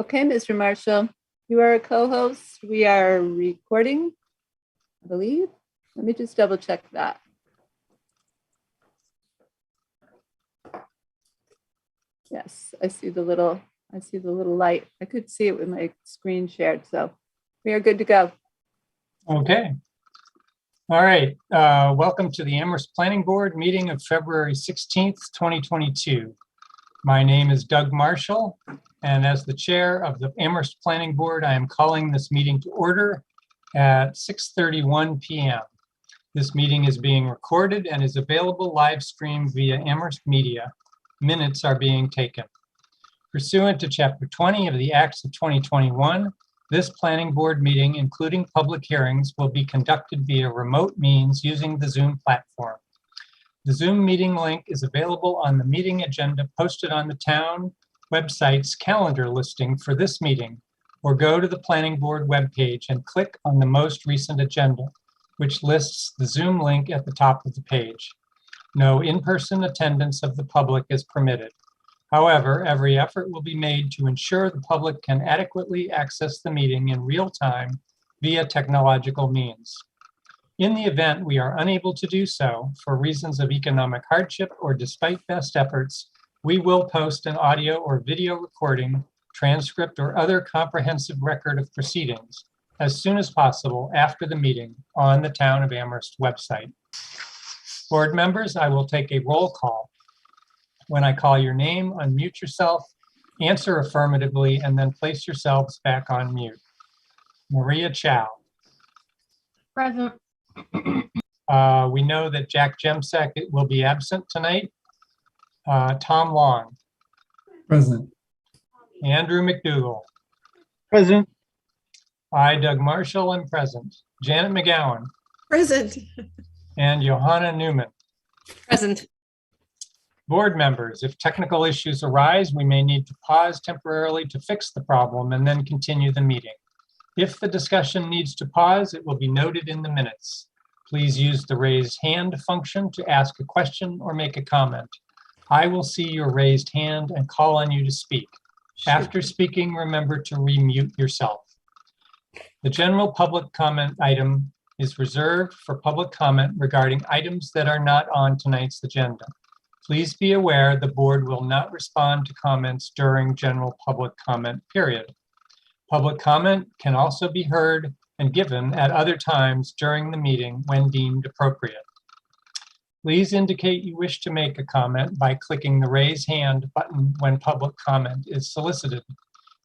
Okay, Mr. Marshall, you are a co-host. We are recording, I believe. Let me just double check that. Yes, I see the little light. I could see it with my screen shared, so we are good to go. Okay. All right. Welcome to the Amherst Planning Board meeting of February 16th, 2022. My name is Doug Marshall, and as the chair of the Amherst Planning Board, I am calling this meeting to order at 6:31 p.m. This meeting is being recorded and is available live streamed via Amherst Media. Minutes are being taken. Pursuant to Chapter 20 of the Acts of 2021, this planning board meeting, including public hearings, will be conducted via remote means using the Zoom platform. The Zoom meeting link is available on the meeting agenda posted on the town website's calendar listing for this meeting, or go to the planning board webpage and click on the most recent agenda, which lists the Zoom link at the top of the page. No in-person attendance of the public is permitted. However, every effort will be made to ensure the public can adequately access the meeting in real time via technological means. In the event we are unable to do so for reasons of economic hardship or despite best efforts, we will post an audio or video recording, transcript, or other comprehensive record of proceedings as soon as possible after the meeting on the Town of Amherst website. Board members, I will take a roll call. When I call your name, unmute yourself, answer affirmatively, and then place yourselves back on mute. Maria Chow. Present. We know that Jack Jemsek will be absent tonight. Tom Long. Present. Andrew McDougall. Present. I, Doug Marshall, am present. Janet McGowan. Present. And Johanna Newman. Present. Board members, if technical issues arise, we may need to pause temporarily to fix the problem and then continue the meeting. If the discussion needs to pause, it will be noted in the minutes. Please use the raise hand function to ask a question or make a comment. I will see your raised hand and call on you to speak. After speaking, remember to remute yourself. The general public comment item is reserved for public comment regarding items that are not on tonight's agenda. Please be aware the board will not respond to comments during general public comment period. Public comment can also be heard and given at other times during the meeting when deemed appropriate. Please indicate you wish to make a comment by clicking the raise hand button when public comment is solicited.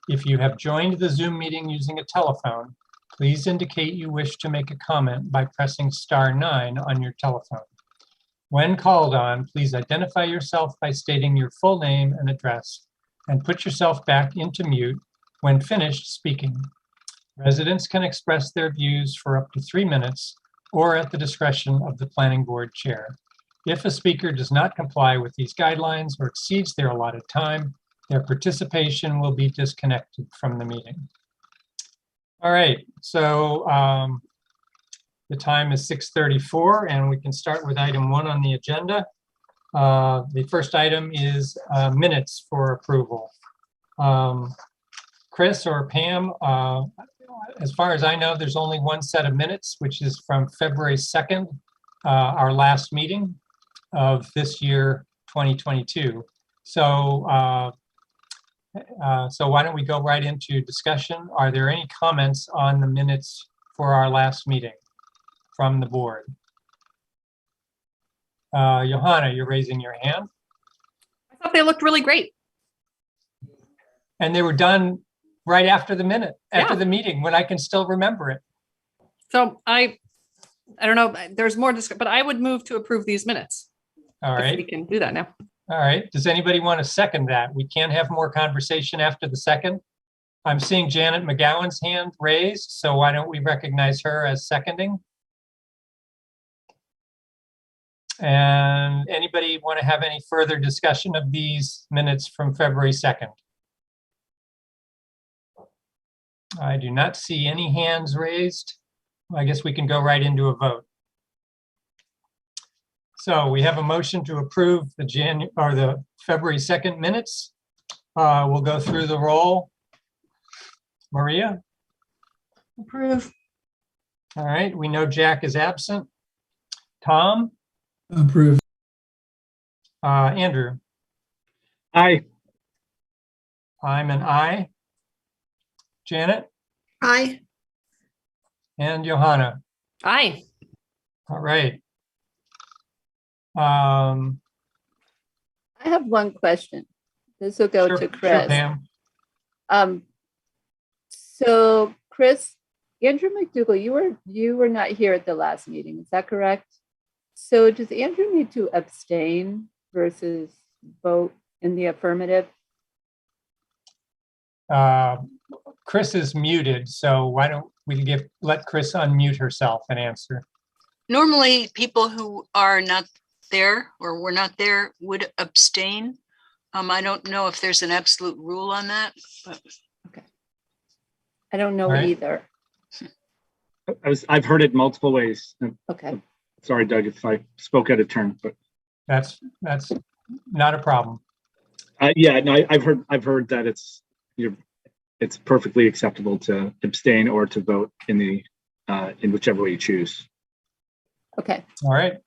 If you have joined the Zoom meeting using a telephone, please indicate you wish to make a comment by pressing *9 on your telephone. When called on, please identify yourself by stating your full name and address and put yourself back into mute when finished speaking. Residents can express their views for up to 3 minutes or at the discretion of the planning board chair. If a speaker does not comply with these guidelines or exceeds their allotted time, their participation will be disconnected from the meeting. All right, so the time is 6:34 and we can start with item 1 on the agenda. The first item is minutes for approval. Chris or Pam, as far as I know, there's only one set of minutes, which is from February 2nd, our last meeting of this year, 2022. So why don't we go right into discussion? Are there any comments on the minutes for our last meeting from the board? Johanna, you're raising your hand. I thought they looked really great. And they were done right after the the meeting, when I can still remember it. So I don't know, there's more discussion, but I would move to approve these minutes. All right. We can do that now. All right. Does anybody want to second that? We can't have more conversation after the second. I'm seeing Janet McGowan's hand raised, so why don't we recognize her as seconding? And anybody want to have any further discussion of these minutes from February 2nd? I do not see any hands raised. I guess we can go right into a vote. So we have a motion to approve the February 2nd minutes. We'll go through the roll. Maria? Approve. All right, we know Jack is absent. Tom? Approve. Andrew? Aye. I'm an aye. Janet? Aye. And Johanna? Aye. All right. I have one question. This will go Sure, to sure, Chris. Pam. So Chris, Andrew McDougall, you were not here at the last meeting, is that correct? So does Andrew need to abstain versus vote in the affirmative? Chris is muted, so why don't we let Chris unmute herself and answer? Normally, people who are not there or were not there would abstain. I don't know if there's an absolute rule on that, but I don't know All right. either. I've heard it multiple ways. Okay, Sorry, Doug, if I spoke out of turn, but That's not a problem. yeah, no, I've heard that it's perfectly acceptable to abstain or to vote in whichever way you choose. okay. All right,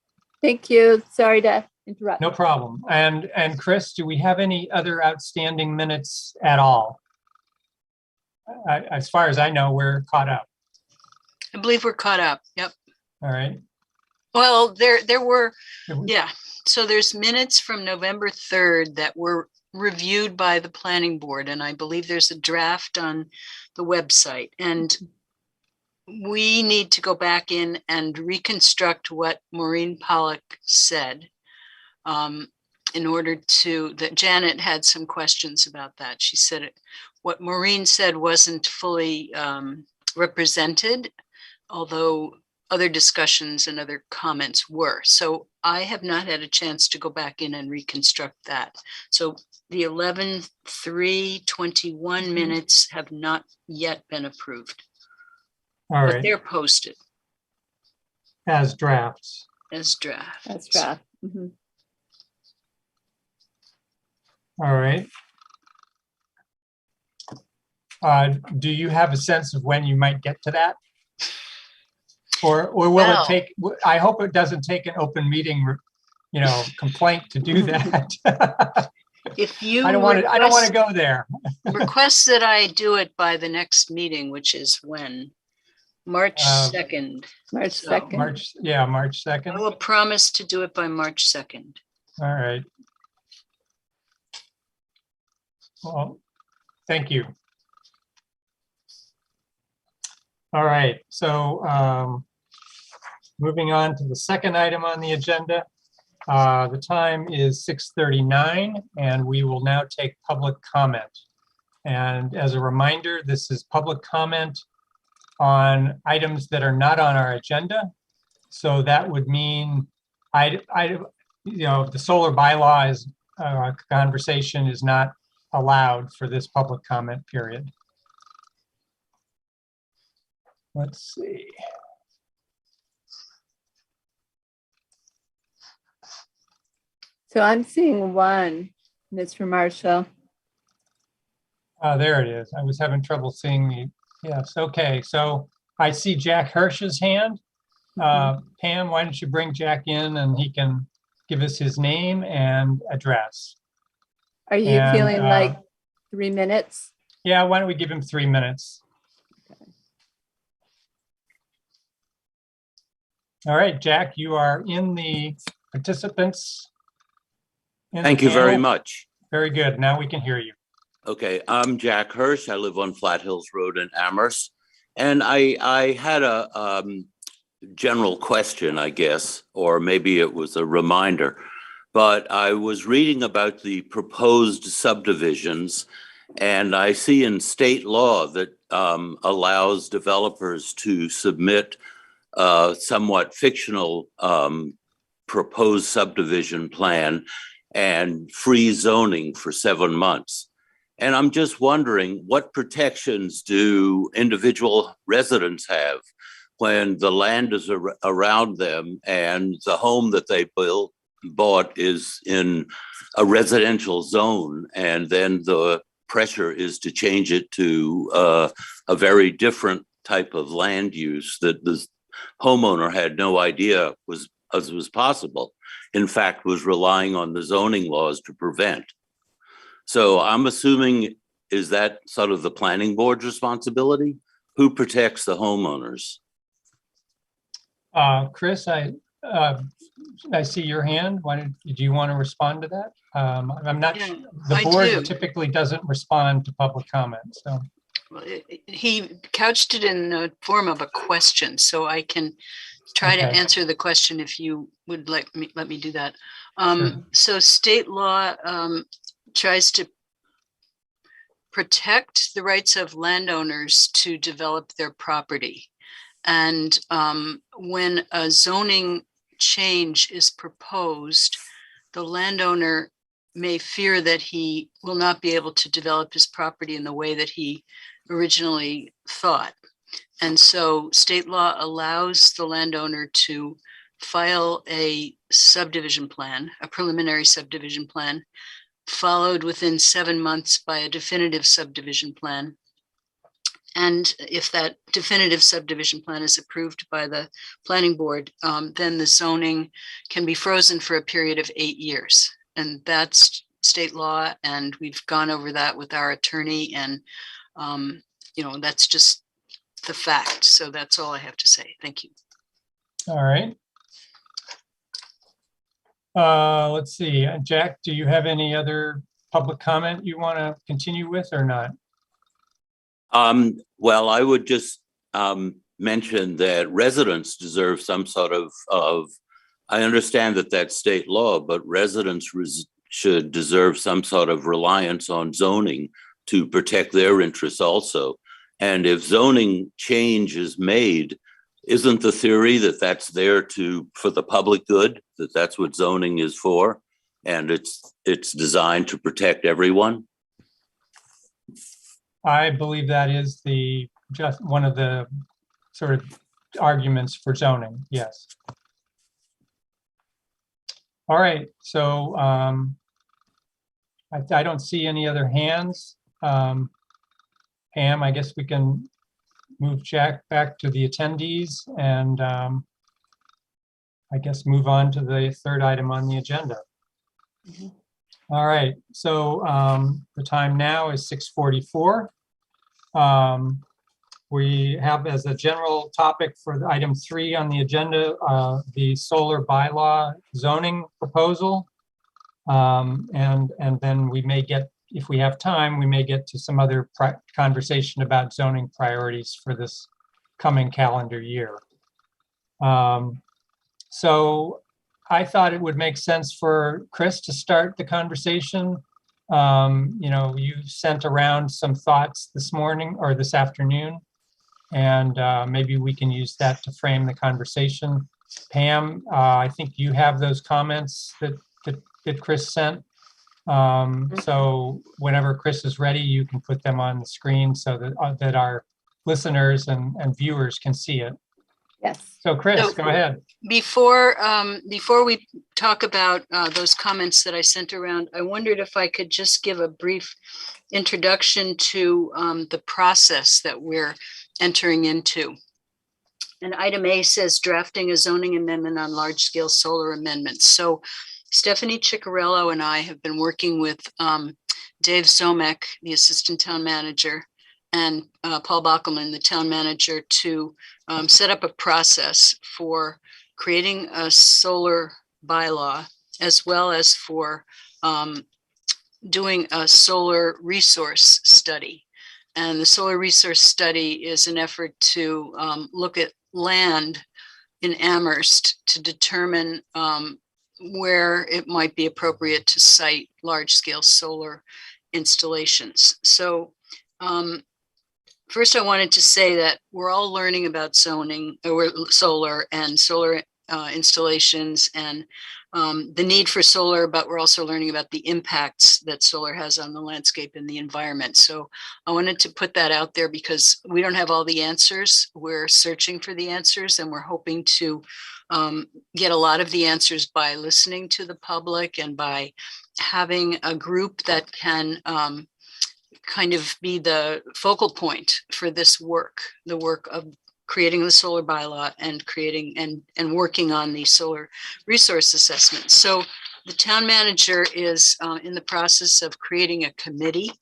Thank you. Sorry to interrupt. no problem. And Chris, do we have any other outstanding minutes at all? As far as I know, we're caught up. I believe we're caught up. Yep. All right. Well, there were, It was- yeah. So there's minutes from November 3rd that were reviewed by the planning board, and I believe there's a draft on the website. And we need to go back in and reconstruct what Maureen Pollock said. In order that Janet had some questions about that. She said what Maureen said wasn't fully represented, although other discussions and other comments were. So I have not had a chance to go back in and reconstruct that. So the 11/3/21 minutes have not yet been approved, All but right, they're posted as drafts. as draft. That's draft. Mhm. All right. Do you have a sense of when you might get to that? Or will Well- it take, I hope it doesn't take an open meeting, complaint to do that. If you I don't want to go there. request that I do it by the next meeting, which is when? March 2nd. March So, 2nd. March I 2nd. will promise to do it by March 2nd. All right. Well, thank you. All right, so moving on to the second item on the agenda. The time is 6:39, and we will now take public comment. And as a reminder, this is public comment on items that are not on our agenda. So that would mean the solar bylaw is conversation is not allowed for this public comment period. Let's see. So I'm seeing one, Mr. Marshall. There it is. I was having trouble seeing yes, okay. So I see Jack Hirsch's hand. Pam, why don't you bring Jack in and he can give us his name and address. Are you And, feeling like 3 minutes? Yeah, why don't we give him 3 minutes? All right, Jack, you are in the participants. in the Thank you very panel. much. Very good. Now we can hear you. Okay, I'm Jack Hirsch. I live on Flat Hills Road in Amherst. And I had a general question, I guess, or maybe it was a reminder. But I was reading about the proposed subdivisions, and I see in state law that allows developers to submit somewhat fictional proposed subdivision plan and free zoning for 7 months. And I'm just wondering, what protections do individual residents have when the land is around them and the home that they bought is in a residential zone, and then the pressure is to change it to a very different type of land use that the homeowner had no idea was possible. In fact, was relying on the zoning laws to prevent. So I'm assuming, is that sort of the planning board's responsibility? Who protects the homeowners? Chris, I see your hand. Do you want to respond to that? I'm not, Yeah, the I board do. typically doesn't respond to public comment, so. Well, he couched it in the form of a question, so I can try to Okay. answer the question if you would let me do that. Sure. So state law tries to protect the rights of landowners to develop their property. And when a zoning change is proposed, the landowner may fear that he will not be able to develop his property in the way that he originally thought. And so state law allows the landowner to file a subdivision plan, a preliminary subdivision plan, followed within 7 months by a definitive subdivision plan. And if that definitive subdivision plan is approved by the planning board, then the zoning can be frozen for a period of 8 years. And that's state law. And we've gone over that with our attorney. And, that's just the fact. So that's all I have to say. Thank you. All right. Let's see, Jack, do you have any other public comment you want to continue with or not? Well, I would just mention that residents deserve some sort of I understand that that's state law, but residents should deserve some sort of reliance on zoning to protect their interests also. And if zoning change is made, isn't the theory that that's there for the public good, that that's what zoning is for? And it's designed to protect everyone? I believe that is just one of the sort of arguments for zoning, yes. All right, so I don't see any other hands. Pam, I guess we can move Jack back to the attendees and I guess move on to the third item on the agenda. Mhm. All right, so the time now is 6:44. We have as a general topic for the item 3 on the agenda, the solar bylaw zoning proposal. And then we may get, if we have time, we may get to some other conversation about zoning priorities for this coming calendar year. So I thought it would make sense for Chris to start the conversation. You sent around some thoughts this morning or this afternoon, and maybe we can use that to frame the conversation. Pam, I think you have those comments that Chris sent. So whenever Chris is ready, you can put them on the screen so that our listeners and viewers can see it. Yes. So Chris, So- go ahead. Before we talk about those comments that I sent around, I wondered if I could just give a brief introduction to the process that we're entering into. And item A says drafting a zoning amendment on large-scale solar amendments. So Stephanie Ciccarello and I have been working with Dave Zomek, the assistant town manager, and Paul Bockelman, the town manager, to set up a process for creating a solar bylaw, as well as for doing a solar resource study. And the solar resource study is an effort to look at land in Amherst to determine where it might be appropriate to site large-scale solar installations. So first, I wanted to say that we're all learning about zoning or solar and solar installations and the need for solar, but we're also learning about the impacts that solar has on the landscape and the environment. So I wanted to put that out there because we don't have all the answers. We're searching for the answers, and we're hoping to get a lot of the answers by listening to the public and by having a group that can kind of be the focal point for this work, the work of creating the solar bylaw and creating and working on the solar resource assessment. So the town manager is in the process of creating a committee.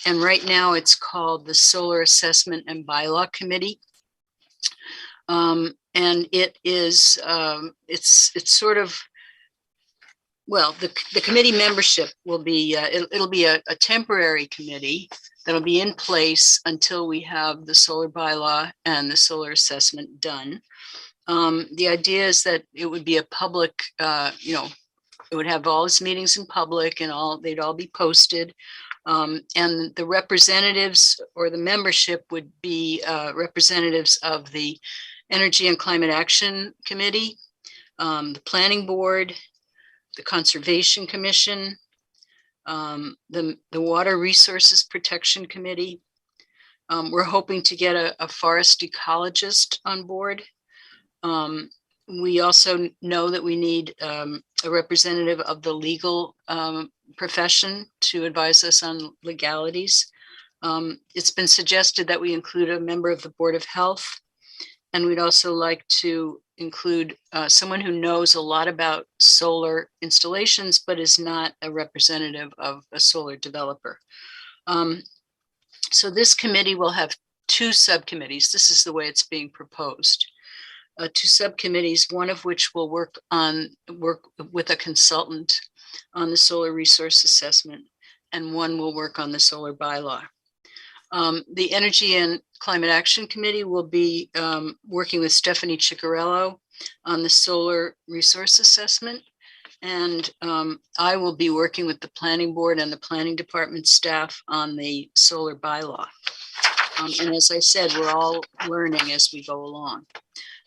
And right now it's called the Solar Assessment and Bylaw Committee. And it is, it's sort of, well, the committee membership will be, it'll be a temporary committee that'll be in place until we have the solar bylaw and the solar assessment done. The idea is that it would be a public, you know, it would have all its meetings in public and they'd all be posted. And the representatives or the membership would be representatives of the Energy and Climate Action Committee, the Planning Board, the Conservation Commission, the Water Resources Protection Committee. We're hoping to get a forest ecologist on board. We also know that we need a representative of the legal profession to advise us on legalities. It's been suggested that we include a member of the Board of Health. And we'd also like to include someone who knows a lot about solar installations, but is not a representative of a solar developer. So this committee will have two subcommittees. This is the way it's being proposed. Two subcommittees, one of which will work with a consultant on the solar resource assessment, and one will work on the solar bylaw. The Energy and Climate Action Committee will be working with Stephanie Ciccarello on the solar resource assessment. And I will be working with the Planning Board and the Planning Department staff on the solar bylaw. And as I said, we're all learning as we go along.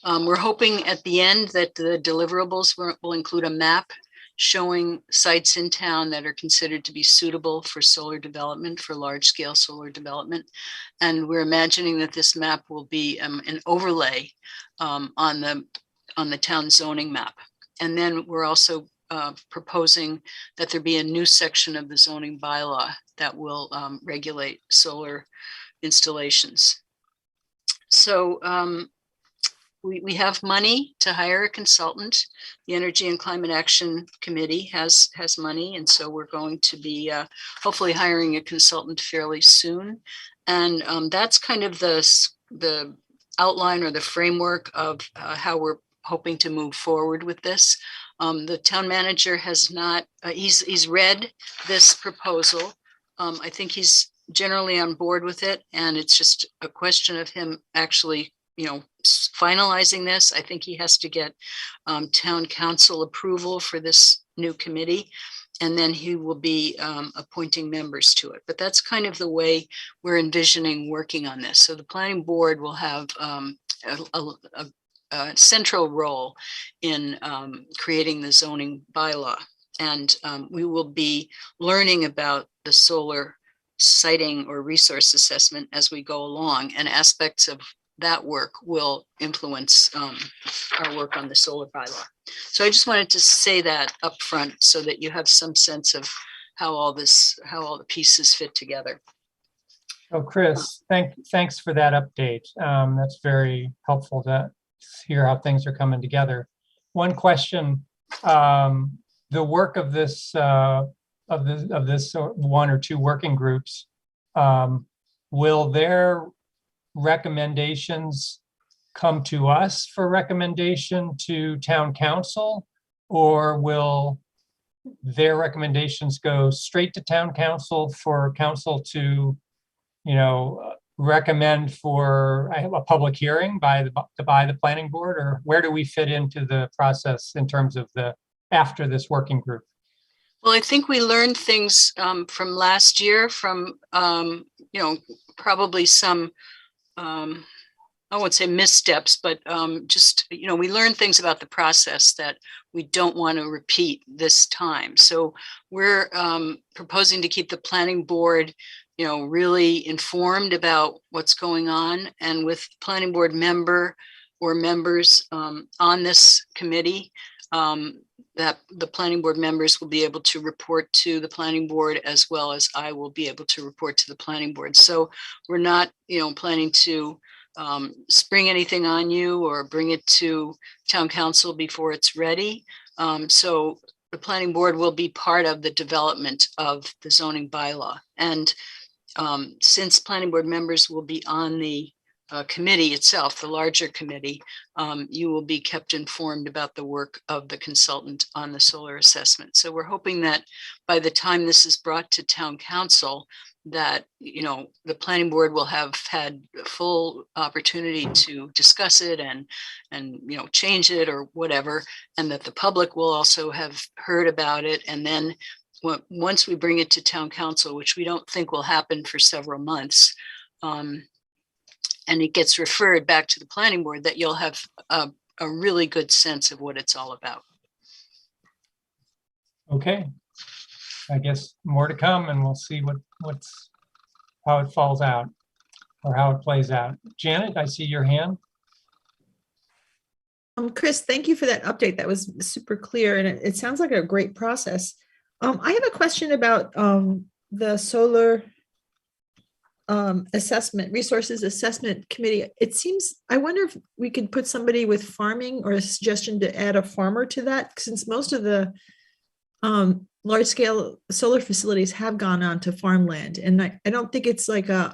We're hoping at the end that the deliverables will include a map showing sites in town that are considered to be suitable for solar development, for large scale solar development. And we're imagining that this map will be an overlay on the town zoning map. And then we're also proposing that there be a new section of the zoning bylaw that will regulate solar installations. So we have money to hire a consultant. The Energy and Climate Action Committee has money, and so we're going to be hopefully hiring a consultant fairly soon. And that's kind of the outline or the framework of how we're hoping to move forward with this. The town manager has not, he's read this proposal. I think he's generally on board with it, and it's just a question of him actually, you know, finalizing this. I think he has to get town council approval for this new committee, and then he will be appointing members to it. But that's kind of the way we're envisioning working on this. So the planning board will have a central role in creating the zoning bylaw. And we will be learning about the solar siting or resource assessment as we go along, and aspects of that work will influence our work on the solar bylaw. So I just wanted to say that up front so that you have some sense of how all the pieces fit together. Oh, Chris, thanks for that update. That's very helpful to hear how things are coming together. One question: the work of this one or two working groups, will their recommendations come to us for recommendation to town council, or will their recommendations go straight to town council for council to, you know, recommend for a public hearing by the planning board? Or where do we fit into the process in terms of after this working group? Well, I think we learned things from last year, from you know, probably some I won't say missteps, but just, you know, we learned things about the process that we don't want to repeat this time. So we're proposing to keep the planning board, you know, really informed about what's going on, and with planning board member or members on this committee, that the planning board members will be able to report to the planning board, as well as I will be able to report to the planning board. So we're not, planning to spring anything on you or bring it to town council before it's ready. So the planning board will be part of the development of the zoning bylaw. And since planning board members will be on the committee itself, the larger committee, you will be kept informed about the work of the consultant on the solar assessment. So we're hoping that by the time this is brought to town council, that the planning board will have had full opportunity to discuss it and change it or whatever, and that the public will also have heard about it. And then once we bring it to town council, which we don't think will happen for several months, and it gets referred back to the planning board, that you'll have a really good sense of what it's all about. Okay. I guess more to come, and we'll see how it falls out or how it plays out. Janet, I see your hand. Chris, thank you for that update. That was super clear, and it sounds like a great process. I have a question about the solar resources assessment committee. It seems, I wonder if we could put somebody with farming, or a suggestion to add a farmer to that, since most of the large scale solar facilities have gone on to farmland. And I don't think it's like I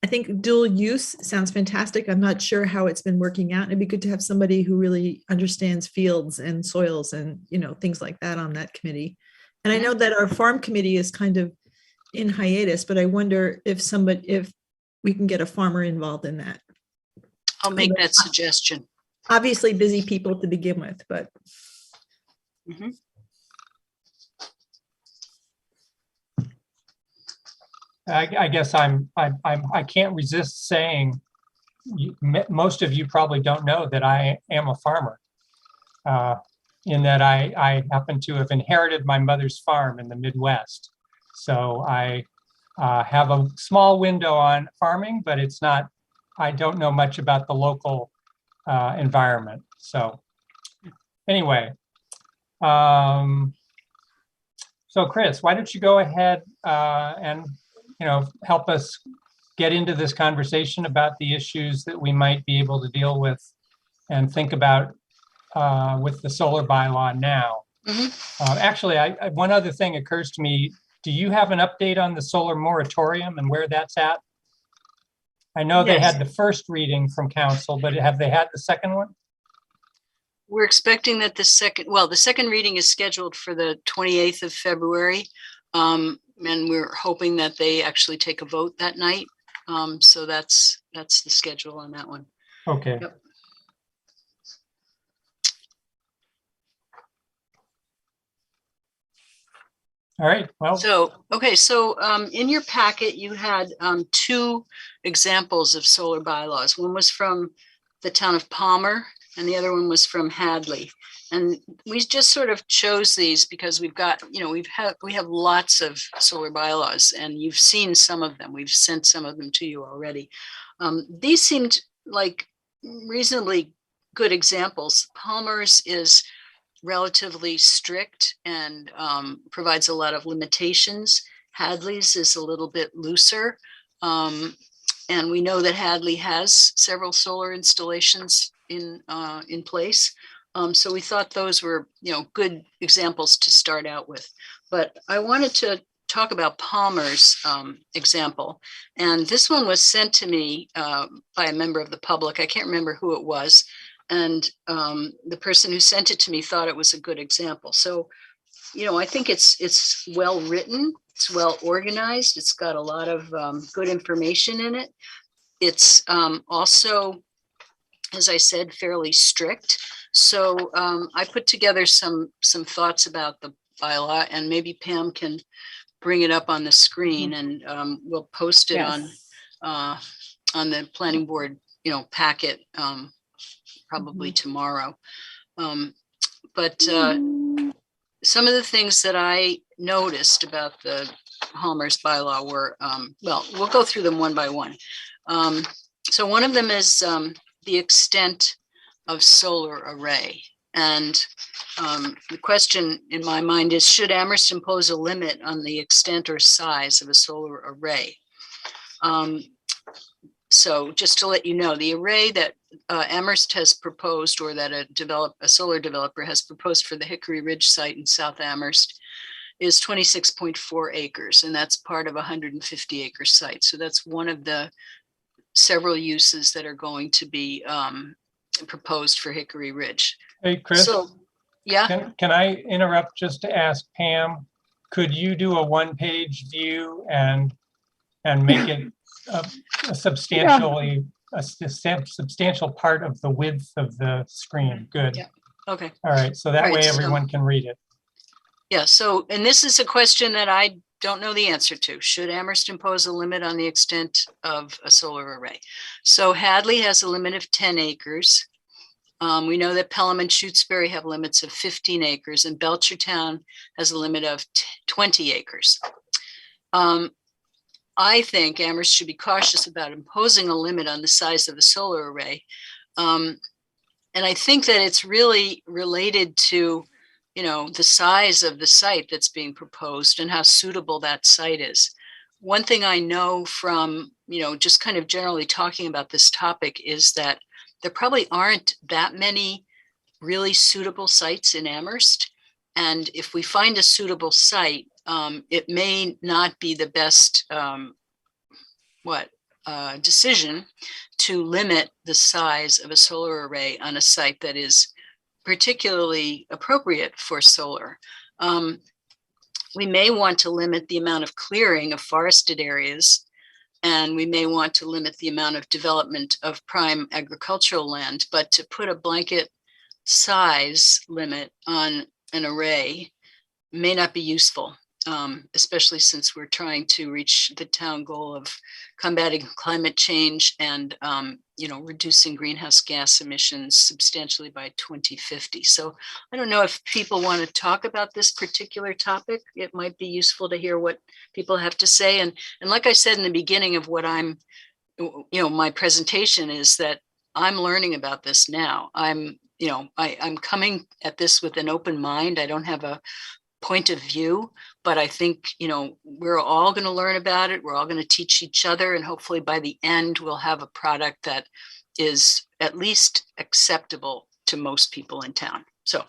think dual use sounds fantastic. I'm not sure how it's been working out. It'd be good to have somebody who really understands fields and soils and, things like that on that committee. And I know that our farm committee is kind of in hiatus, but I wonder if we can get a farmer involved in that. I'll make that suggestion. Obviously busy people to begin with, but. Mhm. I guess I can't resist saying, most of you probably don't know that I am a farmer, in that I happen to have inherited my mother's farm in the Midwest. So I have a small window on farming, but I don't know much about the local environment. So anyway, so Chris, why don't you go ahead and help us get into this conversation about the issues that we might be able to deal with and think about with the solar bylaw now. Mhm. Actually, one other thing occurs to me. Do you have an update on the solar moratorium and where that's at? I know they Yes. had the first reading from council, but have they had the second one? We're expecting that the second reading is scheduled for the 28th of February. And we're hoping that they actually take a vote that night. So that's the schedule on that one. Okay. Yep. All right. Well, So in your packet, you had two examples of solar bylaws. One was from the town of Palmer, and the other one was from Hadley. And we just sort of chose these because we've got, we have lots of solar bylaws, and you've seen some of them. We've sent some of them to you already. These seemed like reasonably good examples. Palmer's is relatively strict and provides a lot of limitations. Hadley's is a little bit looser. And we know that Hadley has several solar installations in place. So we thought those were, good examples to start out with. But I wanted to talk about Palmer's example. And this one was sent to me by a member of the public. I can't remember who it was. And the person who sent it to me thought it was a good example. So, I think it's well written, it's well organized, it's got a lot of good information in it. It's also, as I said, fairly strict. So I put together some thoughts about the bylaw, and maybe Pam can bring it up on the screen, and we'll post it Yes. on the planning board, packet probably tomorrow. But some of the things that I noticed about the Palmer's bylaw were, we'll go through them one by one. So one of them is the extent of solar array. And the question in my mind is, should Amherst impose a limit on the extent or size of a solar array? So just to let you know, the array that Amherst has proposed, or that a solar developer has proposed for the Hickory Ridge site in South Amherst, is 26.4 acres, and that's part of a 150-acre site. So that's one of the several uses that are going to be proposed for Hickory Ridge. Hey, Chris, So, yeah, can I interrupt just to ask Pam, could you do a one-page view and make it a substantially, a substantial part of the width of the screen? Good. Yeah. Okay. All right, so that All right, way so- everyone can read it. Yeah, so, and this is a question that I don't know the answer to. Should Amherst impose a limit on the extent of a solar array? So Hadley has a limit of 10 acres. We know that Pelham and Shutesbury have limits of 15 acres, and Belchertown has a limit of 20 acres. I think Amherst should be cautious about imposing a limit on the size of a solar array. And I think that it's really related to, the size of the site that's being proposed and how suitable that site is. One thing I know from, just kind of generally talking about this topic is that there probably aren't that many really suitable sites in Amherst. And if we find a suitable site, it may not be the best decision to limit the size of a solar array on a site that is particularly appropriate for solar. We may want to limit the amount of clearing of forested areas, and we may want to limit the amount of development of prime agricultural land, but to put a blanket size limit on an array may not be useful, especially since we're trying to reach the town goal of combating climate change and reducing greenhouse gas emissions substantially by 2050. So I don't know if people want to talk about this particular topic. It might be useful to hear what people have to say. And like I said in the beginning of what my presentation is that I'm learning about this now. I'm coming at this with an open mind. I don't have a point of view, but I think, we're all going to learn about it. We're all going to teach each other. And hopefully by the end, we'll have a product that is at least acceptable to most people in town. So.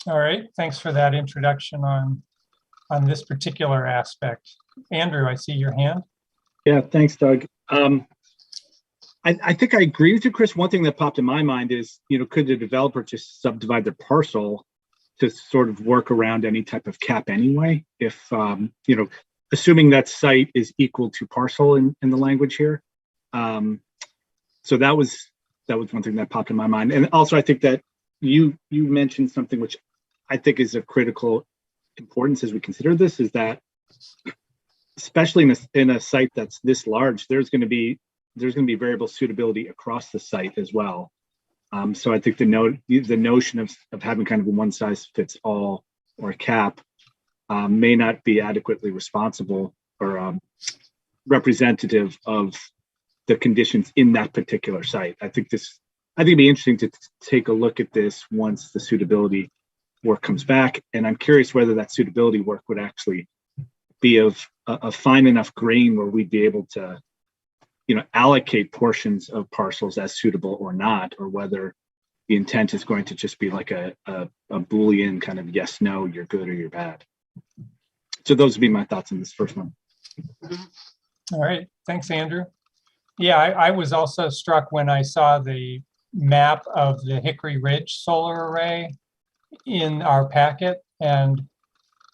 All right, thanks for that introduction on this particular aspect. Andrew, I see your hand. Yeah, thanks, Doug. I think I agree with you, Chris. One thing that popped in my mind is, could the developer just subdivide their parcel to sort of work around any type of cap anyway? If, assuming that site is equal to parcel in the language here. So that was one thing that popped in my mind. And also I think that you mentioned something which I think is of critical importance as we consider this, is that especially in a site that's this large, there's going to be variable suitability across the site as well. So I think the notion of having kind of a one size fits all or a cap may not be adequately responsible or representative of the conditions in that particular site. I think it'd be interesting to take a look at this once the suitability work comes back. And I'm curious whether that suitability work would actually be of a fine enough grain where we'd be able to allocate portions of parcels as suitable or not, or whether the intent is going to just be like a Boolean kind of yes, no, you're good or you're bad. So those would be my thoughts on this first one. All right, thanks, Andrew. Yeah, I was also struck when I saw the map of the Hickory Ridge solar array in our packet and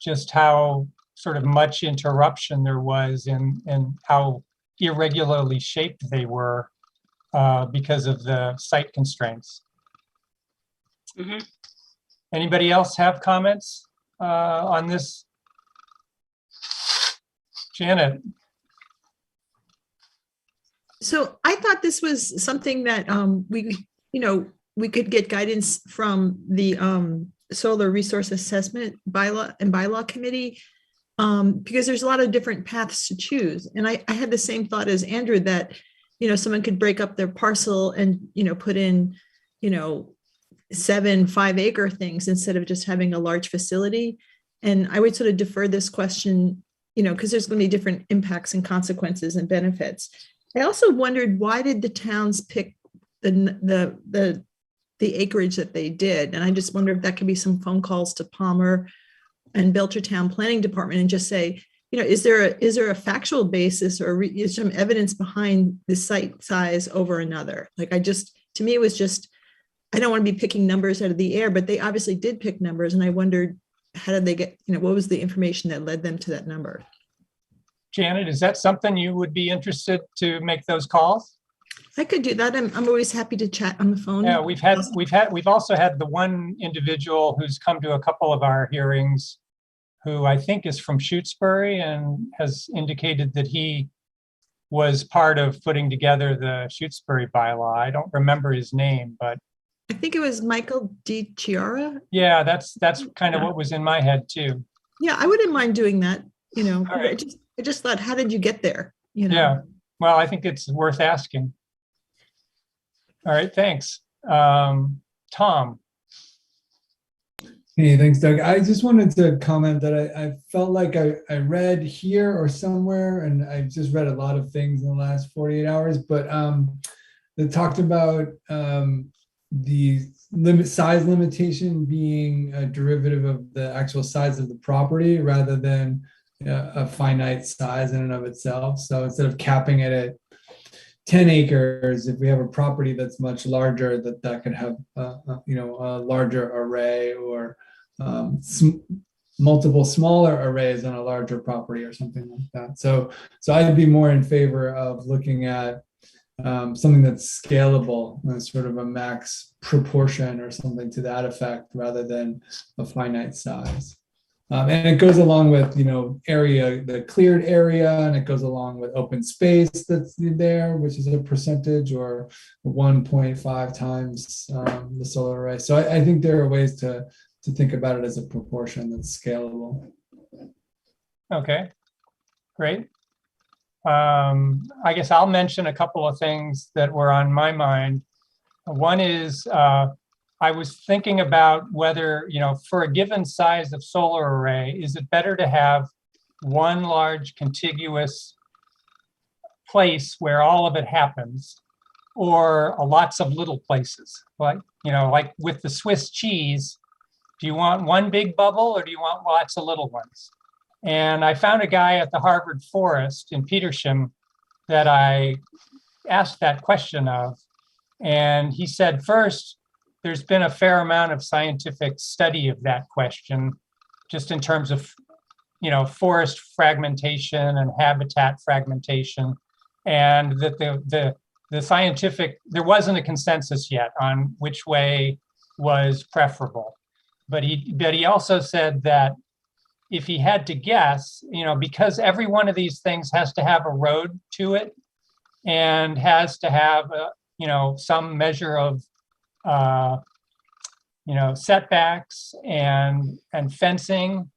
just how sort of much interruption there was in how irregularly shaped they were because of the site constraints. Mm-hmm. Anybody else have comments on this? Janet? So I thought this was something that we could get guidance from the Solar Resource Assessment Bylaw Committee, because there's a lot of different paths to choose. And I had the same thought as Andrew that, someone could break up their parcel and, put in, 7 5-acre things instead of just having a large facility. And I would sort of defer this question, because there's going to be different impacts and consequences and benefits. I also wondered, why did the towns pick the acreage that they did? And I just wonder if that could be some phone calls to Palmer and Belchertown Planning Department and just say, is there a factual basis or is some evidence behind the site size over another? To me, it was just, I don't want to be picking numbers out of the air, but they obviously did pick numbers. And I wondered, how did they get, what was the information that led them to that number? Janet, is that something you would be interested to make those calls? I could do that. I'm always happy to chat on the phone. Yeah, we've also had the one individual who's come to a couple of our hearings, who I think is from Shutesbury and has indicated that he was part of putting together the Shutesbury bylaw. I don't remember his name, but I think it was Michael D. Chiara. Yeah, that's kind of what was in my head too. Yeah, I wouldn't mind doing that. All right. I just thought, how did you get there? Yeah, well, I think it's worth asking. All right, thanks. Tom. Hey, thanks, Doug. I just wanted to comment that I felt like I read here or somewhere, and I've just read a lot of things in the last 48 hours, but they talked about the size limitation being a derivative of the actual size of the property rather than a finite size in and of itself. So instead of capping it at 10 acres, if we have a property that's much larger, that could have a larger array or multiple smaller arrays on a larger property or something like that. So I'd be more in favor of looking at something that's scalable, sort of a max proportion or something to that effect, rather than a finite size. And it goes along with, area, the cleared area, and it goes along with open space that's there, which is a percentage or 1.5 times the solar array. So I think there are ways to think about it as a proportion that's scalable. Okay, great. I guess I'll mention a couple of things that were on my mind. One is I was thinking about whether, for a given size of solar array, is it better to have one large contiguous place where all of it happens, or lots of little places? Like with the Swiss cheese, do you want one big bubble or do you want lots of little ones? And I found a guy at the Harvard Forest in Petersham that I asked that question of. And he said, first, there's been a fair amount of scientific study of that question, just in terms of, forest fragmentation and habitat fragmentation. And that the scientific, there wasn't a consensus yet on which way was preferable. But he also said that if he had to guess, because every one of these things has to have a road to it and has to have, some measure of, setbacks and fencing,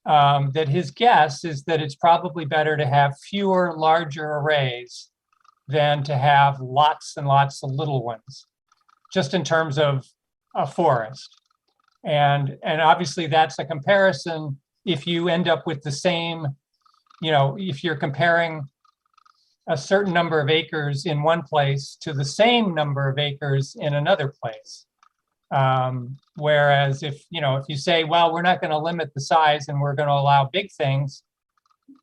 that his guess is that it's probably better to have fewer larger arrays than to have lots and lots of little ones, just in terms of a forest. And obviously that's a comparison. If you end up with the same, if you're comparing a certain number of acres in one place to the same number of acres in another place. Whereas if you say, well, we're not going to limit the size and we're going to allow big things,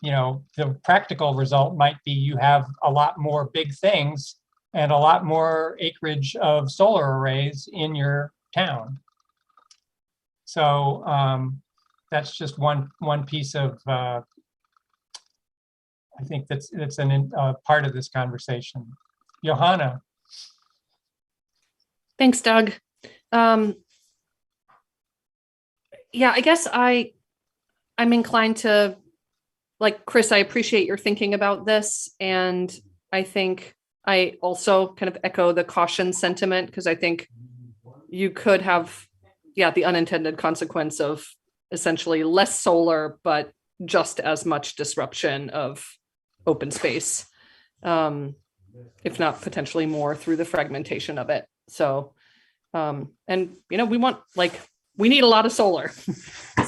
the practical result might be you have a lot more big things and a lot more acreage of solar arrays in your town. So that's just one piece of, I think that's a part of this conversation. Johanna. Thanks, Doug. Yeah, I guess I'm inclined to, like Chris, I appreciate your thinking about this. And I think I also kind of echo the caution sentiment, because I think you could have, the unintended consequence of essentially less solar, but just as much disruption of open space, if not potentially more through the fragmentation of it. So And, we need a lot of solar.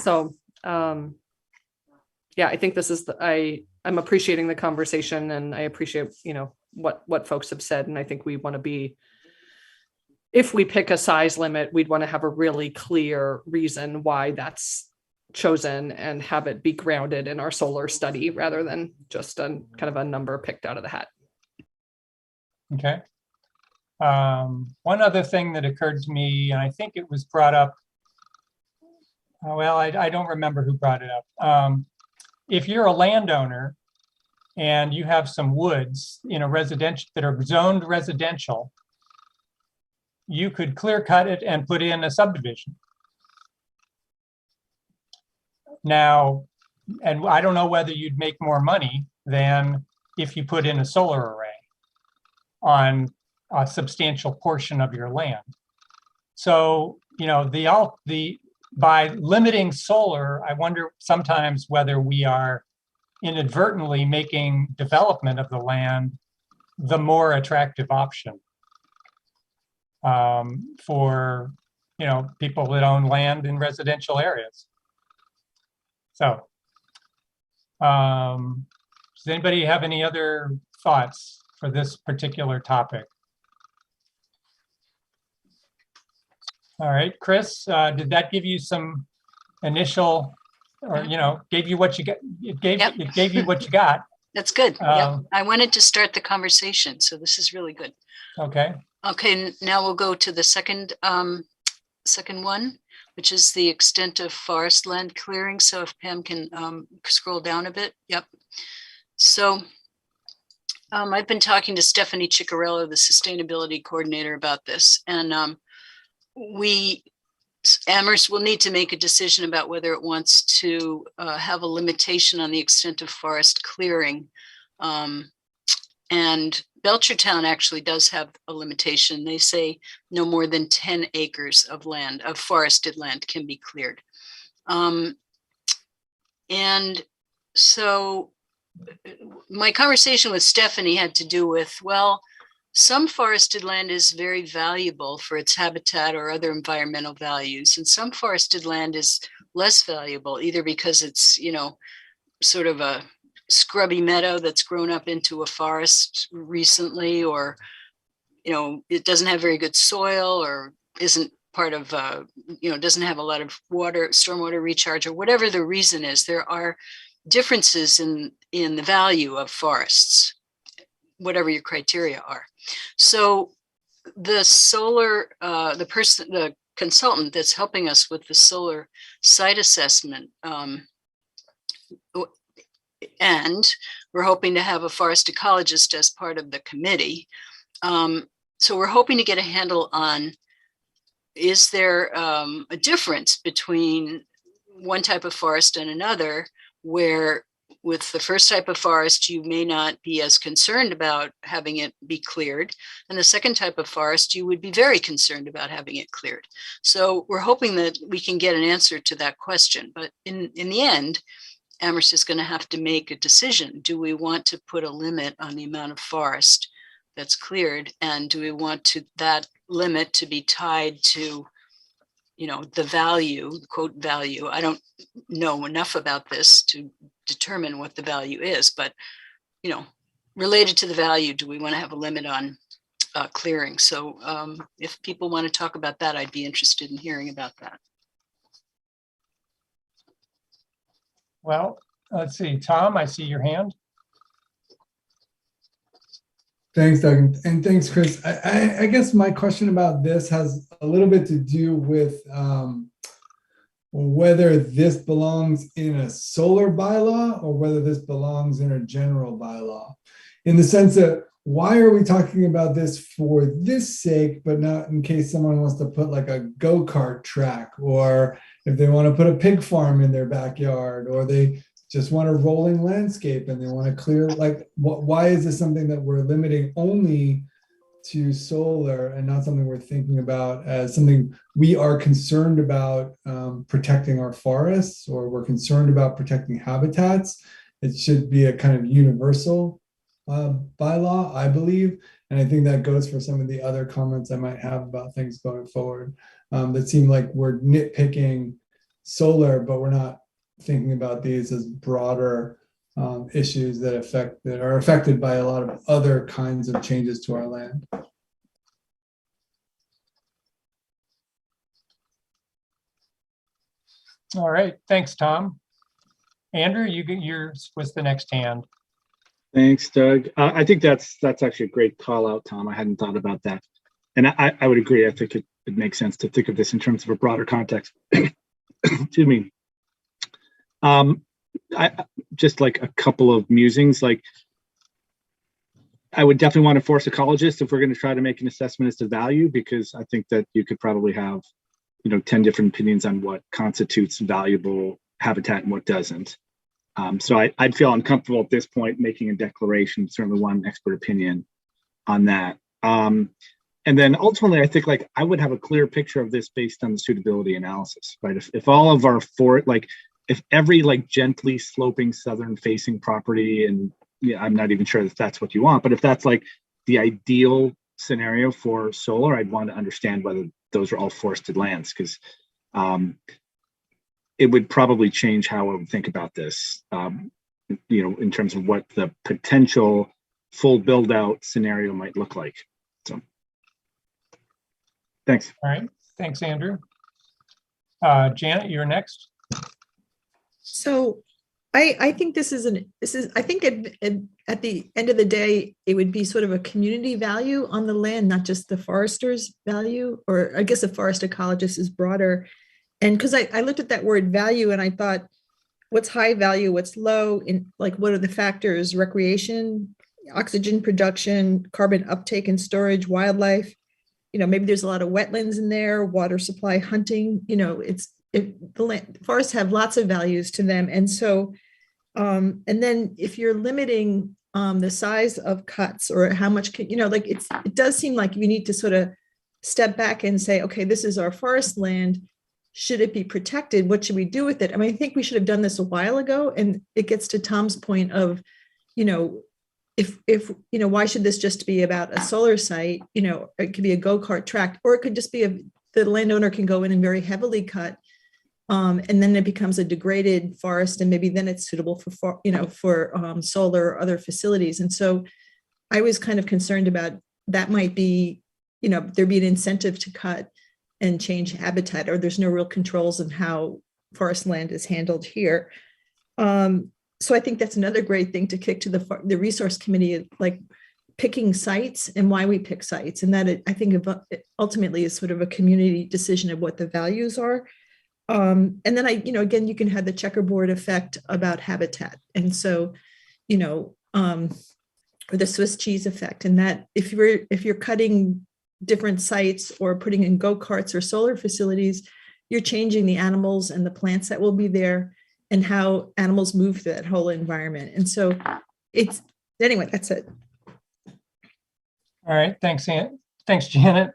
So, yeah, I think this is I'm appreciating the conversation, and I appreciate, what folks have said. And I think we want to be, if we pick a size limit, we'd want to have a really clear reason why that's chosen and have it be grounded in our solar study rather than just a kind of a number picked out of the hat. Okay. One other thing that occurred to me, and I think it was brought up, I don't remember who brought it up. If you're a landowner and you have some woods in a residential that are zoned residential, you could clear cut it and put in a subdivision. Now, and I don't know whether you'd make more money than if you put in a solar array on a substantial portion of your land. So, by limiting solar, I wonder sometimes whether we are inadvertently making development of the land the more attractive option for, people that own land in residential areas. So, does anybody have any other thoughts for this particular topic? All right, Chris, did that give you some initial, or gave you what you got? It gave you what you got. That's good. Yep. I wanted to start the conversation, so this is really good. Okay. Okay, now we'll go to the second one, which is the extent of forest land clearing. So if Pam can scroll down a bit. Yep. So I've been talking to Stephanie Ciccarello, the sustainability coordinator, about this, and Amherst will need to make a decision about whether it wants to have a limitation on the extent of forest clearing. And Belchertown actually does have a limitation. They say no more than 10 acres of land, of forested land, can be cleared. And so my conversation with Stephanie had to do with, some forested land is very valuable for its habitat or other environmental values, and some forested land is less valuable, either because it's, sort of a scrubby meadow that's grown up into a forest recently, or, it doesn't have very good soil, or isn't part of, doesn't have a lot of water, stormwater recharge, or whatever the reason is. There are differences in the value of forests, whatever your criteria are. So the solar, the consultant that's helping us with the solar site assessment, and we're hoping to have a forest ecologist as part of the committee. So we're hoping to get a handle on, is there a difference between one type of forest and another, where with the first type of forest, you may not be as concerned about having it be cleared. And the second type of forest, you would be very concerned about having it cleared. So we're hoping that we can get an answer to that question. But in the end, Amherst is going to have to make a decision. Do we want to put a limit on the amount of forest that's cleared? And do we want that limit to be tied to, the value, quote value? I don't know enough about this to determine what the value is, but, related to the value, do we want to have a limit on clearing? So if people want to talk about that, I'd be interested in hearing about that. Well, let's see, Tom, I see your hand. Thanks, Doug, and thanks, Chris. I guess my question about this has a little bit to do with whether this belongs in a solar bylaw or whether this belongs in a general bylaw, in the sense that, why are we talking about this for this sake, but not in case someone wants to put like a go-kart track, or if they want to put a pig farm in their backyard, or they just want a rolling landscape and they want to clear, why is this something that we're limiting only to solar and not something we're thinking about as something we are concerned about protecting our forests, or we're concerned about protecting habitats? It should be a kind of universal bylaw, I believe. And I think that goes for some of the other comments I might have about things going forward that seem like we're nitpicking solar, but we're not thinking about these as broader issues that are affected by a lot of other kinds of changes to our land. All right, thanks, Tom. Andrew, yours was the next hand. Thanks, Doug. I think that's actually a great call out, Tom. I hadn't thought about that. And I would agree. I think it makes sense to think of this in terms of a broader context. Excuse me. I just like a couple of musings. Like, I would definitely want to force ecologists if we're going to try to make an assessment as to value, because I think that you could probably have, 10 different opinions on what constitutes valuable habitat and what doesn't. So I'd feel uncomfortable at this point making a declaration, certainly one expert opinion on that. And then ultimately, I think I would have a clear picture of this based on the suitability analysis, right? If all of our if every gently sloping southern facing property, and I'm not even sure if that's what you want, but if that's the ideal scenario for solar, I'd want to understand whether those are all forested lands, because it would probably change how I would think about this, in terms of what the potential full build out scenario might look like. So thanks. All right, thanks, Andrew. Janet, you're next. So I think I think at the end of the day, it would be sort of a community value on the land, not just the forester's value, or I guess a forest ecologist is broader. And because I looked at that word value and I thought, what's high value, what's low, in what are the factors? Recreation, oxygen production, carbon uptake and storage, wildlife. Maybe there's a lot of wetlands in there, water supply, hunting. Forests have lots of values to them, and so, and then if you're limiting the size of cuts or how much it does seem like we need to sort of step back and say, okay, this is our forest land. Should it be protected? What should we do with it? I think we should have done this a while ago. And it gets to Tom's point of, if why should this just be about a solar site? It could be a go-kart track, or it could just be the landowner can go in and very heavily cut. And then it becomes a degraded forest, and maybe then it's suitable for solar or other facilities. And so I was kind of concerned about that might be, there'd be an incentive to cut and change habitat, or there's no real controls on how forest land is handled here. So I think that's another great thing to kick to the resource committee, picking sites and why we pick sites. And that I think ultimately is sort of a community decision of what the values are. And then again, you can have the checkerboard effect about habitat. And so, or the Swiss cheese effect. And that if you're cutting different sites or putting in go-karts or solar facilities, you're changing the animals and the plants that will be there and how animals move through that whole environment. And so anyway, that's it. All right, thanks, thanks, Janet.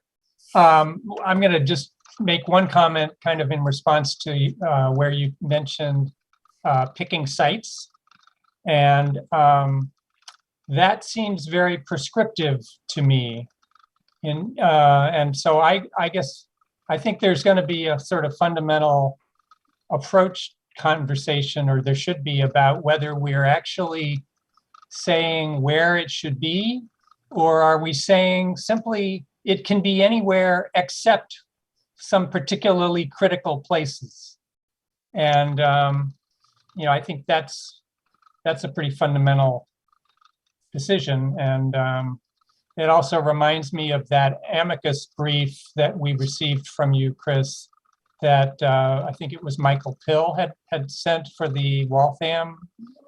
I'm going to just make one comment kind of in response to where you mentioned picking sites. And that seems very prescriptive to me. And so I guess I think there's going to be a sort of fundamental approach conversation, or there should be, about whether we're actually saying where it should be, or are we saying simply it can be anywhere except some particularly critical places. And I think that's a pretty fundamental decision. And it also reminds me of that amicus brief that we received from you, Chris, that I think it was Michael Pill had sent for the Waltham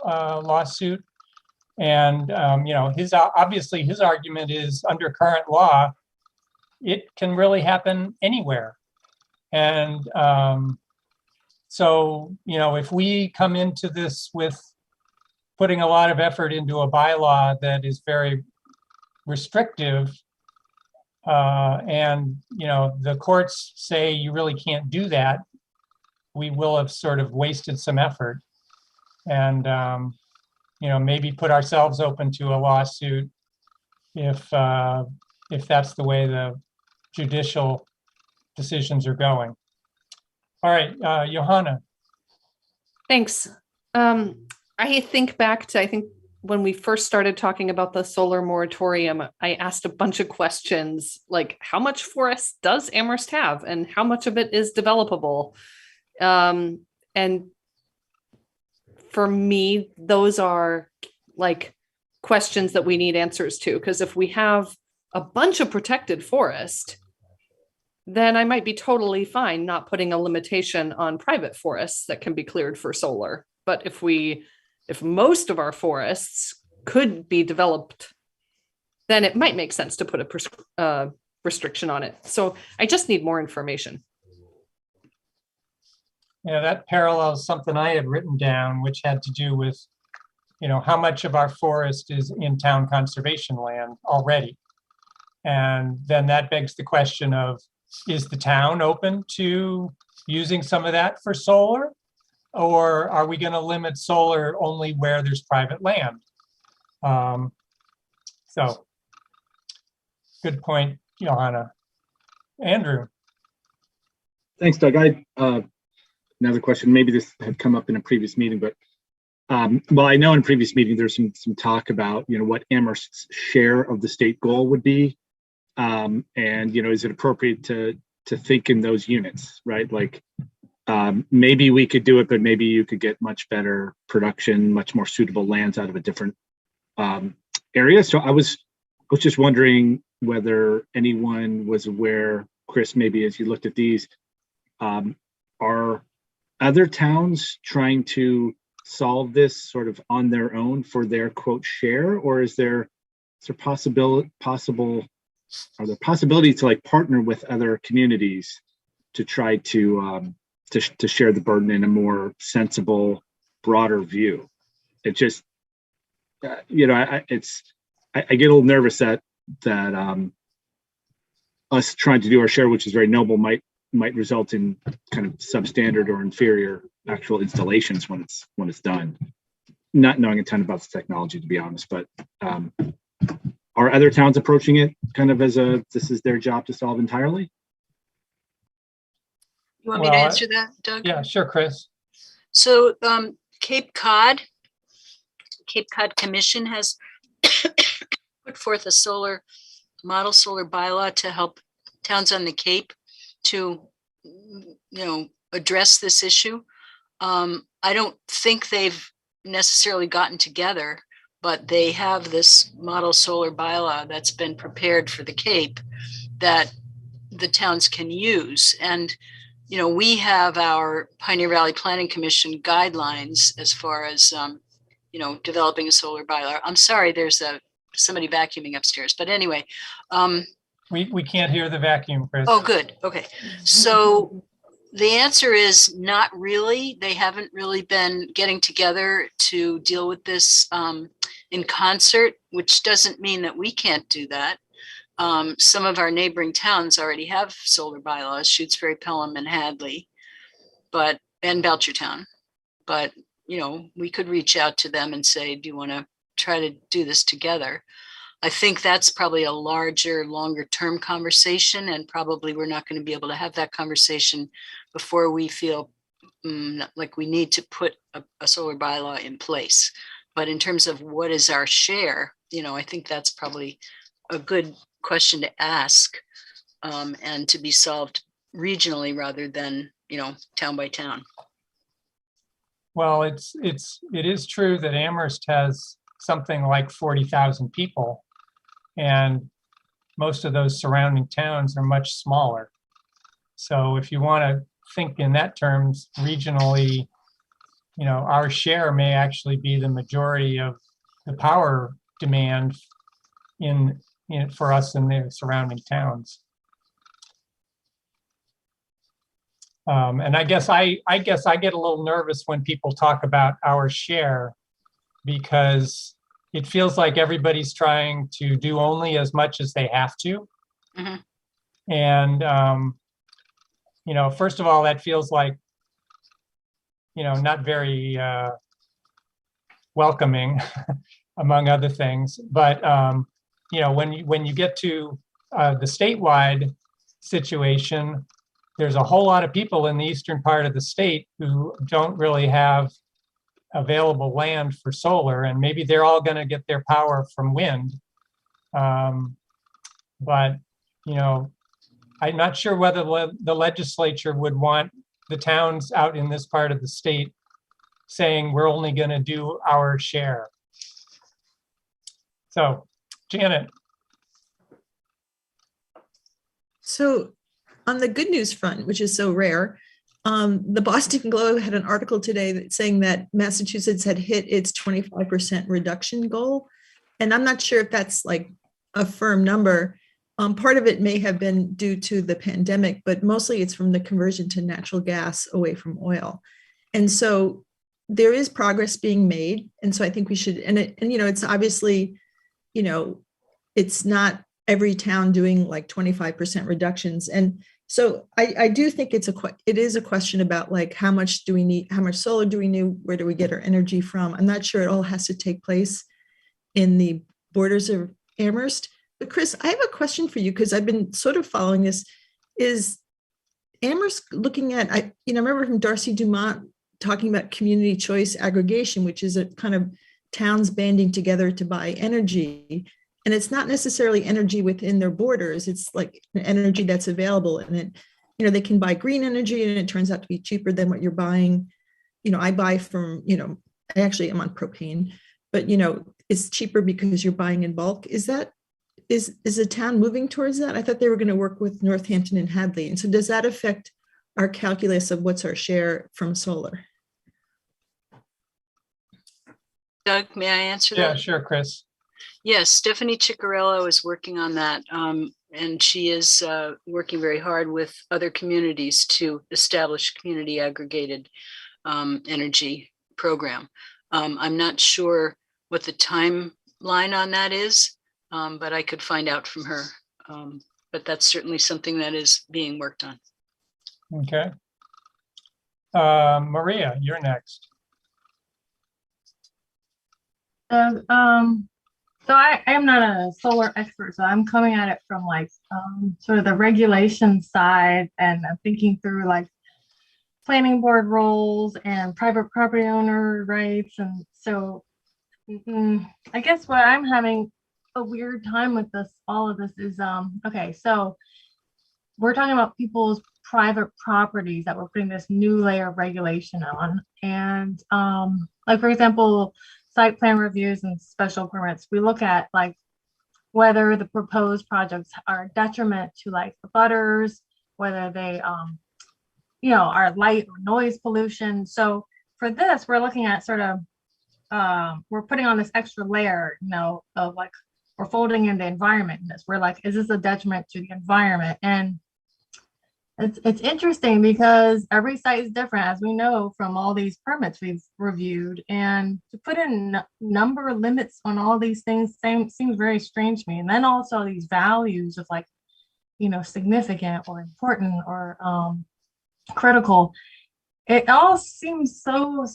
lawsuit. And obviously his argument is, under current law, it can really happen anywhere. And so if we come into this with putting a lot of effort into a bylaw that is very restrictive, and the courts say you really can't do that, we will have sort of wasted some effort, and maybe put ourselves open to a lawsuit if that's the way the judicial decisions are going. All right, Johanna. Thanks. I think back to, I think when we first started talking about the solar moratorium, I asked a bunch of questions like how much forest does Amherst have and how much of it is developable? And for me, those are like questions that we need answers to, because if we have a bunch of protected forest, then I might be totally fine not putting a limitation on private forests that can be cleared for solar. But if most of our forests could be developed, then it might make sense to put a restriction on it. So I just need more information. Yeah, that parallels something I had written down, which had to do with, how much of our forest is in town conservation land already. And then that begs the question of, is the town open to using some of that for solar? Or are we going to limit solar only where there's private land? So good point, Johanna. Andrew. Thanks, Doug. Another question, maybe this had come up in a previous meeting, but well, I know in previous meeting there's some talk about what Amherst's share of the state goal would be, and is it appropriate to think in those units, right? Like maybe we could do it, but maybe you could get much better production, much more suitable lands out of a different area. So I was just wondering whether anyone was aware, Chris, maybe as you looked at these, are other towns trying to solve this sort of on their own for their quote share, or is there possibilities to like partner with other communities to try to share the burden in a more sensible, broader view? It just I get a little nervous that us trying to do our share, which is very noble, might result in kind of substandard or inferior actual installations when it's done. Not knowing a ton about the technology, to be honest, but are other towns approaching it kind of as this is their job to solve entirely? You want me to answer that, Doug? Yeah, sure, Chris. So Cape Cod Commission has put forth a model solar bylaw to help towns on the Cape to, address this issue. I don't think they've necessarily gotten together, but they have this model solar bylaw that's been prepared for the Cape that the towns can use. And, we have our Pioneer Valley Planning Commission guidelines as far as, developing a solar bylaw. I'm sorry, there's somebody vacuuming upstairs, but anyway. We can't hear the vacuum, Chris. Oh, good. Okay. So the answer is not really. They haven't really been getting together to deal with this in concert, which doesn't mean that we can't do that. Some of our neighboring towns already have solar bylaws, Shutesbury, Pelham, and Hadley, and Belchertown. But, we could reach out to them and say, do you want to try to do this together? I think that's probably a larger, longer term conversation, and probably we're not going to be able to have that conversation before we feel like we need to put a solar bylaw in place. But in terms of what is our share, I think that's probably a good question to ask and to be solved regionally rather than, town by town. Well, it is true that Amherst has something like 40,000 people, and most of those surrounding towns are much smaller. So if you want to think in that terms regionally, our share may actually be the majority of the power demand for us in the surrounding towns. And I guess I get a little nervous when people talk about our share, because it feels like everybody's trying to do only as much as they have to. Mm-hmm. And, first of all, that feels like, not very welcoming, among other things. But, you know, when you get to the statewide situation, there's a whole lot of people in the eastern part of the state who don't really have available land for solar, and maybe they're all going to get their power from wind. But, you know, I'm not sure whether the legislature would want the towns out in this part of the state saying we're only going to do our share. So, Janet. So on the good news front, which is so rare, the Boston Globe had an article today saying that Massachusetts had hit its 25% reduction goal. And I'm not sure if that's like a firm number. Part of it may have been due to the pandemic, but mostly it's from the conversion to natural gas away from oil. And so there is progress being made. And so I think we should, and you know, it's obviously, you know, it's not every town doing like 25% reductions. And so I do think it is a question about like, how much do we need? How much solar do we need? Where do we get our energy from? I'm not sure it all has to take place in the borders of Amherst. But Chris, I have a question for you because I've been sort of following this. Is Amherst looking at, I remember from Darcy Dumont talking about community choice aggregation, which is a kind of towns banding together to buy energy. And it's not necessarily energy within their borders. It's like energy that's available. And it, you know, they can buy green energy and it turns out to be cheaper than what you're buying. You know, I buy from, you know, I actually am on propane, but, you know, it's cheaper because you're buying in bulk. Is the town moving towards that? I thought they were going to work with Northampton and Hadley. And so does that affect our calculus of what's our share from solar? Doug, may I answer that? Yeah, sure, Chris. Yes, Stephanie Ciccarello is working on that. And she is working very hard with other communities to establish community aggregated energy program. I'm not sure what the timeline on that is, but I could find out from her. But that's certainly something that is being worked on. Okay. Maria, you're next. So I am not a solar expert, so I'm coming at it from like sort of the regulation side, and I'm thinking through like planning board roles and private property owner rights. And so I guess what I'm having a weird time with all of this is, okay, so we're talking about people's private properties that we're putting this new layer of regulation on. And like, for example, site plan reviews and special permits, we look at like whether the proposed projects are a detriment to like the butters, whether they you know, are light or noise pollution. So for this, we're looking at sort of we're putting on this extra layer, you know, of like we're folding in the environment in this. We're like, is this a detriment to the environment? And it's interesting because every site is different, as we know from all these permits we've reviewed, and to put in number limits on all these things seems very strange to me. And then also these values of like, you know, significant or important or critical. It all seems so,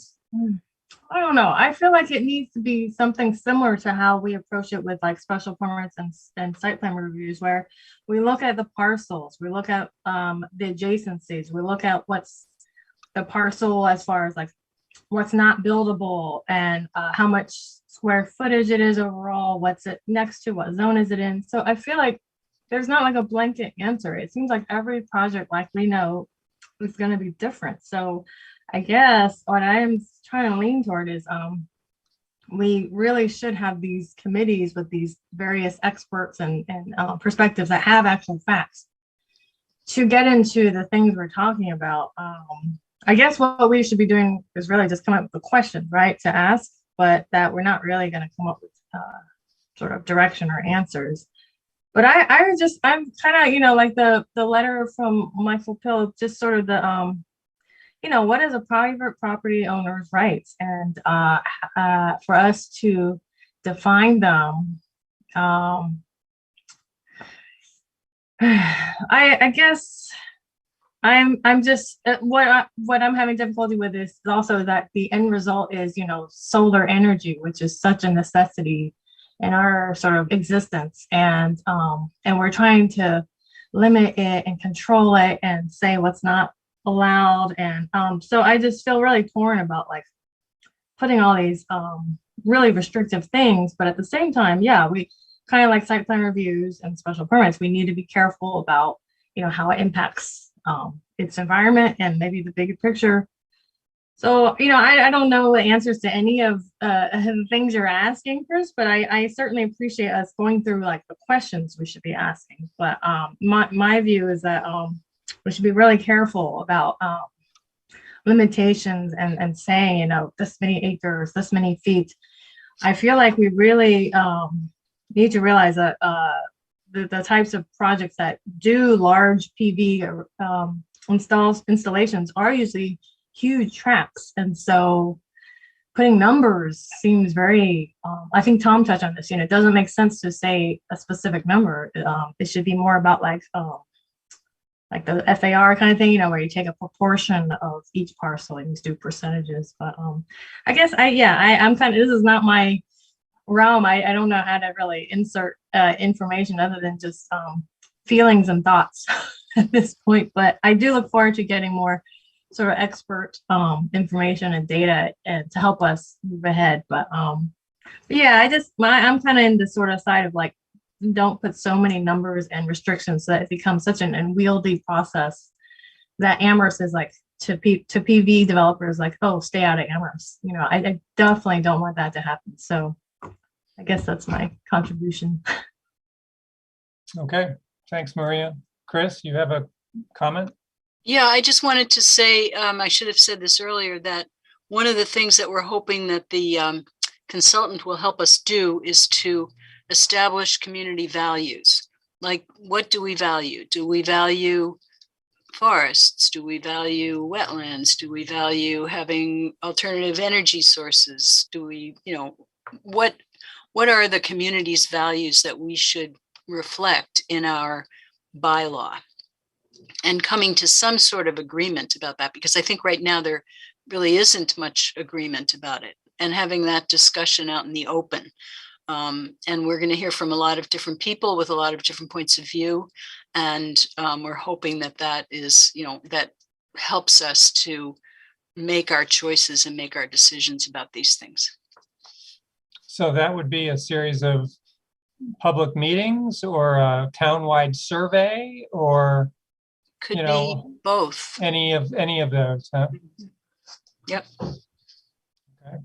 I don't know. I feel like it needs to be something similar to how we approach it with like special permits and site plan reviews, where we look at the parcels, we look at the adjacencies, we look at what's the parcel as far as like what's not buildable and how much square footage it is overall, what's it next to, what zone is it in. So I feel like there's not like a blanket answer. It seems like every project, like we know, is going to be different. So I guess what I'm trying to lean toward is we really should have these committees with these various experts and perspectives that have actual facts to get into the things we're talking about. I guess what we should be doing is really just come up with a question, right, to ask, but that we're not really going to come up with sort of direction or answers. But I'm kind of, you know, like the letter from Michael Pill, just sort of the, you know, what is a private property owner's rights? And for us to define them, I guess I'm just what I'm having difficulty with is also that the end result is, you know, solar energy, which is such a necessity in our sort of existence, and we're trying to limit it and control it and say what's not allowed. And so I just feel really torn about like putting all these really restrictive things, but at the same time, yeah, we kind of like site plan reviews and special permits. We need to be careful about, you know, how it impacts its environment and maybe the bigger picture. So, you know, I don't know the answers to any of the things you're asking, Chris, but I certainly appreciate us going through like the questions we should be asking. But my view is that we should be really careful about limitations and saying, you know, this many acres, this many feet. I feel like we really need to realize that the types of projects that do large PV installations are usually huge tracts. And so putting numbers seems very, I think Tom touched on this, you know, it doesn't make sense to say a specific number. It should be more about like the FAR kind of thing, you know, where you take a proportion of each parcel and you do percentages. But I guess I'm kind of, this is not my realm. I don't know how to really insert information other than just feelings and thoughts at this point. But I do look forward to getting more sort of expert information and data and to help us move ahead. But yeah, I'm kind of in the sort of side of like, don't put so many numbers and restrictions so that it becomes such an unwieldy process that Amherst is like to PV developers like, oh, stay out of Amherst. You know, I definitely don't want that to happen. So I guess that's my contribution. Okay, thanks, Maria. Chris, you have a comment? Yeah, I just wanted to say, I should have said this earlier, that one of the things that we're hoping that the consultant will help us do is to establish community values. Like, what do we value? Do we value forests? Do we value wetlands? Do we value having alternative energy sources? Do we, you know, what are the community's values that we should reflect in our bylaw? And coming to some sort of agreement about that, because I think right now there really isn't much agreement about it, and having that discussion out in the open. And we're going to hear from a lot of different people with a lot of different points of view. And we're hoping that that is, you know, that helps us to make our choices and make our decisions about these things. So that would be a series of public meetings or a townwide survey, or Could you be know, both. any of those, huh? Yep. Okay.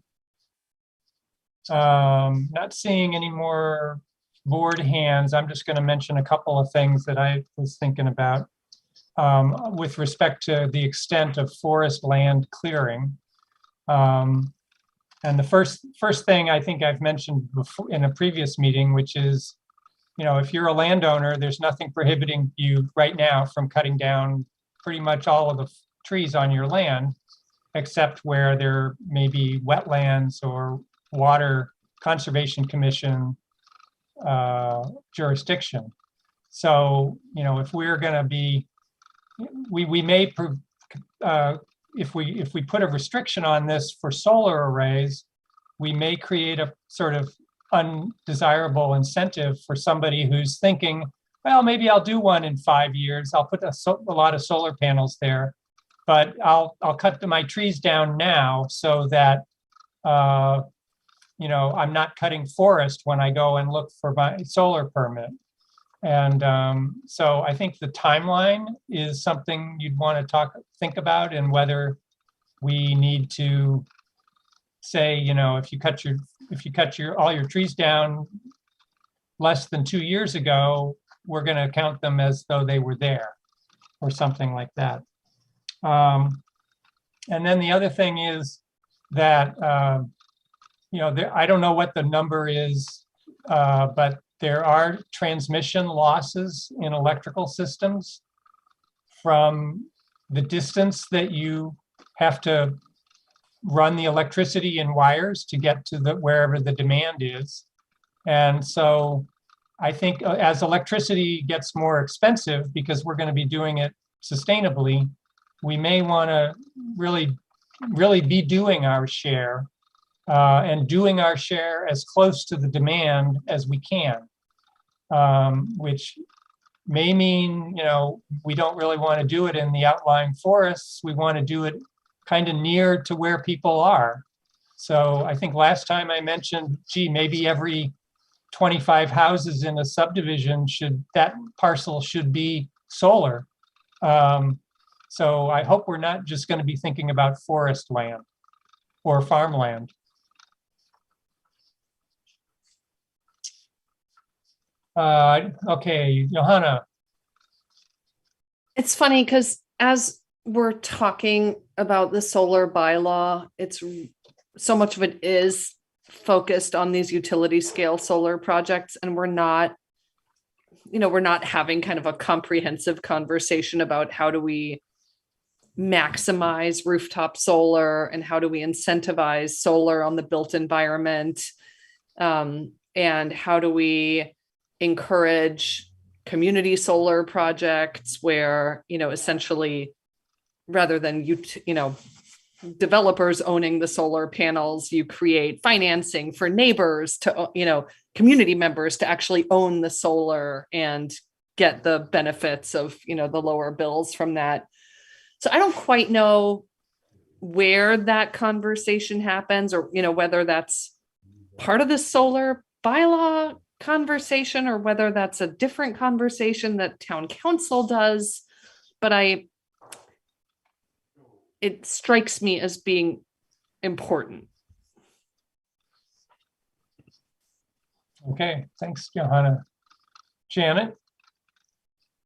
Not seeing any more board hands. I'm just going to mention a couple of things that I was thinking about with respect to the extent of forest land clearing. And the first thing I think I've mentioned before in a previous meeting, which is, you know, if you're a landowner, there's nothing prohibiting you right now from cutting down pretty much all of the trees on your land, except where there may be wetlands or water conservation commission jurisdiction. So, you know, if we're going to be, we may, if we put a restriction on this for solar arrays, we may create a sort of undesirable incentive for somebody who's thinking, well, maybe I'll do one in 5 years. I'll put a lot of solar panels there, but I'll cut my trees down now so that you know, I'm not cutting forest when I go and look for my solar permit. And so I think the timeline is something you'd want to think about, and whether we need to say, you know, if you cut all your trees down less than 2 years ago, we're going to count them as though they were there, or something like that. And then the other thing is that, you know, I don't know what the number is, but there are transmission losses in electrical systems from the distance that you have to run the electricity in wires to get to wherever the demand is. And so I think as electricity gets more expensive, because we're going to be doing it sustainably, we may want to really be doing our share and doing our share as close to the demand as we can, which may mean, we don't really want to do it in the outlying forests. We want to do it kind of near to where people are. So I think last time I mentioned, gee, maybe every 25 houses in a subdivision that parcel should be solar. So I hope we're not just going to be thinking about forest land or farmland. Okay, Johanna. It's funny because as we're talking about the solar bylaw, it's so much of it is focused on these utility scale solar projects, and we're not having kind of a comprehensive conversation about how do we maximize rooftop solar and how do we incentivize solar on the built environment, and how do we encourage community solar projects where, essentially rather than developers owning the solar panels, you create financing for neighbors to, community members to actually own the solar and get the benefits of, the lower bills from that. So I don't quite know where that conversation happens, or, whether that's part of the solar bylaw conversation or whether that's a different conversation that town council does. But it strikes me as being important. Okay, thanks, Johanna. Janet?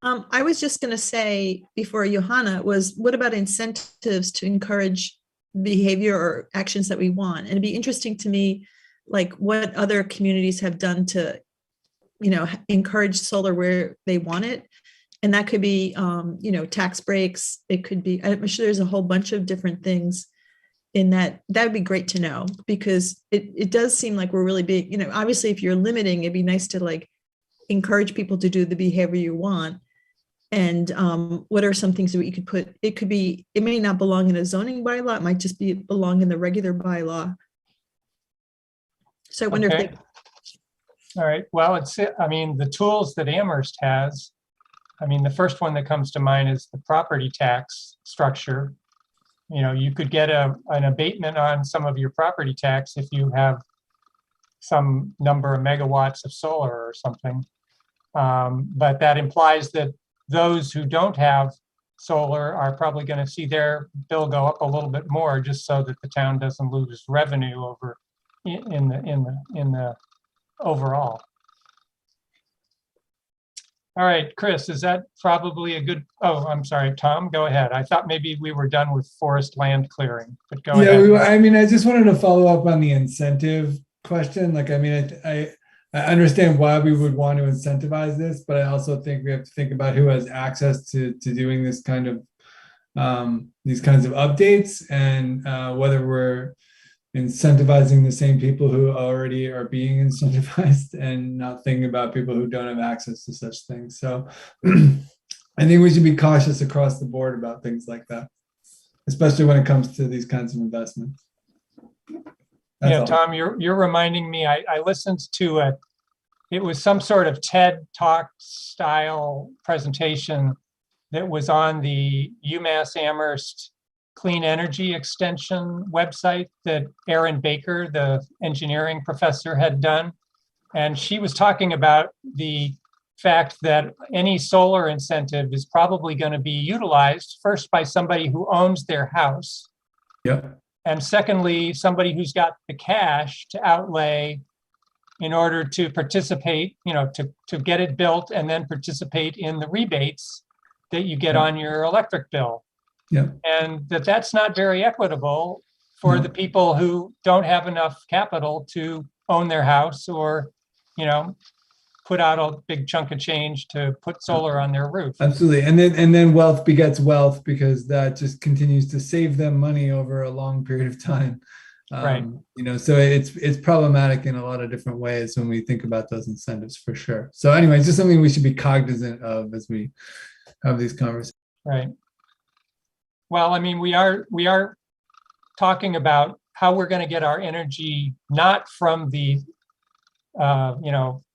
I was just going to say before Johanna was, what about incentives to encourage behavior or actions that we want? And it'd be interesting to me, like what other communities have done to, encourage solar where they want it. And that could be, tax breaks. It could be, I'm sure there's a whole bunch of different things in that. That would be great to know, because it does seem like we're really big, obviously if you're limiting, it'd be nice to like encourage people to do the behavior you want. And what are some things that you could put? It may not belong in a zoning bylaw. It might just belong in the regular bylaw. So I wonder if All right, well, the tools that Amherst has, the first one that comes to mind is the property tax structure. You could get an abatement on some of your property tax if you have some number of megawatts of solar or something. But that implies that those who don't have solar are probably going to see their bill go up a little bit more, just so that the town doesn't lose revenue over in the overall. All right, Chris, is that probably a good, I'm sorry, Tom, go ahead. I thought maybe we were done with forest land clearing, but go ahead. I just wanted to follow up on the incentive question. I understand why we would want to incentivize this, but I also think we have to think about who has access to doing this kind of these kinds of updates, and whether we're incentivizing the same people who already are being incentivized and not thinking about people who don't have access to such things. So I think we should be cautious across the board about things like that, especially when it comes to these kinds of investments. That's all. Tom, you're reminding me, I listened to it was some sort of TED Talk style presentation that was on the UMass Amherst Clean Energy Extension website that Erin Baker, the engineering professor, had done. And she was talking about the fact that any solar incentive is probably going to be utilized first by somebody who owns their house. Yep. And secondly, somebody who's got the cash to outlay in order to participate, to get it built and then participate in the rebates that you get on your electric bill. Yeah. And that's not very equitable for the people who don't have enough capital to own their house or, put out a big chunk of change to put solar on their roof. Absolutely. And then wealth begets wealth, because that just continues to save them money over a long period of time. Right. So it's problematic in a lot of different ways when we think about those incentives, for sure. So anyway, it's just something we should be cognizant of as we have these conversations. Right. Well, we are talking about how we're going to get our energy, not from the,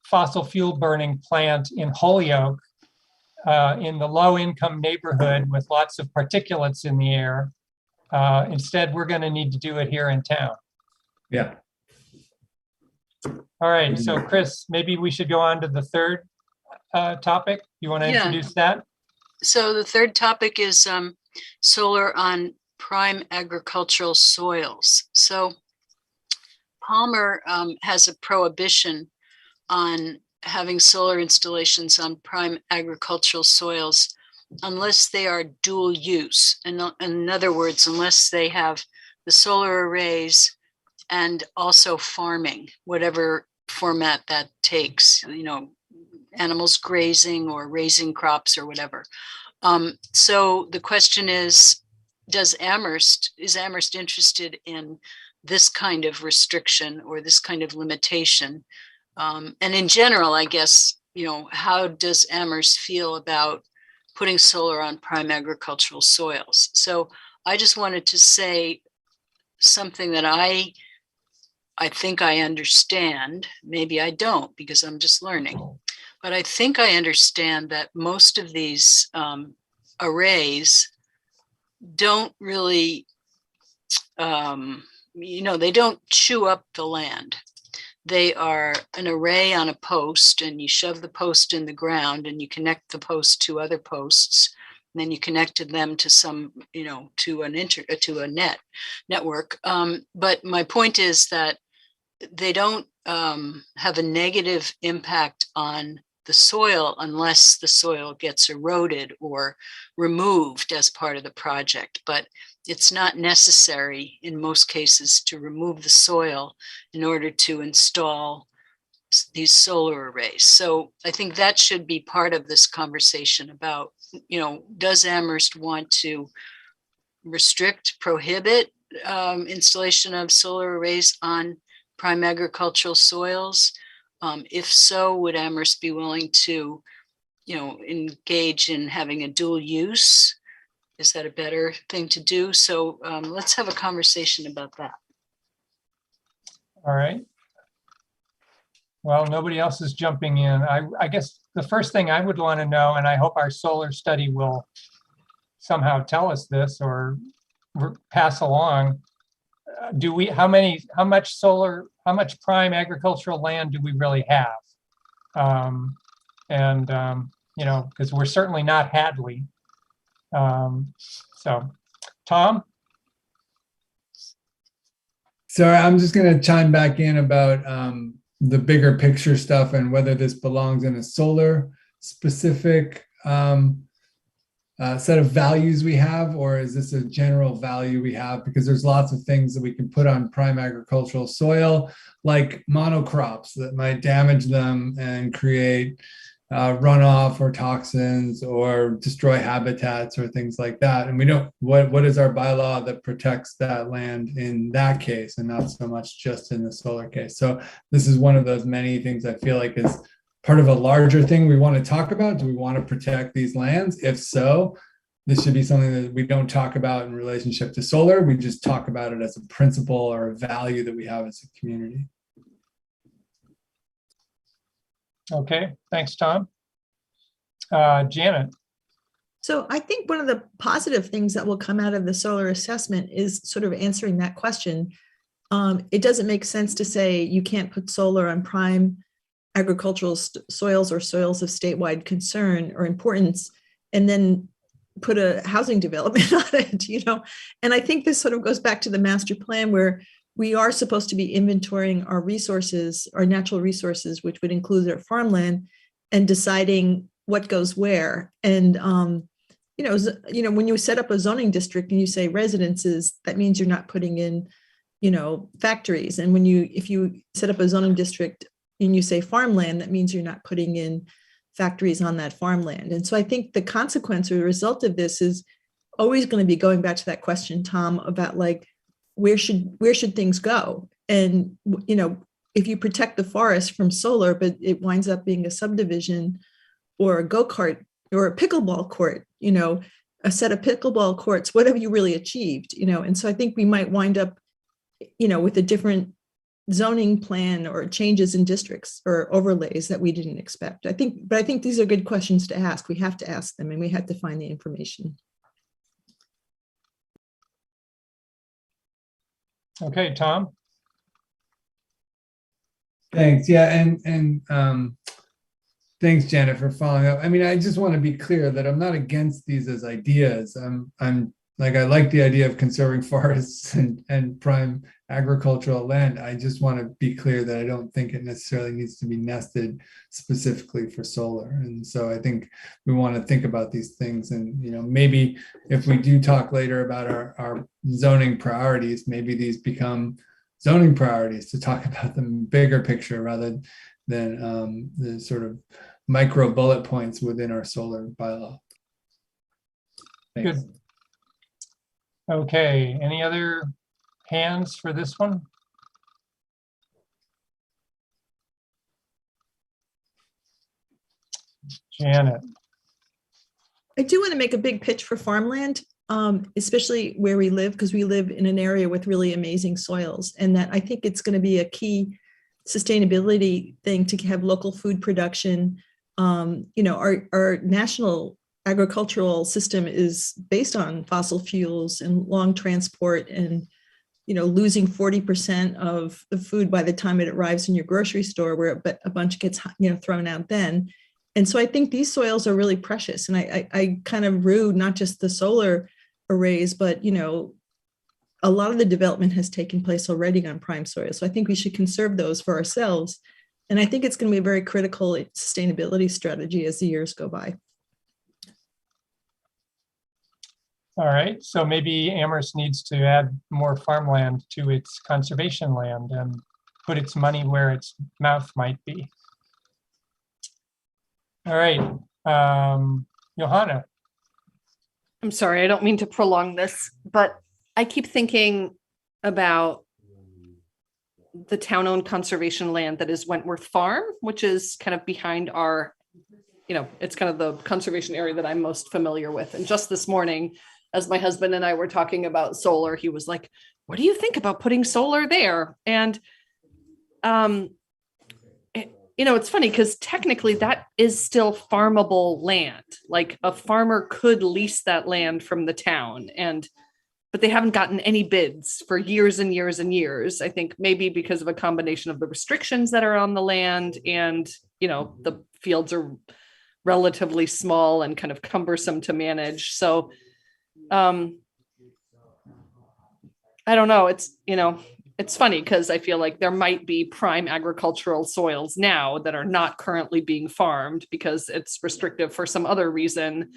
fossil fuel burning plant in Holyoke, in the low income neighborhood with lots of particulates in the air. Instead, we're going to need to do it here in town. Yeah. All right, so Chris, maybe we should go on to the third topic. You want to Yeah. introduce that? So the third topic is solar on prime agricultural soils. So Palmer has a prohibition on having solar installations on prime agricultural soils unless they are dual use. And in other words, unless they have the solar arrays and also farming, whatever format that takes, animals grazing or raising crops or whatever. So the question is Amherst interested in this kind of restriction or this kind of limitation? And in general, I guess, how does Amherst feel about putting solar on prime agricultural soils? So I just wanted to say something that I think I understand. Maybe I don't, because I'm just learning. But I think I understand that most of these arrays don't really, they don't chew up the land. They are an array on a post, and you shove the post in the ground and you connect the post to other posts. And then you connected them to some, to a network. But my point is that they don't have a negative impact on the soil unless the soil gets eroded or removed as part of the project. But it's not necessary in most cases to remove the soil in order to install these solar arrays. So I think that should be part of this conversation about, does Amherst want to prohibit installation of solar arrays on prime agricultural soils? If so, would Amherst be willing to, engage in having a dual use? Is that a better thing to do? So let's have a conversation about that. All right. Well, nobody else is jumping in. I guess the first thing I would want to know, and I hope our solar study will somehow tell us this or pass along, how much prime agricultural land do we really have? Because we're certainly not Hadley. So, Tom? Sorry, I'm just going to chime back in about the bigger picture stuff and whether this belongs in a solar specific set of values we have, or is this a general value we have? Because there's lots of things that we can put on prime agricultural soil, like monocrops that might damage them and create runoff or toxins or destroy habitats or things like that. And we don't, what is our bylaw that protects that land in that case, and not so much just in the solar case? So this is one of those many things I feel like is part of a larger thing we want to talk about. Do we want to protect these lands? If so, this should be something that we don't talk about in relationship to solar. We just talk about it as a principle or a value that we have as a community. Okay, thanks, Tom. Janet. So I think one of the positive things that will come out of the solar assessment is sort of answering that question. It doesn't make sense to say you can't put solar on prime agricultural soils or soils of statewide concern or importance, and then put a housing development on it, And I think this sort of goes back to the master plan, where we are supposed to be inventorying our resources, our natural resources, which would include our farmland, and deciding what goes where. And when you set up a zoning district and you say residences, that means you're not putting in, factories. And if you set up a zoning district and you say farmland, that means you're not putting in factories on that farmland. And so I think the consequence or the result of this is always going to be going back to that question, Tom, about like, where should things go? And, if you protect the forest from solar, but it winds up being a subdivision or a go-kart or a pickleball court, a set of pickleball courts, what have you really achieved? And so I think we might wind up with a different zoning plan or changes in districts or overlays that we didn't expect. I think these are good questions to ask. We have to ask them and we have to find the information. Okay, Tom. Thanks. Yeah, and thanks, Janet, for following up. I mean, I just want to be clear that I'm not against these as ideas. I'm like, I like the idea of conserving forests and prime agricultural land. I just want to be clear that I don't think it necessarily needs to be nested specifically for solar. And so I think we want to think about these things. And, maybe if we do talk later about our zoning priorities, maybe these become zoning priorities to talk about the bigger picture rather than the sort of micro bullet points within our solar bylaw. Thanks. Good. Okay, any other hands for this one? Janet. I do want to make a big pitch for farmland, especially where we live, because we live in an area with really amazing soils, and that I think it's going to be a key sustainability thing to have local food production. Our national agricultural system is based on fossil fuels and long transport and, losing 40% of the food by the time it arrives in your grocery store, where a bunch gets, thrown out then. And so I think these soils are really precious. And I kind of rue not just the solar arrays, but, a lot of the development has taken place already on prime soil. So I think we should conserve those for ourselves. And I think it's going to be a very critical sustainability strategy as the years go by. All right, so maybe Amherst needs to add more farmland to its conservation land and put its money where its mouth might be. All right, Johanna. I'm sorry, I don't mean to prolong this, but I keep thinking about the town-owned conservation land that is Wentworth Farm, which is kind of behind our, it's kind of the conservation area that I'm most familiar with. And just this morning, as my husband and I were talking about solar, he was like, what do you think about putting solar there? And, it's funny because technically that is still farmable land. Like a farmer could lease that land from the town, but they haven't gotten any bids for years and years and years. I think maybe because of a combination of the restrictions that are on the land and, the fields are relatively small and kind of cumbersome to manage. So I don't know. It's funny because I feel like there might be prime agricultural soils now that are not currently being farmed because it's restrictive for some other reason.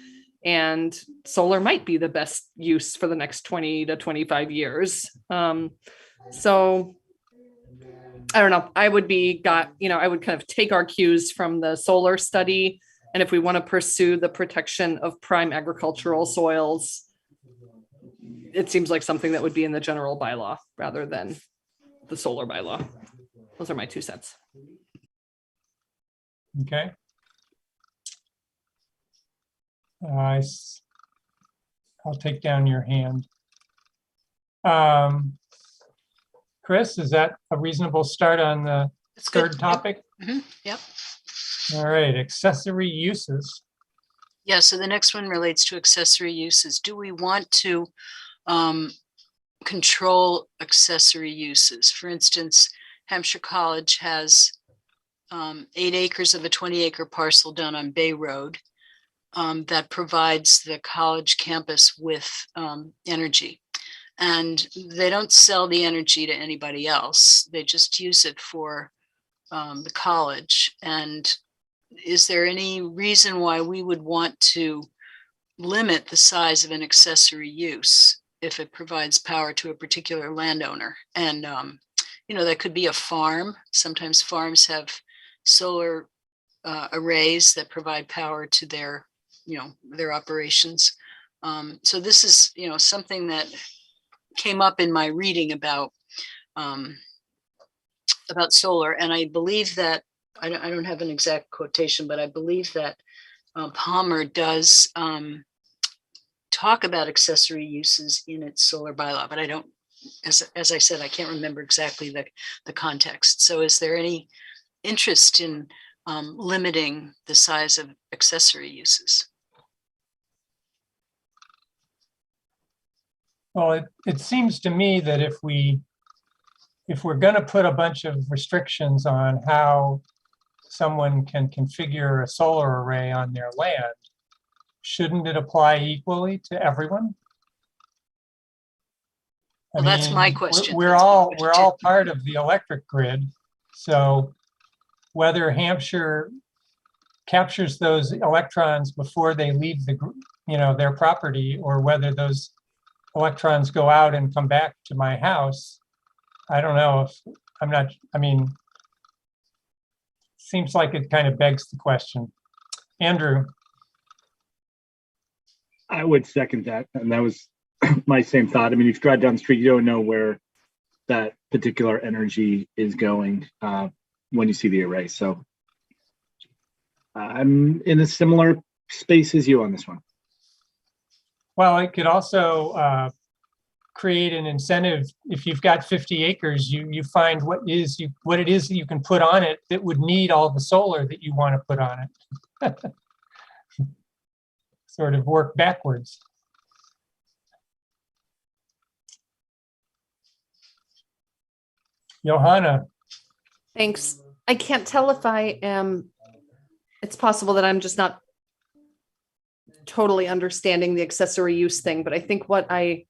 And solar might be the best use for the next 20 to 25 years. So I don't know. I would kind of take our cues from the solar study. And if we want to pursue the protection of prime agricultural soils, it seems like something that would be in the general bylaw rather than the solar bylaw. Those are my 2 cents. Okay. I'll take down your hand. Chris, is that a reasonable start on the third topic? Yep. Yep. All right, accessory uses. Yeah, so the next one relates to accessory uses. Do we want to control accessory uses? For instance, Hampshire College has 8 acres of a 20-acre parcel down on Bay Road that provides the college campus with energy. And they don't sell the energy to anybody else. They just use it for the college. And is there any reason why we would want to limit the size of an accessory use if it provides power to a particular landowner? And, that could be a farm. Sometimes farms have solar arrays that provide power to their operations. So this is, something that came up in my reading about solar. And I believe that, I don't have an exact quotation, but I believe that Palmer does talk about accessory uses in its solar bylaw, but I don't as I said, I can't remember exactly the context. So is there any interest in limiting the size of accessory uses? Well, it seems to me that if we're going to put a bunch of restrictions on how someone can configure a solar array on their land, shouldn't it apply equally to everyone? Well, that's my question. We're That's my all question. part of the electric grid. So whether Hampshire captures those electrons before they leave their property, or whether those electrons go out and come back to my house, I don't know. Seems like it kind of begs the question. Andrew. I would second that. And that was my same thought. I mean, if you drive down the street, you don't know where that particular energy is going when you see the array. So I'm in a similar space as you on this one. Well, it could also create an incentive. If you've got 50 acres, you find what it is that you can put on it that would need all the solar that you want to put on it. Sort of work backwards. Johanna. Thanks. I can't tell if I am, it's possible that I'm just not totally understanding the accessory use thing, but I think I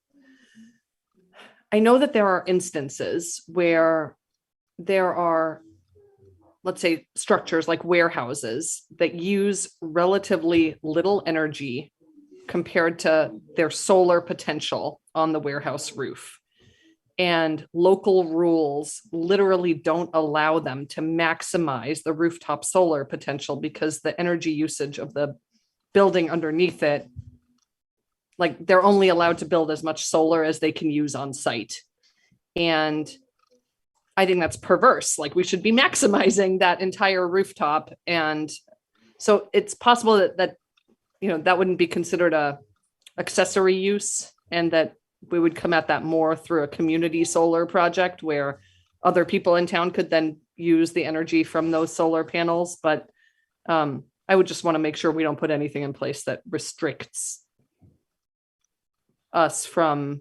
know that there are instances where there are, let's say, structures like warehouses that use relatively little energy compared to their solar potential on the warehouse roof. And local rules literally don't allow them to maximize the rooftop solar potential because the energy usage of the building underneath it, like they're only allowed to build as much solar as they can use on site. And I think that's perverse. Like we should be maximizing that entire rooftop. And so it's possible that that wouldn't be considered a accessory use, and that we would come at that more through a community solar project where other people in town could then use the energy from those solar panels. But I would just want to make sure we don't put anything in place that restricts us from,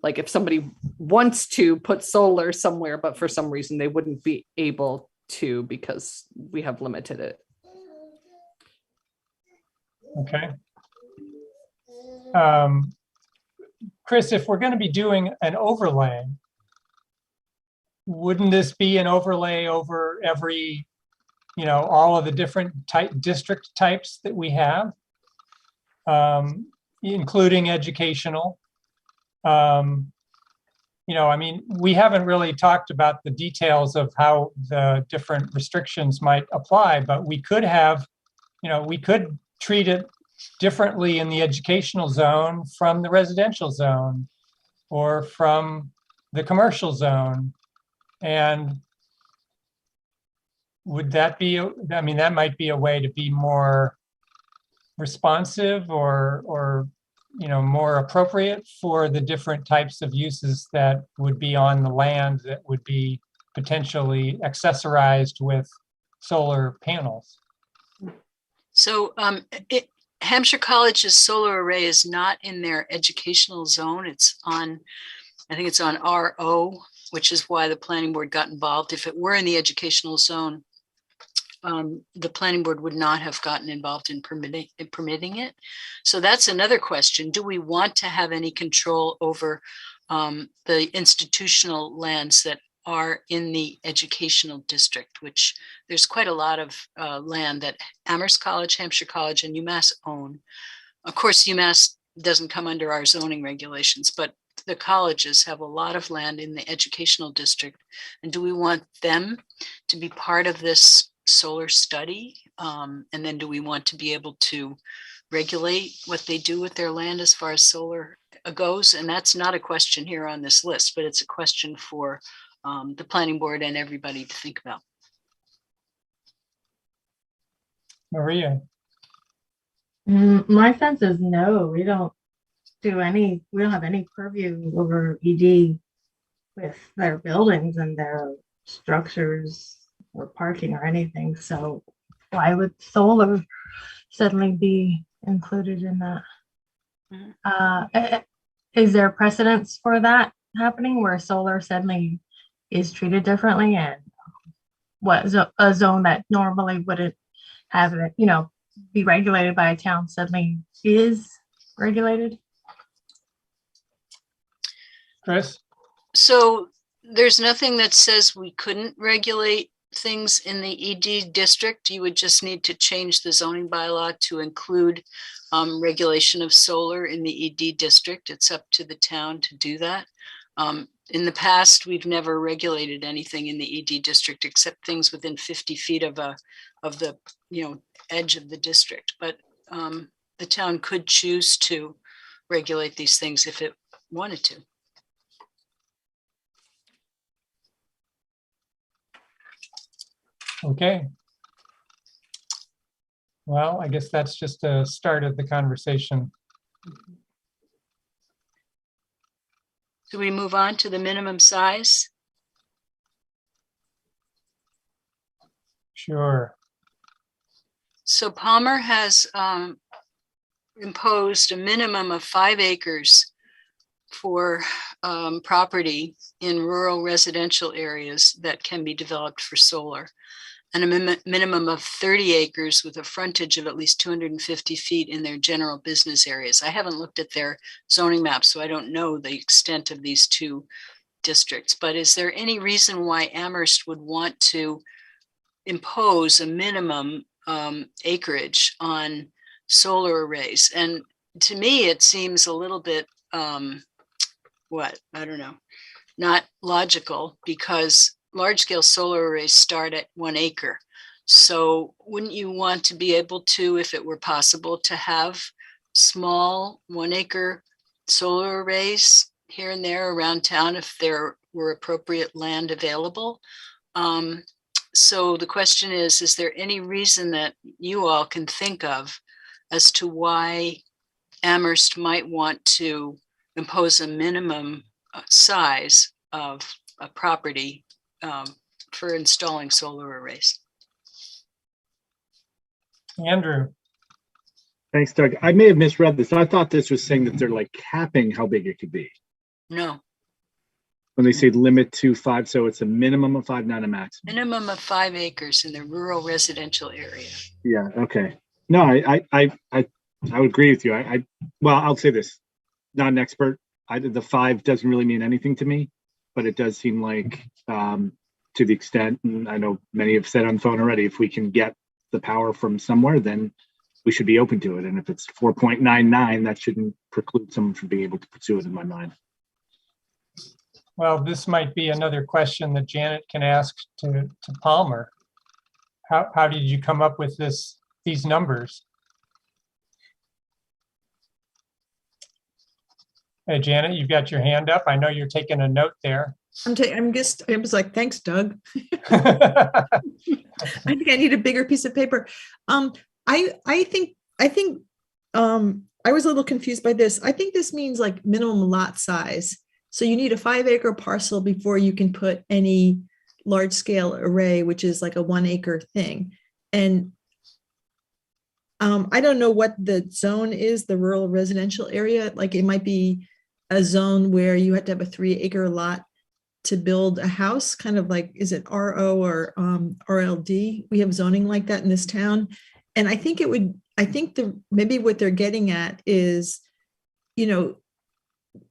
like, if somebody wants to put solar somewhere, but for some reason they wouldn't be able to because we have limited it. Okay. Chris, if we're going to be doing an overlay, wouldn't this be an overlay over every, all of the different district types that we have, including educational? We haven't really talked about the details of how the different restrictions might apply, but we could have, we could treat it differently in the educational zone from the residential zone or from the commercial zone. And would that be, that might be a way to be more responsive or more appropriate for the different types of uses that would be on the land that would be potentially accessorized with solar panels. So Hampshire College's solar array is not in their educational zone. It's on, I think it's on RO, which is why the planning board got involved. If it were in the educational zone, the planning board would not have gotten involved in permitting it. So that's another question. Do we want to have any control over the institutional lands that are in the educational district, which there's quite a lot of land that Amherst College, Hampshire College, and UMass own. Of course, UMass doesn't come under our zoning regulations, but the colleges have a lot of land in the educational district. And do we want them to be part of this solar study? And then do we want to be able to regulate what they do with their land as far as solar goes? And that's not a question here on this list, but it's a question for the planning board and everybody to think about. Maria. My sense is no, we don't we don't have any purview over ED with their buildings and their structures or parking or anything. So why would solar suddenly be included in that? Is there precedence for that happening where solar suddenly is treated differently, and what a zone that normally wouldn't have it, be regulated by a town suddenly is regulated? Chris? So there's nothing that says we couldn't regulate things in the ED district. You would just need to change the zoning bylaw to include regulation of solar in the ED district. It's up to the town to do that. In the past, we've never regulated anything in the ED district except things within 50 feet of the edge of the district. But the town could choose to regulate these things if it wanted to. Okay. Well, I guess that's just a start of the conversation. Do we move on to the minimum size? Sure. So Palmer has imposed a minimum of 5 acres for property in rural residential areas that can be developed for solar, and a minimum of 30 acres with a frontage of at least 250 feet in their general business areas. I haven't looked at their zoning map, so I don't know the extent of these two districts, but is there any reason why Amherst would want to impose a minimum acreage on solar arrays? And to me, it seems a little bit, not logical, because large-scale solar arrays start at 1 acre. So wouldn't you want to be able to, if it were possible, to have small 1 acre solar arrays here and there around town if there were appropriate land available? So the question is there any reason that you all can think of as to why Amherst might want to impose a minimum size of a property for installing solar arrays? Andrew? Thanks, Doug. I may have misread this. I thought this was saying that they're like capping how big it could be. No. When they say limit to 5, so it's a minimum of 5, not a maximum. Minimum of 5 acres in the rural residential area. Yeah. Okay. No, I would agree with you. Well, I'll say this, not an expert. The 5 doesn't really mean anything to me, but it does seem like to the extent, and I know many have said on the phone already, if we can get the power from somewhere, then we should be open to it. And if it's 4.99, that shouldn't preclude someone from being able to pursue it, in my mind. Well, this might be another question that Janet can ask to Palmer. How did you come up with these numbers? Hey, Janet, you've got your hand up. I know you're taking a note there. I was like, thanks, Doug. I think I need a bigger piece of paper. I think I was a little confused by this. I think this means like minimum lot size. So you need a 5 acre parcel before you can put any large scale array, which is like a 1 acre thing. And I don't know what the zone is, the rural residential area. Like it might be a zone where you have to have a 3 acre lot to build a house, kind of like, is it RO or RLD? We have zoning like that in this town. And I think maybe what they're getting at is,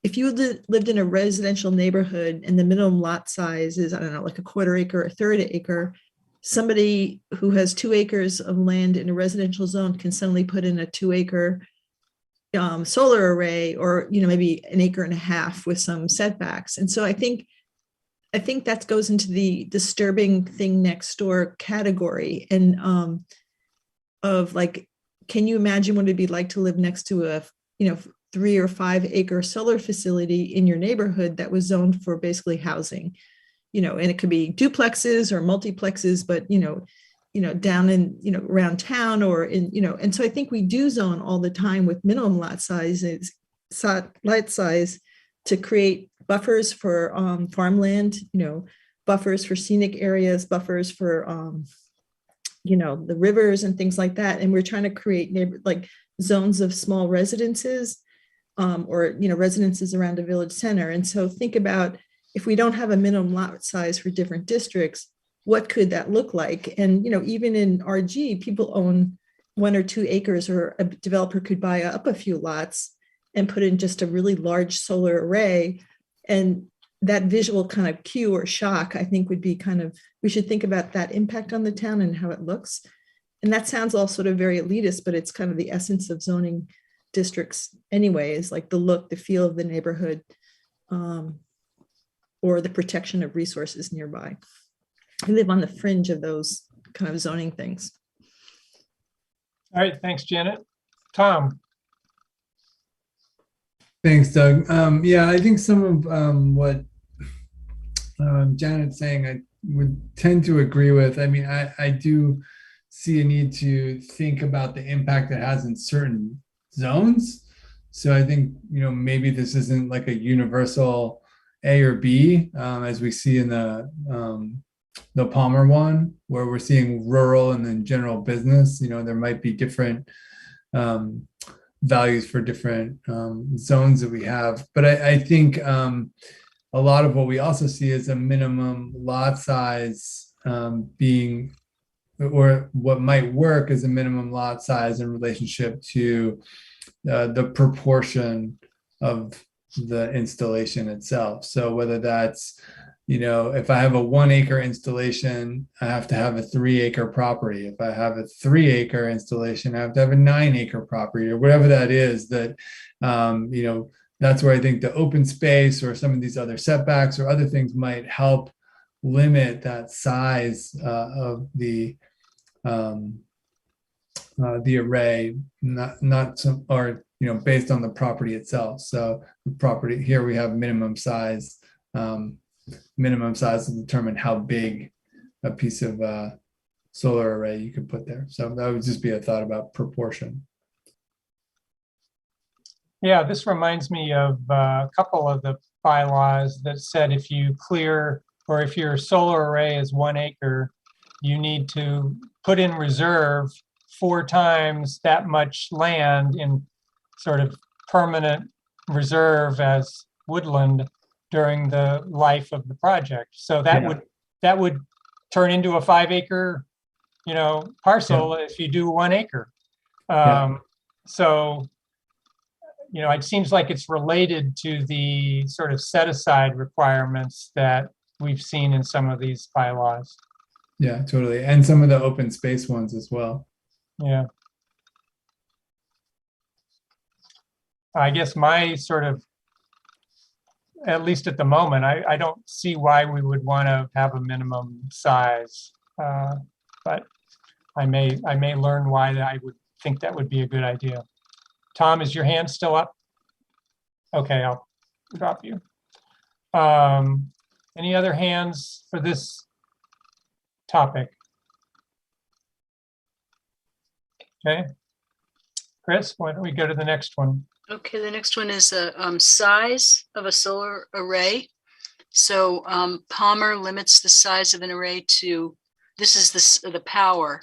if you lived in a residential neighborhood and the minimum lot size is, I don't know, like a 1/4 acre or 1/3 acre, somebody who has 2 acres of land in a residential zone can suddenly put in a 2 acre solar array, or, maybe 1.5 acres with some setbacks. And so I think that goes into the disturbing thing next door category. And of like, can you imagine what it'd be like to live next to a, 3 or 5 acre solar facility in your neighborhood that was zoned for basically housing, and it could be duplexes or multiplexes, but, down in, around town or in, and so I think we do zone all the time with minimum lot sizes lot size to create buffers for farmland, buffers for scenic areas, buffers for the rivers and things like that. And we're trying to create like zones of small residences or residences around a village center. And so think about, if we don't have a minimum lot size for different districts, what could that look like? And even in RG, people own 1 or 2 acres, or a developer could buy up a few lots and put in just a really large solar array. And that visual kind of cue or shock, I think, would be we should think about that impact on the town and how it looks. And that sounds all sort of very elitist, but it's kind of the essence of zoning districts anyway, is like the look, the feel of the neighborhood, or the protection of resources nearby. I live on the fringe of those kind of zoning things. All right, thanks, Janet. Tom? Thanks, Doug. Yeah, I think some of what Janet's saying, I would tend to agree with. I mean, I do see a need to think about the impact it has in certain zones. So I think, maybe this isn't like a universal A or B, as we see in the Palmer one, where we're seeing rural and then general business. There might be different values for different zones that we have. But I think a lot of what we also see is a minimum lot size being, or what might work as a minimum lot size in relationship to the proportion of the installation itself. So whether that's, if I have a 1 acre installation, I have to have a 3 acre property. If I have a 3 acre installation, I have to have a 9 acre property, or whatever that is. That, that's where I think the open space or some of these other setbacks or other things might help limit that size of the array, not some, or based on the property itself. So the property here, we have minimum size. Minimum size to determine how big a piece of solar array you could put there. So that would just be a thought about proportion. Yeah, this reminds me of a couple of the bylaws that said if you clear, or if your solar array is 1 acre, you need to put in reserve 4 times that much land in sort of permanent reserve as woodland during the life of the project. So that would turn into a 5 acre, parcel if you do 1 acre. So, it seems like it's related to the sort of set aside requirements that we've seen in some of these bylaws. Yeah, totally. And some of the open space ones as well. Yeah. I guess my sort of, at least at the moment, I don't see why we would want to have a minimum size, but I may learn why I would think that would be a good idea. Tom, is your hand still up? Okay, I'll drop you. Any other hands for this topic? Okay, Chris, why don't we go to the next one? Okay, the next one is a size of a solar array. So Palmer limits the size of an array to, this is the power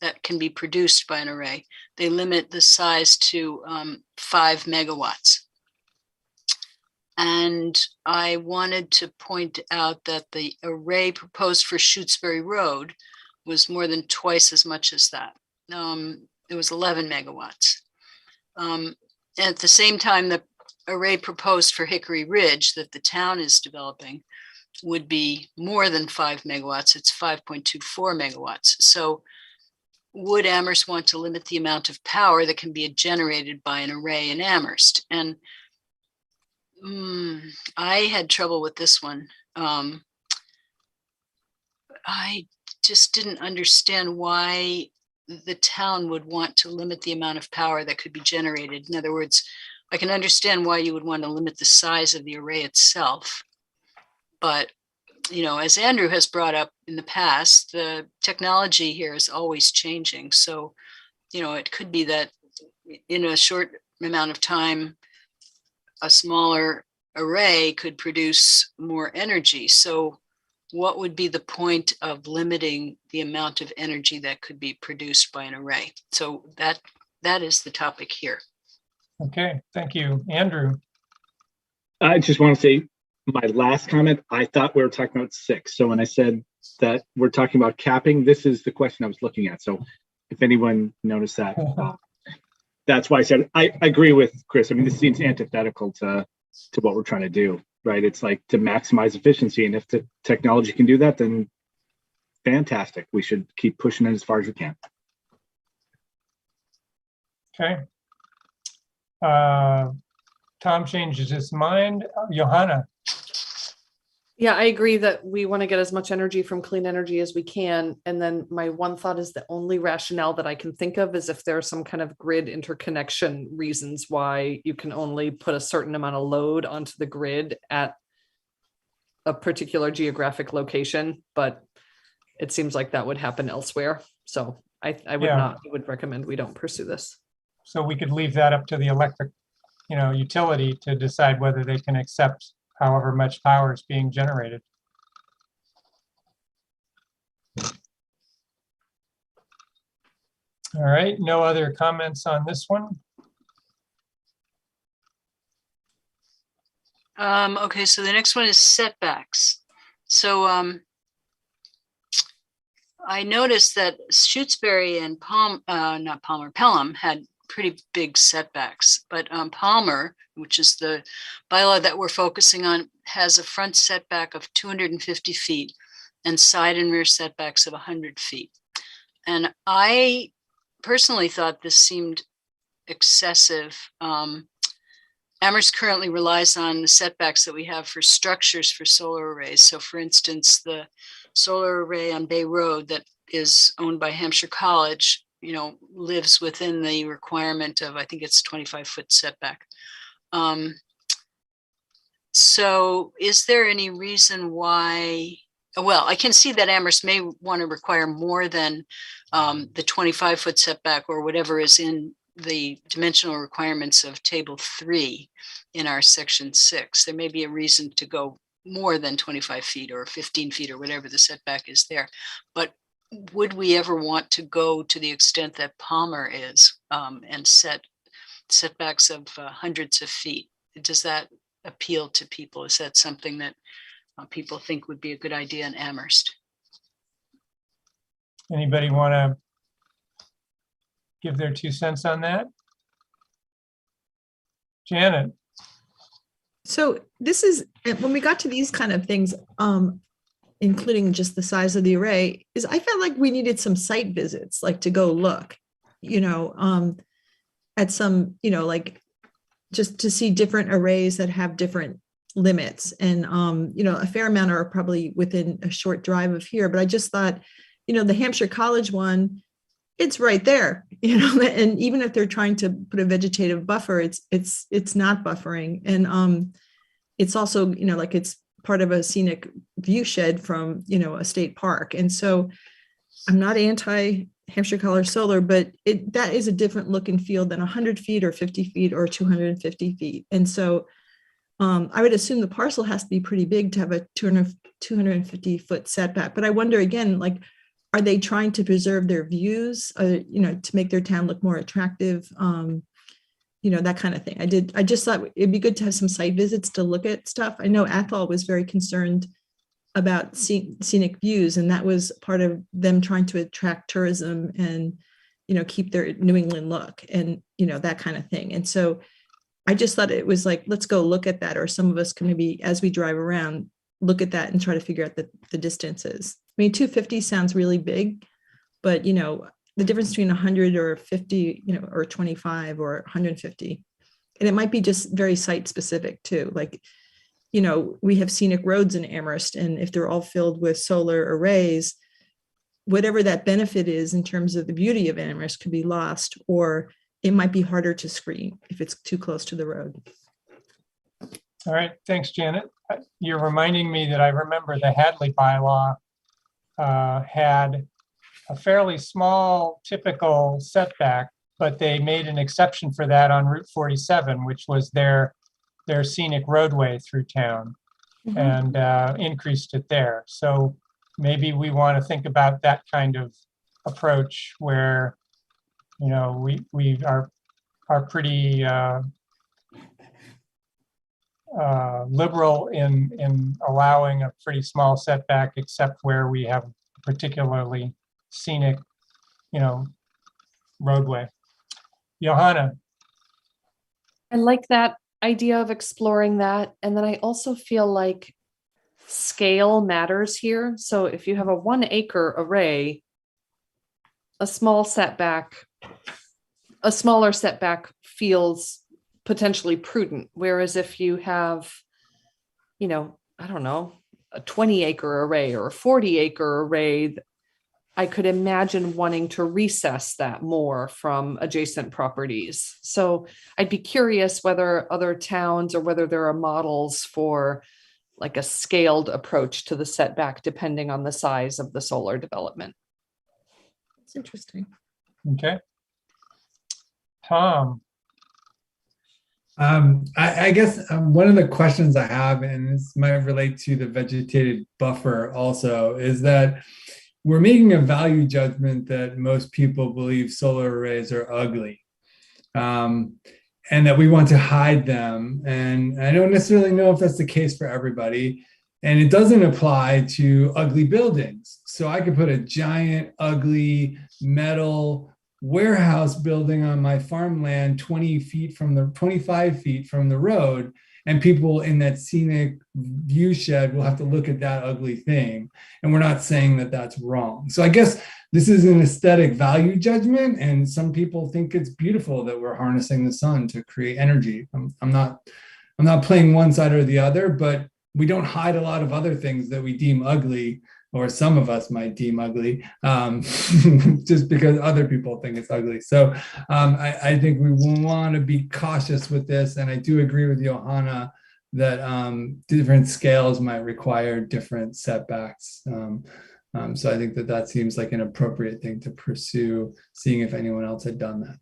that can be produced by an array. They limit the size to 5 megawatts. And I wanted to point out that the array proposed for Shutesbury Road was more than twice as much as that. It was 11 megawatts. At the same time, the array proposed for Hickory Ridge that the town is developing would be more than 5 megawatts. It's 5.24 megawatts. So would Amherst want to limit the amount of power that can be generated by an array in Amherst? And I had trouble with this one. I just didn't understand why the town would want to limit the amount of power that could be generated. In other words, I can understand why you would want to limit the size of the array itself. But, as Andrew has brought up in the past, the technology here is always changing. So, it could be that in a short amount of time, a smaller array could produce more energy. So what would be the point of limiting the amount of energy that could be produced by an array? So that is the topic here. Okay, thank you. Andrew. I just want to say my last comment, I thought we were talking about 6. So when I said that we're talking about capping, this is the question I was looking at. So if anyone noticed that, that's why I said, I agree with Chris. I mean, this seems antithetical to what we're trying to do, right? It's like to maximize efficiency. And if the technology can do that, then fantastic. We should keep pushing it as far as we can. Okay. Tom changes his mind. Johanna. Yeah, I agree that we want to get as much energy from clean energy as we can. And then my one thought is the only rationale that I can think of is if there's some kind of grid interconnection reasons why you can only put a certain amount of load onto the grid at a particular geographic location, but it seems like that would happen elsewhere. So I would recommend we don't pursue this. So we could leave that up to the electric, utility to decide whether they can accept however much power is being generated. All right, no other comments on this one? Okay, so the next one is setbacks. So I noticed that Shutesbury and Pelham had pretty big setbacks, but Palmer, which is the bylaw that we're focusing on, has a front setback of 250 feet and side and rear setbacks of 100 feet. And I personally thought this seemed excessive. Amherst currently relies on the setbacks that we have for structures for solar arrays. So for instance, the solar array on Bay Road that is owned by Hampshire College, lives within the requirement of, I think it's 25-foot setback. So is there any reason why, well, I can see that Amherst may want to require more than the 25-foot setback or whatever is in the dimensional requirements of table 3 in our section 6. There may be a reason to go more than 25 feet or 15 feet or whatever the setback is there. But would we ever want to go to the extent that Palmer is and set setbacks of hundreds of feet? Does that appeal to people? Is that something that people think would be a good idea in Amherst? Anybody want to give their 2 cents on that? Janet. So this is, when we got to these kind of things, including just the size of the array, is I felt like we needed some site visits, like to go look, at some, like just to see different arrays that have different limits. And, a fair amount are probably within a short drive of here, but I just thought, the Hampshire College one, it's right there, and even if they're trying to put a vegetative buffer, it's not buffering. And it's also, like it's part of a scenic view shed from, a state park. And so I'm not anti Hampshire College solar, but that is a different look and feel than 100 feet or 50 feet or 250 feet. And so I would assume the parcel has to be pretty big to have a 250 foot setback. But I wonder again, like, are they trying to preserve their views, to make their town look more attractive? That kind of thing. I just thought it'd be good to have some site visits to look at stuff. I know Athol was very concerned about scenic views, and that was part of them trying to attract tourism and, keep their New England look and, that kind of thing. And so I just thought it was like, let's go look at that. Or some of us can maybe, as we drive around, look at that and try to figure out the distances. I mean, 250 sounds really big, but, the difference between 100 or 50, or 25 or 150. And it might be just very site specific too. Like, we have scenic roads in Amherst, and if they're all filled with solar arrays, whatever that benefit is in terms of the beauty of Amherst could be lost, or it might be harder to screen if it's too close to the road. All right, thanks, Janet. You're reminding me that I remember the Hadley bylaw had a fairly small typical setback, but they made an exception for that on Route 47, which was their their scenic roadway through town and increased it there. So maybe we want to think about that kind of approach where, we are pretty liberal in allowing a pretty small setback, except where we have particularly scenic, roadway. Johanna. I like that idea of exploring that. And then I also feel like scale matters here. So if you have a 1 acre array, a smaller setback feels potentially prudent. Whereas if you have, I don't know, a 20 acre array or a 40 acre array, I could imagine wanting to recess that more from adjacent properties. So I'd be curious whether other towns or whether there are models for like a scaled approach to the setback, depending on the size of the solar development. It's interesting. Okay. Tom. I guess one of the questions I have, and this might relate to the vegetated buffer also, is that we're making a value judgment that most people believe solar arrays are ugly, and that we want to hide them. And I don't necessarily know if that's the case for everybody. And it doesn't apply to ugly buildings. So I could put a giant, ugly metal warehouse building on my farmland 25 feet from the road, and people in that scenic view shed will have to look at that ugly thing. And we're not saying that that's wrong. So I guess this is an aesthetic value judgment, and some people think it's beautiful that we're harnessing the sun to create energy. I'm not playing one side or the other, but we don't hide a lot of other things that we deem ugly, or some of us might deem ugly, just because other people think it's ugly. So I think we want to be cautious with this. And I do agree with Johanna that different scales might require different setbacks. So I think that seems like an appropriate thing to pursue, seeing if anyone else had done that.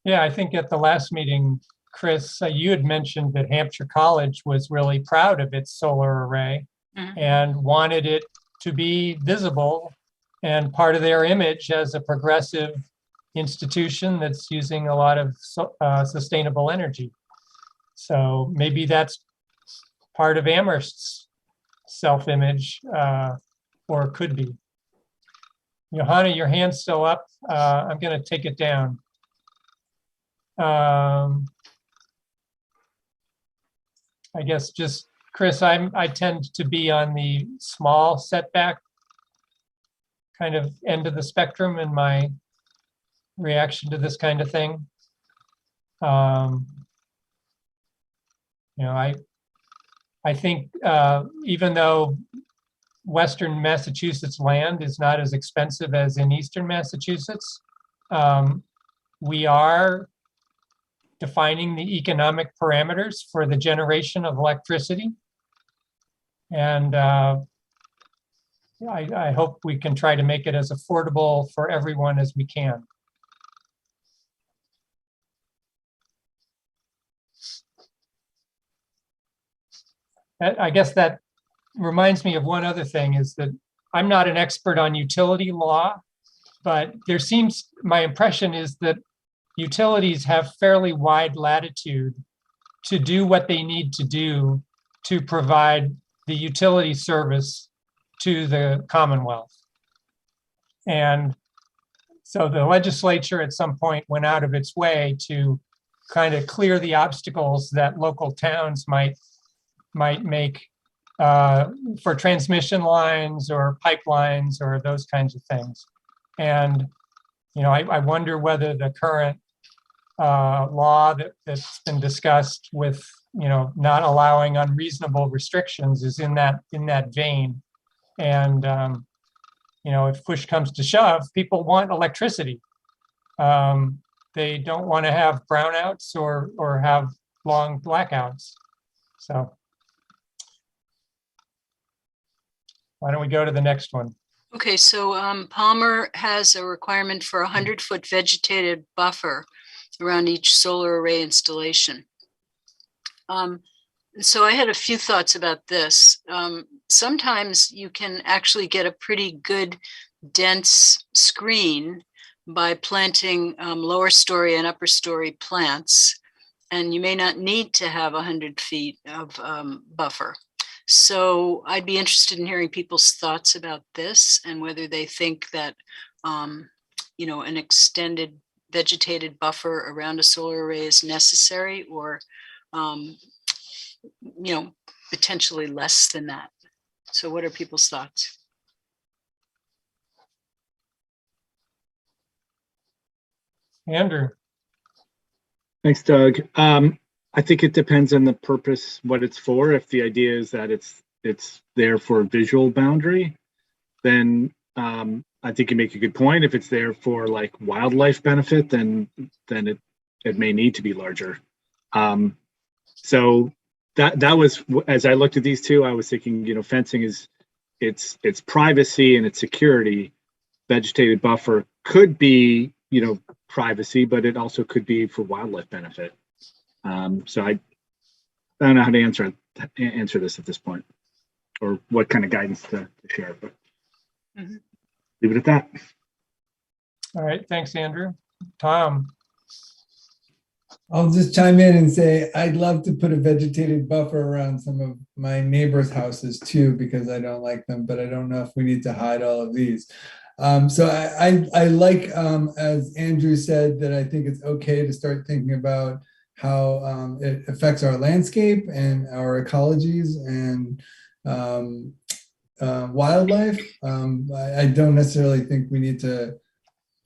Yeah, I think at the last meeting, Chris, you had mentioned that Hampshire College was really proud of its solar array and wanted it to be visible and part of their image as a progressive institution that's using a lot of sustainable energy. So maybe that's part of Amherst's self-image, or could be. Johanna, your hand's still up. I'm going to take it down. I guess just, Chris, I tend to be on the small setback kind of end of the spectrum in my reaction to this kind of thing. I think even though Western Massachusetts land is not as expensive as in Eastern Massachusetts, we are defining the economic parameters for the generation of electricity. And I hope we can try to make it as affordable for everyone as we can. I guess that reminds me of one other thing, is that I'm not an expert on utility law, but my impression is that utilities have fairly wide latitude to do what they need to do to provide the utility service to the Commonwealth. And so the legislature at some point went out of its way to kind of clear the obstacles that local towns might make for transmission lines or pipelines or those kinds of things. And I wonder whether the current law that's been discussed with, not allowing unreasonable restrictions is in that vein. And, if push comes to shove, people want electricity. They don't want to have brownouts or have long blackouts. So why don't we go to the next one? Okay, so Palmer has a requirement for a 100-foot vegetated buffer around each solar array installation. So I had a few thoughts about this. Sometimes you can actually get a pretty good dense screen by planting lower story and upper story plants, and you may not need to have 100 feet of buffer. So I'd be interested in hearing people's thoughts about this and whether they think that you know, an extended vegetated buffer around a solar array is necessary, or you know, potentially less than that. So what are people's thoughts? Andrew. Thanks, Doug. I think it depends on the purpose, what it's for. If the idea is that it's there for a visual boundary, then I think you make a good point. If it's there for like wildlife benefit, then it may need to be larger. So that was, as I looked at these two, I was thinking, you know, fencing is it's privacy and it's security. Vegetated buffer could be, you know, privacy, but it also could be for wildlife benefit. So I don't know how to answer this at this point, or what kind of guidance to share, but leave it at that. All right, thanks, Andrew. Tom. I'll just chime in and say I'd love to put a vegetated buffer around some of my neighbors' houses too, because I don't like them, but I don't know if we need to hide all of these. So I like, as Andrew said, that I think it's okay to start thinking about how it affects our landscape and our ecologies and wildlife. I don't necessarily think we need to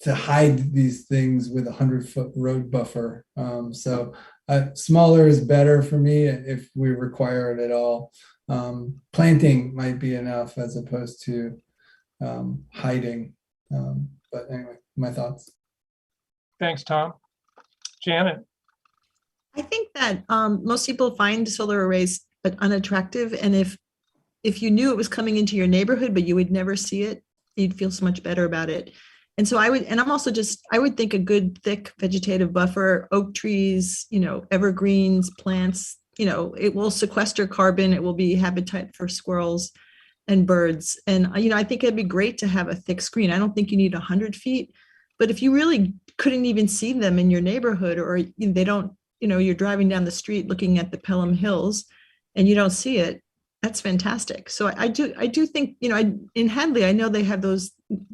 hide these things with a 100-foot road buffer. So smaller is better for me if we require it at all. Planting might be enough as opposed to hiding. But anyway, my thoughts. Thanks, Tom. Janet. I think that most people find solar arrays unattractive, and if you knew it was coming into your neighborhood but you would never see it, you'd feel so much better about it. And so I would think a good thick vegetative buffer, oak trees, you know, evergreens, plants, you know, it will sequester carbon. It will be habitat for squirrels and birds. And, you know, I think it'd be great to have a thick screen. I don't think you need 100 feet, but if you really couldn't even see them in your neighborhood, or they don't, you know, you're driving down the street looking at the Pelham Hills and you don't see it, that's fantastic. So I do think, you know, in Hadley, I know they have those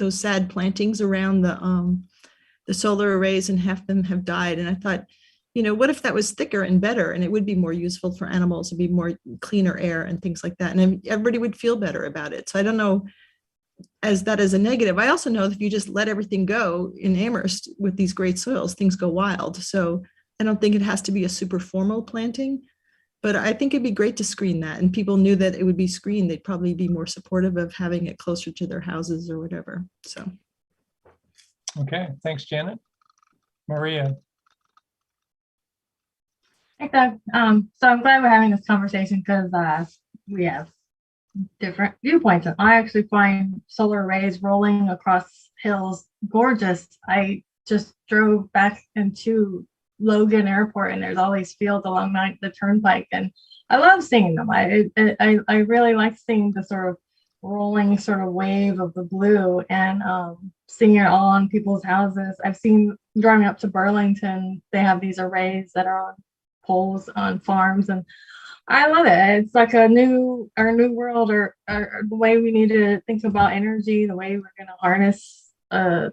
sad plantings around the solar arrays, and half of them have died. And I thought, you know, what if that was thicker and better, and it would be more useful for animals, it'd be more cleaner air and things like that, and everybody would feel better about it. So I don't know as a negative. I also know that if you just let everything go in Amherst with these great soils, things go wild. So I don't think it has to be a super formal planting, but I think it'd be great to screen that, and people knew that it would be screened, they'd probably be more supportive of having it closer to their houses or whatever. So. Okay, thanks, Janet. Maria. Hey, Doug. So I'm glad we're having this conversation because we have different viewpoints. And I actually find solar arrays rolling across hills gorgeous. I just drove back into Logan Airport, and there's all these fields along the turnpike, and I love seeing them. I really like seeing the sort of rolling sort of wave of the blue, and seeing it all on people's houses. I've seen driving up to Burlington, they have these arrays that are on poles on farms, and I love it. It's like our new world, or the way we need to think about energy, the way we're going to harness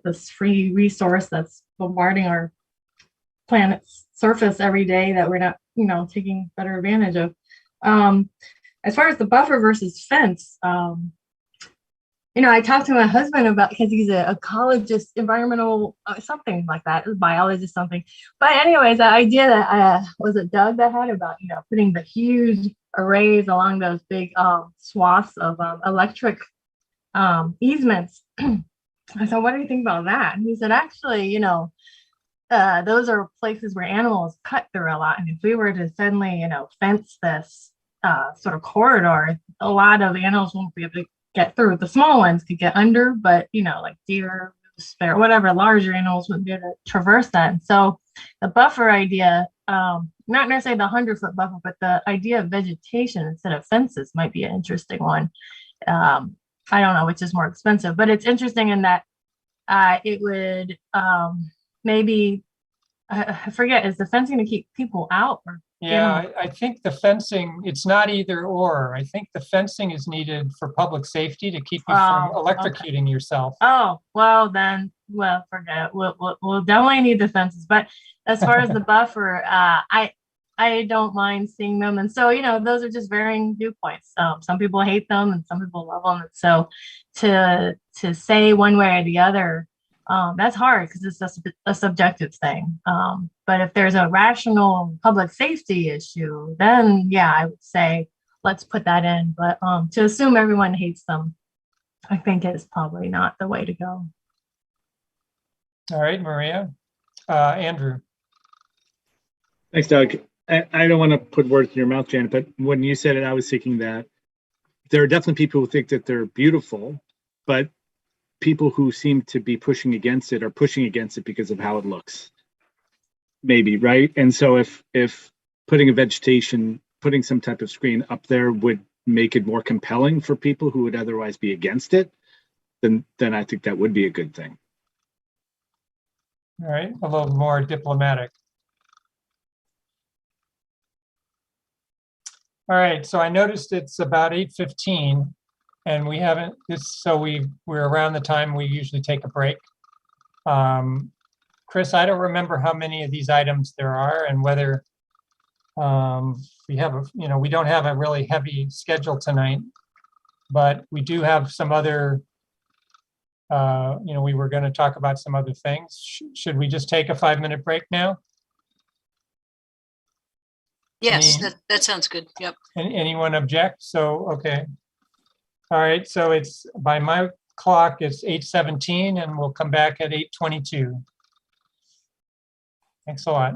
this free resource that's bombarding our planet's surface every day that we're not, you know, taking better advantage of. As far as the buffer versus fence, you know, I talked to my husband about, because he's an ecologist, environmental, something like that, biologist, something. But anyways, the idea that was it Doug that had about, you know, putting the huge arrays along those big swaths of electric easements. I said, what do you think about that? And he said, actually, you know, those are places where animals cut through a lot. And if we were to suddenly, you know, fence this sort of corridor, a lot of animals won't be able to get through. The small ones could get under, but, you know, like deer, bear, whatever, larger animals wouldn't be able to traverse that. And so the buffer idea, not necessarily the 100-foot buffer, but the idea of vegetation instead of fences might be an interesting one. I don't know which is more expensive, but it's interesting in that it would maybe, I forget, is the fencing to keep people out? Or Yeah, I think the fencing, it's not either or. I think the fencing is needed for public safety to keep you from Oh, okay. electrocuting yourself. Oh, well then, well, forget it. We'll definitely need the fences. But as far as the buffer, I don't mind seeing them. And so, those are just varying viewpoints. Some people hate them and some people love them. And so to say one way or the other, that's hard because it's a subjective thing. But if there's a rational public safety issue, then yeah, I would say let's put that in. But to assume everyone hates them, I think is probably not the way to go. All right, Maria. Andrew. Thanks, Doug. I don't want to put words in your mouth, Janet, but when you said it, I was thinking that there are definitely people who think that they're beautiful, but people who seem to be pushing against it are pushing against it because of how it looks. Maybe, right? And so if putting putting some type of screen up there would make it more compelling for people who would otherwise be against it, then I think that would be a good thing. All right, a little more diplomatic. All right, so I noticed it's about 8:15 and we haven't, we're around the time we usually take a break. Chris, I don't remember how many of these items there are and whether we have, we don't have a really heavy schedule tonight, but we do have some other, we were going to talk about some other things. Should we just take a 5-minute break now? Yes, that sounds good. Yep. Anyone object? So, okay. All right, so it's, by my clock, it's 8:17 and we'll come back at 8:22. Thanks a lot.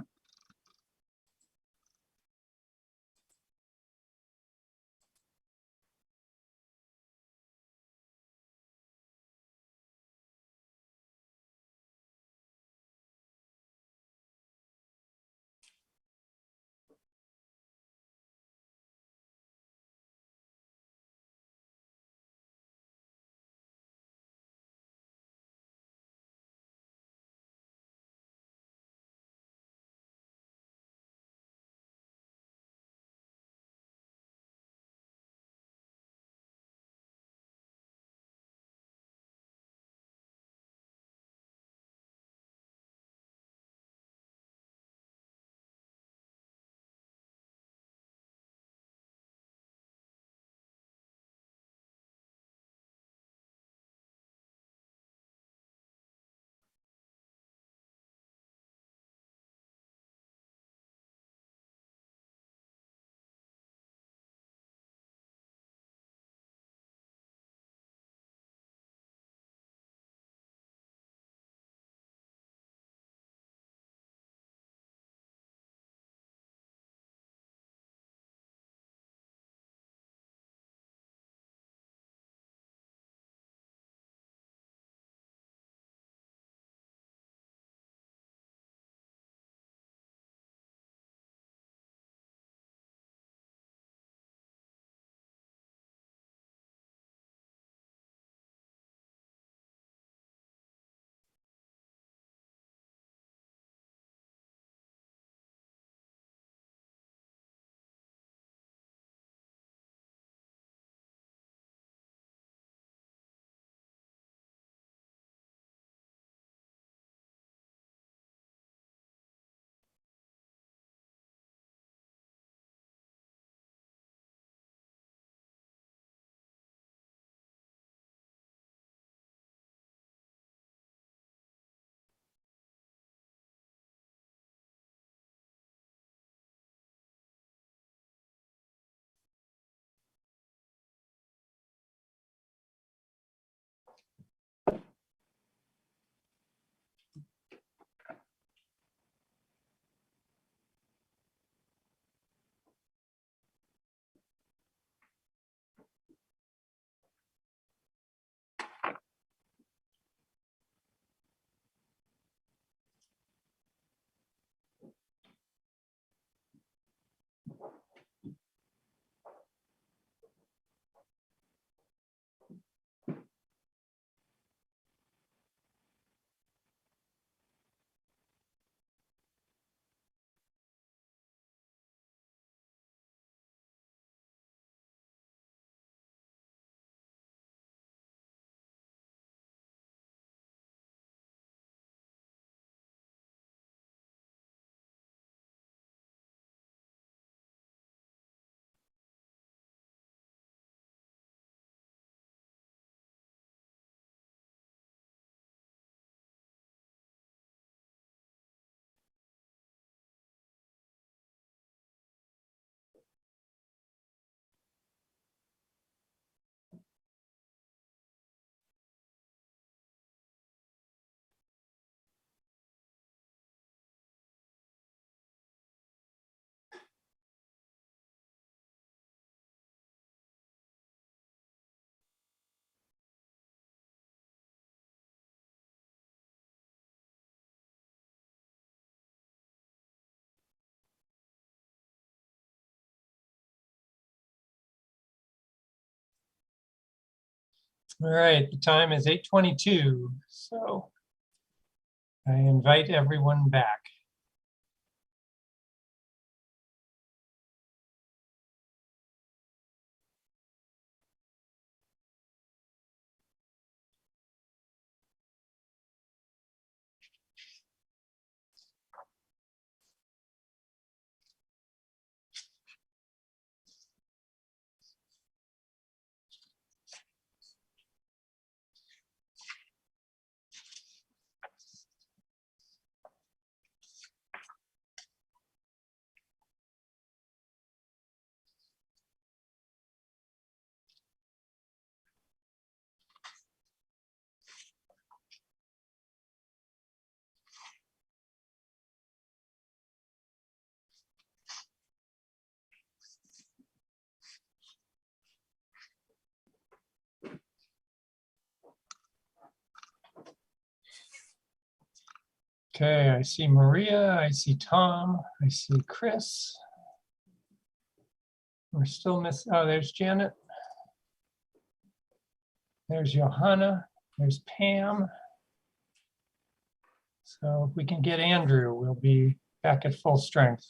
All right, the time is 8:22, so I invite everyone back. Okay, I see Maria, I see Tom, I see Chris. We're still missing, oh, there's Janet. There's Johanna, there's Pam. So if we can get Andrew, we'll be back at full strength.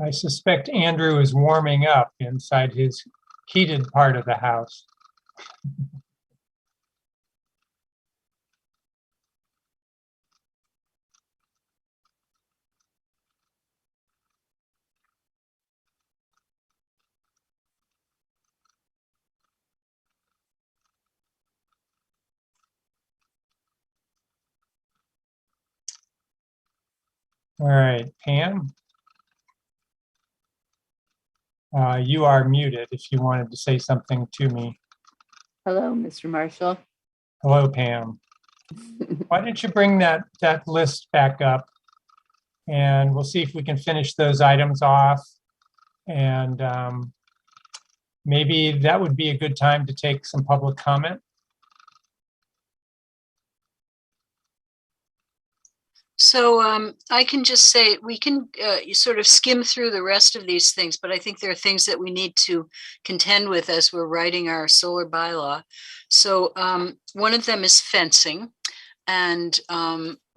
I suspect Andrew is warming up inside his heated part of the house. All right, Pam. You are muted if you wanted to say something to me. Hello, Mr. Marshall. Hello, Pam. Why don't you bring that list back up, and we'll see if we can finish those items off. And maybe that would be a good time to take some public comment. So I can just say we can sort of skim through the rest of these things, but I think there are things that we need to contend with as we're writing our solar bylaw. So one of them is fencing, and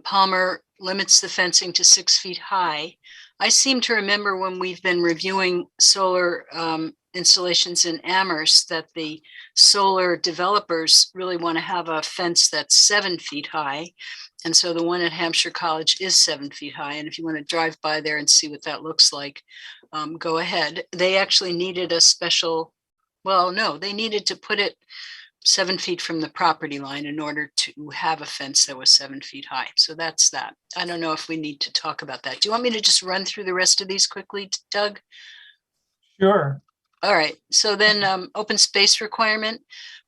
Palmer limits the fencing to 6 feet high. I seem to remember when we've been reviewing solar installations in Amherst that the solar developers really want to have a fence that's 7 feet high. And so the one at Hampshire College is 7 feet high. And if you want to drive by there and see what that looks like, go ahead. They actually needed a special, well, no, they needed to put it 7 feet from the property line in order to have a fence that was 7 feet high. So that's that. I don't know if we need to talk about that. Do you want me to just run through the rest of these quickly, Doug? Sure. All right. So then open space requirement.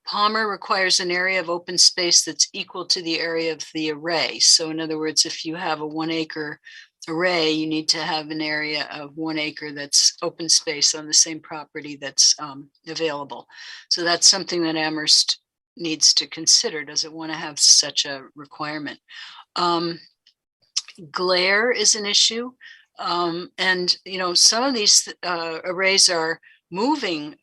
Palmer requires an area of open space that's equal to the area of the array. So in other words, if you have a 1 acre array, you need to have an area of 1 acre that's open space on the same property that's available. So that's something that Amherst needs to consider. Does it want to have such a requirement? Glare is an issue. And, you know, some of these arrays are moving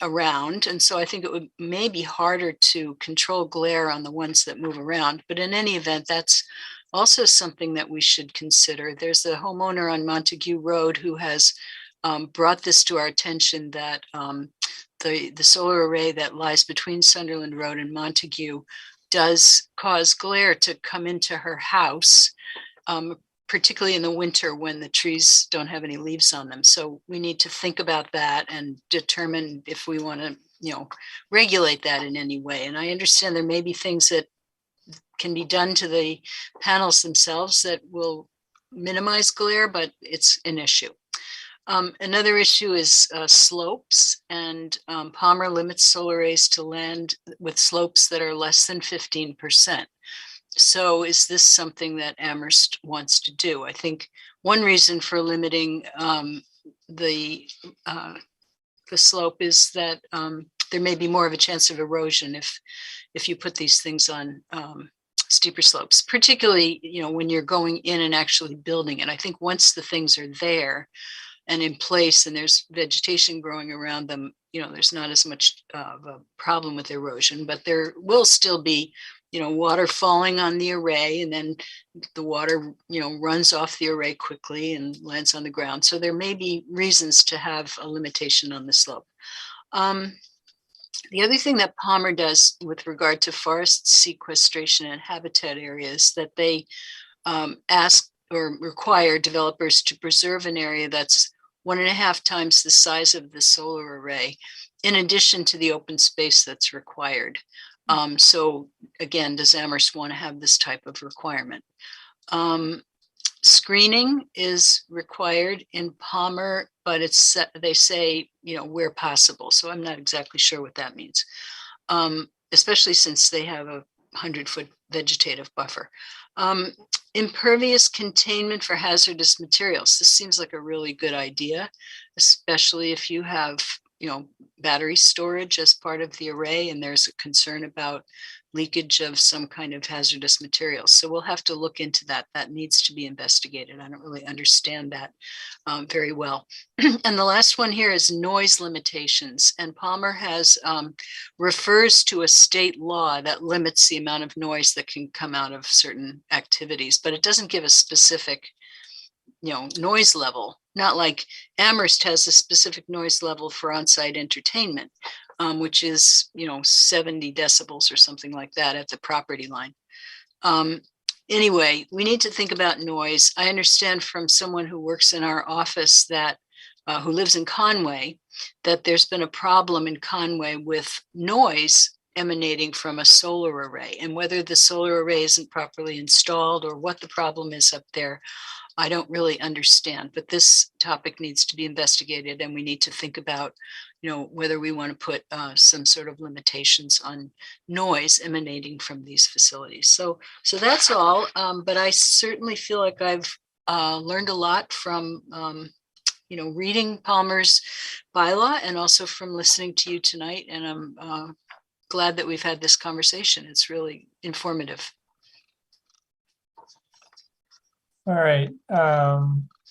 around. And so I think it would may be harder to control glare on the ones that move around. But in any event, that's also something that we should consider. There's a homeowner on Montague Road who has brought this to our attention that the solar array that lies between Sunderland Road and Montague does cause glare to come into her house, particularly in the winter when the trees don't have any leaves on them. So we need to think about that and determine if we want to, you know, regulate that in any way. And I understand there may be things that can be done to the panels themselves that will minimize glare, but it's an issue. Another issue is slopes, and Palmer limits solar arrays to land with slopes that are less than 15%. So is this something that Amherst wants to do? I think one reason for limiting the slope is that there may be more of a chance of erosion if you put these things on steeper slopes, particularly, when you're going in and actually building it. I think once the things are there and in place and there's vegetation growing around them, there's not as much of a problem with erosion, but there will still be, water falling on the array, and then the water, runs off the array quickly and lands on the ground. So there may be reasons to have a limitation on the slope. The other thing that Palmer does with regard to forest sequestration and habitat areas, that they ask or require developers to preserve an area that's 1.5 times the size of the solar array, in addition to the open space that's required. So again, does Amherst want to have this type of requirement? Screening is required in Palmer, but they say, where possible. So I'm not exactly sure what that means, especially since they have a 100-foot vegetative buffer. Impervious containment for hazardous materials. This seems like a really good idea, especially if you have, battery storage as part of the array, and there's a concern about leakage of some kind of hazardous materials. So we'll have to look into that. That needs to be investigated. I don't really understand that very well. And the last one here is noise limitations. And Palmer has refers to a state law that limits the amount of noise that can come out of certain activities, but it doesn't give a specific, noise level. Not like Amherst has a specific noise level for on-site entertainment, which is, 70 decibels or something like that at the property line. Anyway, we need to think about noise. I understand from someone who works in our office that who lives in Conway, that there's been a problem in Conway with noise emanating from a solar array, and whether the solar array isn't properly installed or what the problem is up there, I don't really understand. But this topic needs to be investigated, and we need to think about, whether we want to put some sort of limitations on noise emanating from these facilities. So that's all. But I certainly feel like I've learned a lot from, reading Palmer's bylaw, and also from listening to you tonight. And I'm glad that we've had this conversation. It's really informative. All right.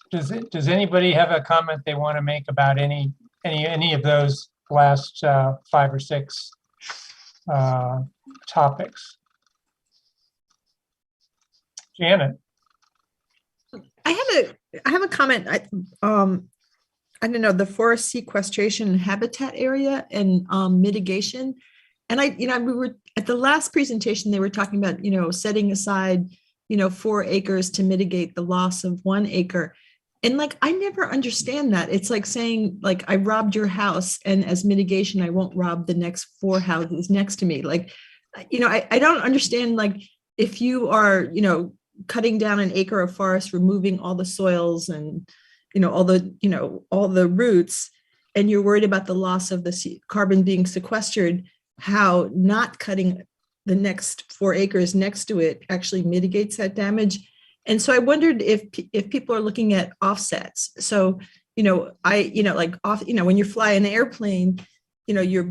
Does anybody have a comment they want to make about any of those last 5 or 6 topics? Janet. I have a comment. I don't know, the forest sequestration and habitat area and mitigation. And we were at the last presentation, they were talking about, setting aside, 4 acres to mitigate the loss of 1 acre. And I never understand that. It's like saying, I robbed your house, and as mitigation, I won't rob the next 4 houses next to me. I don't understand, if you are, cutting down an acre of forest, removing all the soils and, all the roots, and you're worried about the loss of the carbon being sequestered, how not cutting the next 4 acres next to it actually mitigates that damage. And so I wondered if people are looking at offsets. So, when you fly an airplane, you're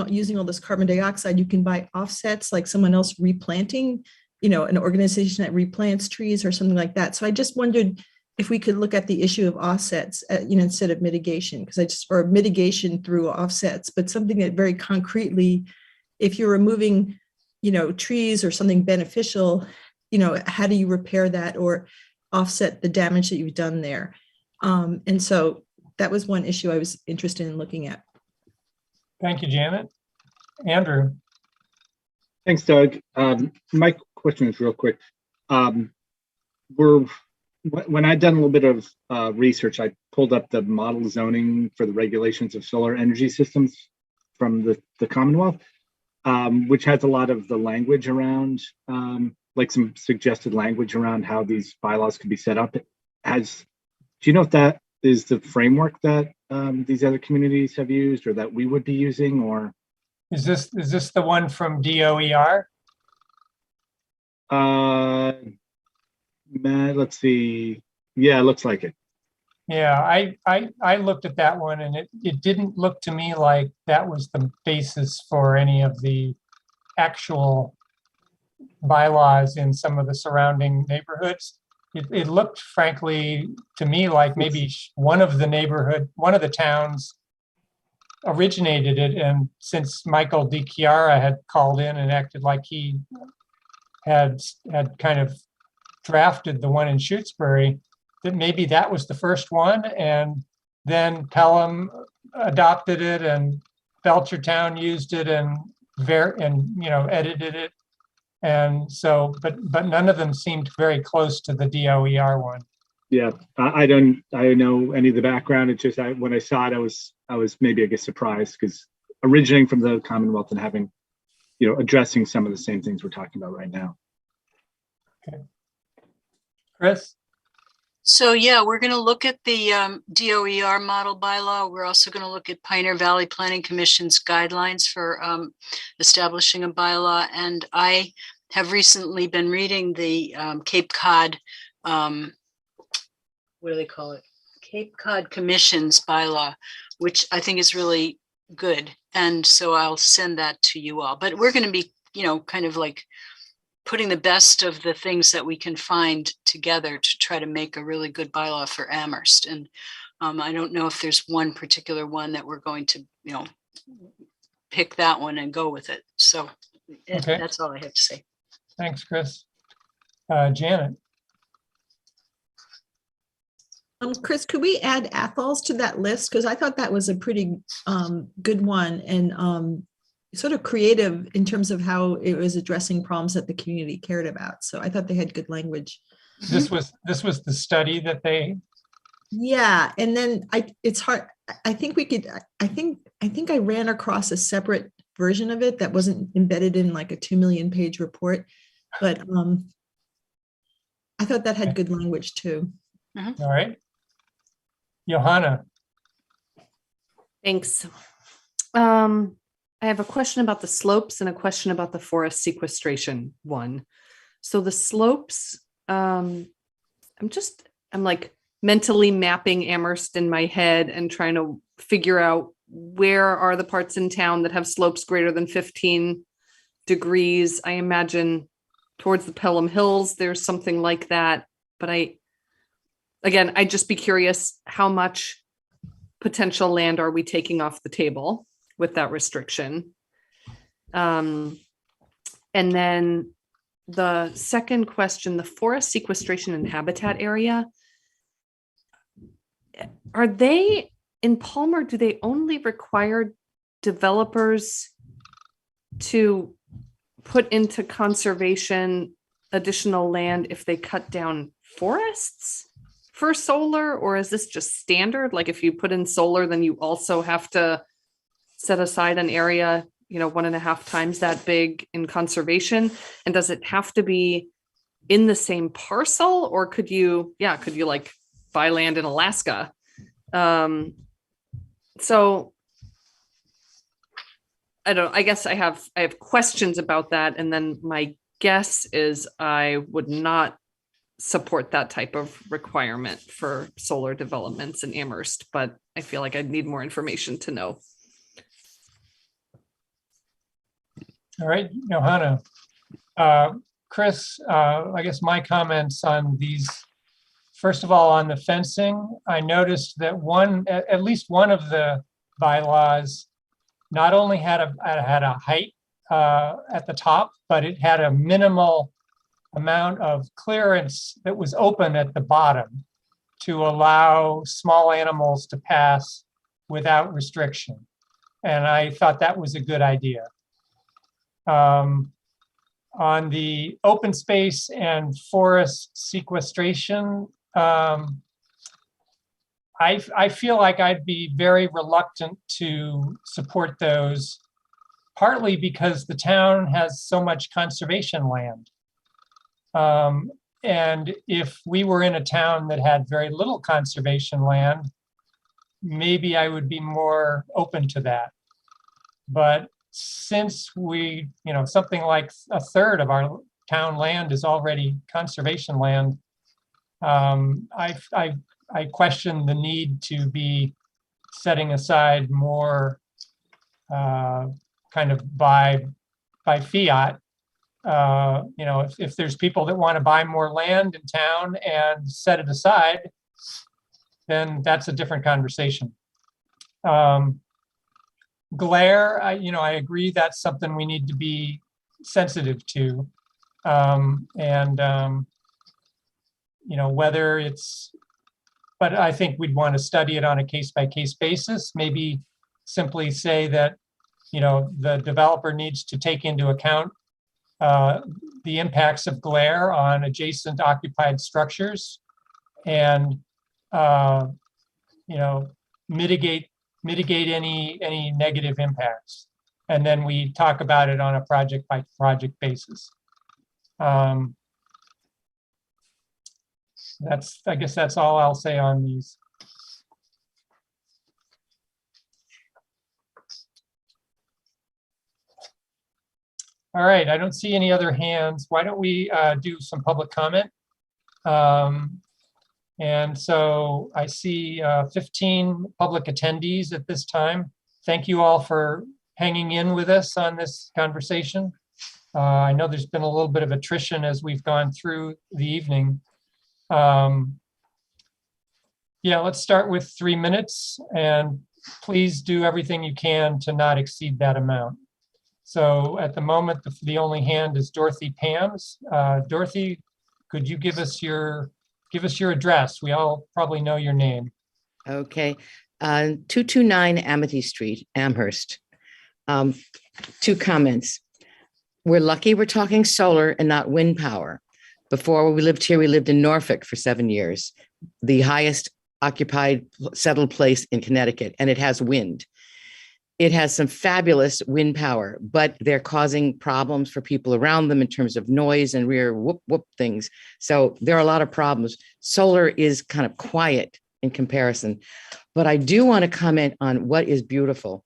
using all this carbon dioxide, you can buy offsets, like someone else replanting, an organization that replants trees or something like that. So I just wondered if we could look at the issue of offsets, instead of mitigation, or mitigation through offsets, but something that very concretely, if you're removing, trees or something beneficial, how do you repair that or offset the damage that you've done there? And so that was one issue I was interested in looking at. Thank you, Janet. Andrew. Thanks, Doug. My question is real quick. When I'd done a little bit of research, I pulled up the model zoning for the regulations of solar energy systems from the Commonwealth. which has a lot of the language around, like some suggested language around how these bylaws could be set up. Do you know if that is the framework that these other communities have used or that we would be using, or? Is this the one from DOER? Let's see. Yeah, it looks like it. Yeah, I looked at that one and it didn't look to me like that was the basis for any of the actual bylaws in some of the surrounding neighborhoods. It looked frankly to me like maybe one of the towns originated it. And since Michael DiChiara had called in and acted like he had kind of drafted the one in Shutesbury, that maybe that was the first one, and then Pelham adopted it, and Belchertown used it, and edited it, and so, but none of them seemed very close to the DOER one. Yeah, I don't know any of the background. It's just when I saw it, I was maybe, I guess, surprised, because originating from the Commonwealth and having, addressing some of the same things we're talking about right now. Okay, Chris. So yeah, we're going to look at the DOER model bylaw. We're also going to look at Pioneer Valley Planning Commission's guidelines for establishing a bylaw. And I have recently been reading the Cape Cod, what do they call it? Cape Cod Commission's bylaw, which I think is really good. And so I'll send that to you all. But we're going to be, kind of like putting the best of the things that we can find together to try to make a really good bylaw for Amherst. And I don't know if there's one particular one that we're going to, pick that one and go with it. So Okay. That's all I have to say. Thanks, Chris. Janet. Chris, could we add Atholls to that list? Because I thought that was a pretty good one, and sort of creative in terms of how it was addressing problems that the community cared about. So I thought they had good language. This was the study that they. Yeah, and then it's hard. I think we could. I think I ran across a separate version of it that wasn't embedded in like a 2 million page report, but I thought that had good language too. All right, Johanna. Thanks. I have a question about the slopes and a question about the forest sequestration one. So the slopes, I'm like mentally mapping Amherst in my head and trying to figure out where are the parts in town that have slopes greater than 15 degrees. I imagine towards the Pelham Hills, there's something like that. But I'd just be curious, how much potential land are we taking off the table with that restriction? And then the second question, the forest sequestration and habitat area, are they in Palmer, do they only require developers to put into conservation additional land if they cut down forests for solar, or is this just standard? Like if you put in solar, then you also have to set aside an area, 1.5 times that big in conservation? And does it have to be in the same parcel, or could you like buy land in Alaska? So I don't know, I guess I have questions about that. And then my guess is I would not support that type of requirement for solar developments in Amherst, but I feel like I'd need more information to know. All right, Johanna. Chris, I guess my comments on these, first of all, on the fencing, I noticed that at least one of the bylaws not only had a height at the top, but it had a minimal amount of clearance that was open at the bottom to allow small animals to pass without restriction. And I thought that was a good idea. On the open space and forest sequestration, I feel like I'd be very reluctant to support those, partly because the town has so much conservation land. And if we were in a town that had very little conservation land, maybe I would be more open to that. But since we, something like a third of our town land is already conservation land, I question the need to be setting aside more kind of by fiat. If there's people that want to buy more land in town and set it aside, then that's a different conversation. Glare, I agree that's something we need to be sensitive to. Whether it's, but I think we'd want to study it on a case-by-case basis, maybe simply say that, the developer needs to take into account the impacts of glare on adjacent occupied structures and, mitigate any negative impacts. And then we talk about it on a project by project basis. I guess that's all I'll say on these. All right, I don't see any other hands. Why don't we do some public comment? And so I see 15 public attendees at this time. Thank you all for hanging in with us on this conversation. I know there's been a little bit of attrition as we've gone through the evening. Yeah, let's start with 3 minutes, and please do everything you can to not exceed that amount. So at the moment, the only hand is Dorothy Pams. Dorothy, could you give us your address? We all probably know your name. Okay, 229 Amity Street, Amherst. 2 comments. We're lucky we're talking solar and not wind power. Before we lived here, we lived in Norfolk for 7 years, the highest occupied settled place in Connecticut, and it has wind. It has some fabulous wind power, but they're causing problems for people around them in terms of noise and rear whoop whoop things. So there are a lot of problems. Solar is kind of quiet in comparison, but I do want to comment on what is beautiful.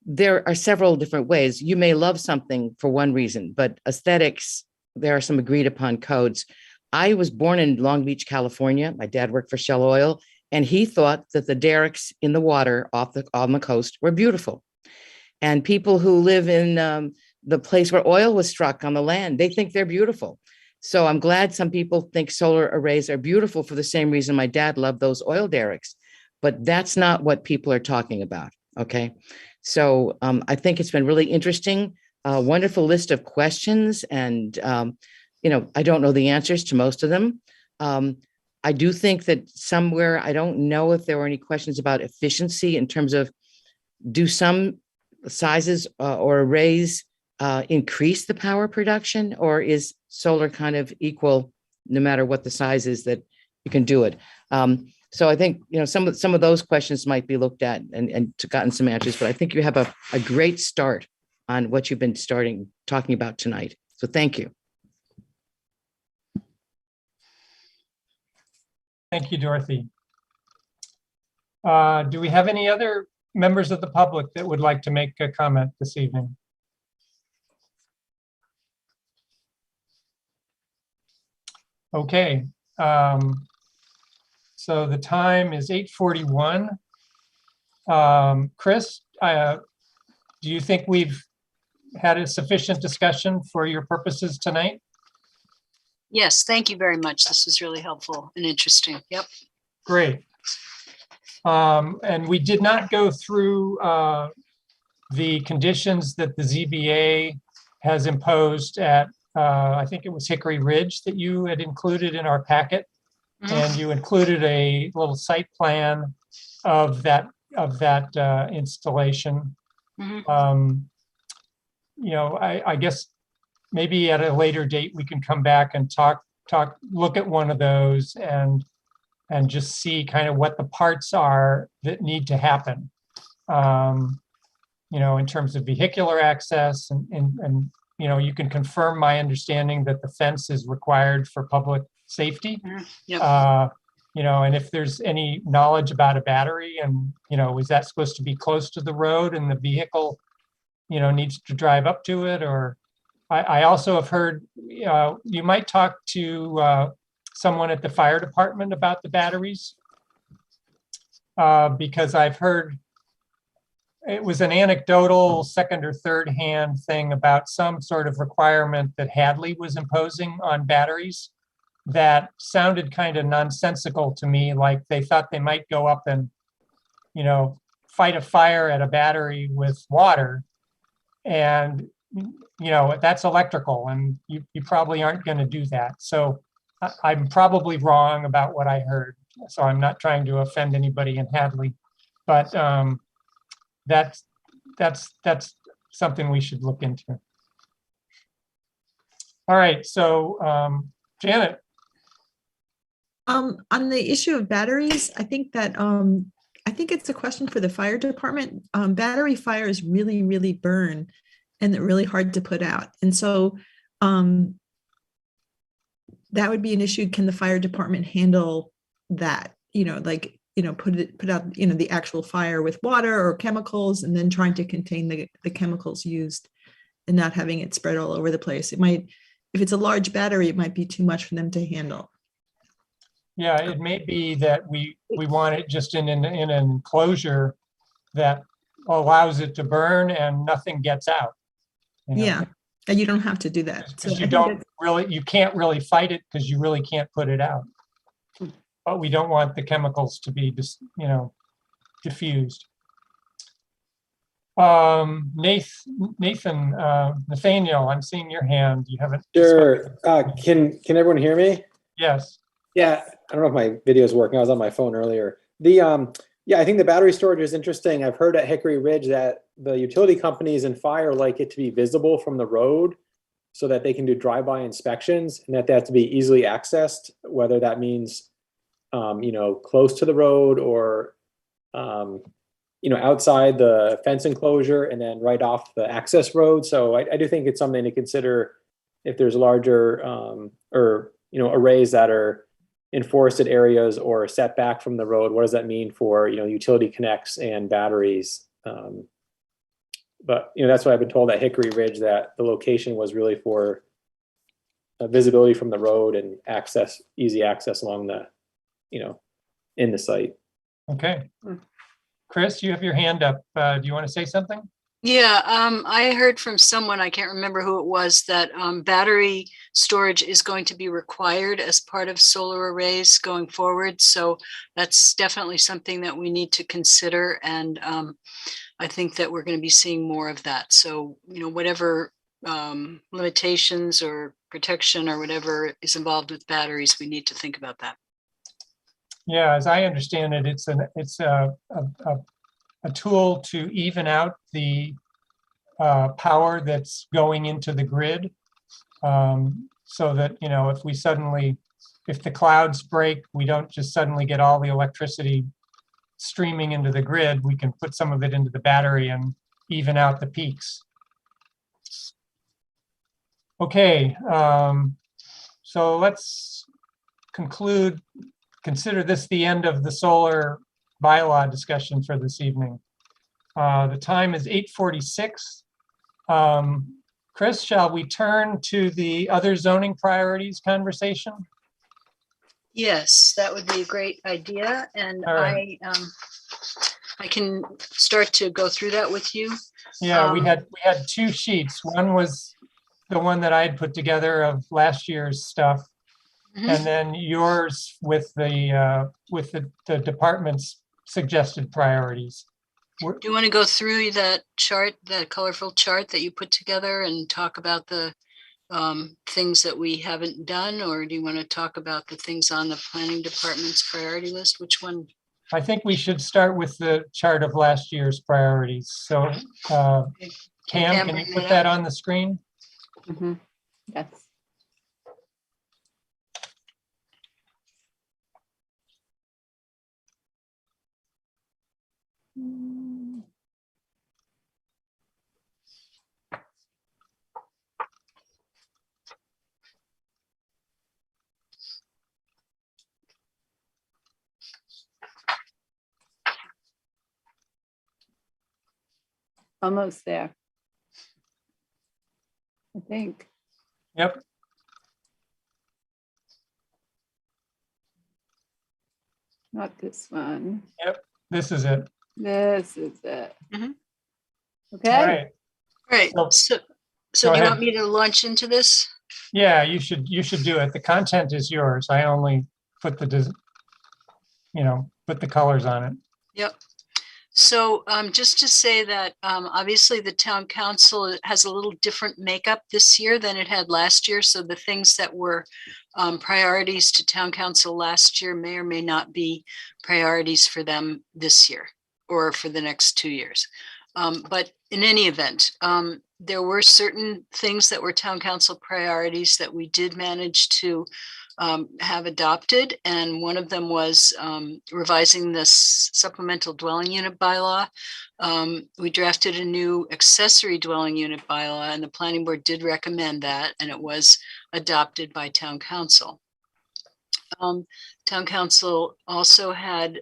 There are several different ways. You may love something for one reason, but aesthetics, there are some agreed upon codes. I was born in Long Beach, California. My dad worked for Shell Oil, and he thought that the derricks in the water on the coast were beautiful. And people who live in the place where oil was struck on the land, they think they're beautiful. So I'm glad some people think solar arrays are beautiful for the same reason my dad loved those oil derricks, but that's not what people are talking about, okay? So I think it's been really interesting, a wonderful list of questions, and I don't know the answers to most of them. I do think that somewhere, I don't know if there were any questions about efficiency in terms of, do some sizes or arrays increase the power production, or is solar kind of equal no matter what the size is that you can do it? So I think, some of those questions might be looked at and gotten some answers, but I think you have a great start on what you've been talking about tonight. So thank you. Thank you, Dorothy. Do we have any other members of the public that would like to make a comment this evening? Okay. So the time is 8:41. Chris, do you think we've had a sufficient discussion for your purposes tonight? Yes, thank you very much. This was really helpful and interesting. Yep. Great. And we did not go through the conditions that the ZBA has imposed at, I think it was Hickory Ridge that you had included in our packet. And you included a little site plan of that installation. I guess maybe at a later date we can come back and look at one of those and just see kind of what the parts are that need to happen. in terms of vehicular access and you can confirm my understanding that the fence is required for public safety. Yep. And if there's any knowledge about a battery and, is that supposed to be close to the road and the vehicle, needs to drive up to it? Or I also have heard, you might talk to someone at the fire department about the batteries. Because I've heard it was an anecdotal second or third hand thing about some sort of requirement that Hadley was imposing on batteries that sounded kind of nonsensical to me. Like they thought they might go up and, fight a fire at a battery with water. And, that's electrical and you probably aren't going to do that. So I'm probably wrong about what I heard. So I'm not trying to offend anybody in Hadley, but that's something we should look into. All right, so Janet. On the issue of batteries, I think that I think it's a question for the fire department. Battery fires really, really burn, and they're really hard to put out. And so that would be an issue. Can the fire department handle that? Put out the actual fire with water or chemicals, and then trying to contain the chemicals used and not having it spread all over the place. It might, if it's a large battery, it might be too much for them to handle. Yeah, it may be that we want it just in an enclosure that allows it to burn and nothing gets out. Yeah, and you don't have to do that. Because you can't really fight it because you really can't put it out. But we don't want the chemicals to be diffused. Nathaniel, I'm seeing your hand. You haven't. Sure. Can everyone hear me? Yes. Yeah. I don't know if my video is working. I was on my phone earlier. I think the battery storage is interesting. I've heard at Hickory Ridge that the utility companies and fire like it to be visible from the road so that they can do drive-by inspections, and that they have to be easily accessed, whether that means close to the road or outside the fence enclosure and then right off the access road. So I do think it's something to consider if there's larger arrays that are in forested areas or set back from the road. What does that mean for utility connects and batteries? But that's what I've been told at Hickory Ridge, that the location was really for visibility from the road and easy access along the in the site. Okay. Chris, you have your hand up. Do you want to say something? Yeah, I heard from someone, I can't remember who it was, that battery storage is going to be required as part of solar arrays going forward. So that's definitely something that we need to consider. And I think that we're going to be seeing more of that. So, whatever limitations or protection or whatever is involved with batteries, we need to think about that. Yeah, as I understand it, it's a tool to even out the power that's going into the grid, so that if the clouds break, we don't just suddenly get all the electricity streaming into the grid. We can put some of it into the battery and even out the peaks. Okay, so let's consider this the end of the solar bylaw discussion for this evening. The time is 8:46. Chris, shall we turn to the other zoning priorities conversation? Yes, that would be a great idea. And All right. I can start to go through that with you. Yeah, we had two sheets. One was the one that I had put together of last year's stuff. Mm-hmm. And then yours with the department's suggested priorities. Do you want to go through that chart, that colorful chart that you put together, and talk about the things that we haven't done, or do you want to talk about the things on the planning department's priority list? Which one? I think we should start with the chart of last year's priorities. So Cam, can you put that on the screen? Mm-hmm. Yes. Almost there. I think. Yep. Not this one. This is it. This is it. Mhm. Okay. All right. Right, So- so Go do you ahead. want me to launch into this? Yeah, you should do it. The content is yours. I only put the, put the colors on it. Yep. So just to say that obviously the town council has a little different makeup this year than it had last year. So the things that were priorities to town council last year may or may not be priorities for them this year or for the next 2 years. But in any event, there were certain things that were town council priorities that we did manage to have adopted. And one of them was revising this supplemental dwelling unit bylaw. We drafted a new accessory dwelling unit bylaw, and the planning board did recommend that, and it was adopted by town council. Town council also had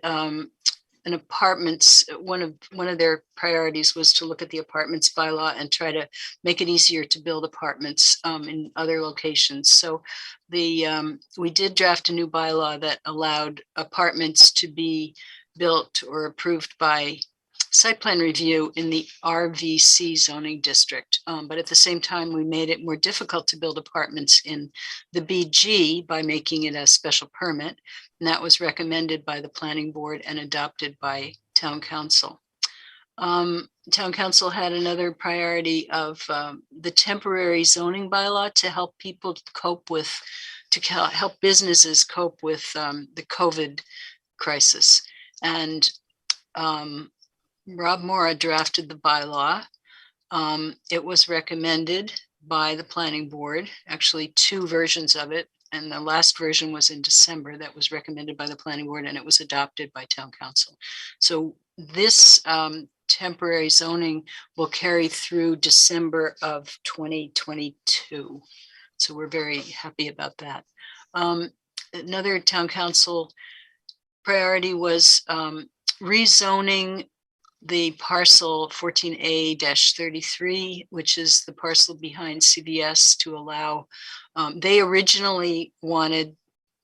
an apartments, one of their priorities was to look at the apartments bylaw and try to make it easier to build apartments in other locations. So we did draft a new bylaw that allowed apartments to be built or approved by site plan review in the RVC zoning district. But at the same time, we made it more difficult to build apartments in the BG by making it a special permit. And that was recommended by the planning board and adopted by town council. Town council had another priority of the temporary zoning bylaw to help people cope with, to help businesses cope with the COVID crisis. And Rob Mora drafted the bylaw. It was recommended by the planning board, actually 2 versions of it. And the last version was in December that was recommended by the planning board, and it was adopted by town council. So this temporary zoning will carry through December of 2022. So we're very happy about that. Another town council priority was rezoning the parcel 14A-33, which is the parcel behind CVS, to allow, they originally wanted,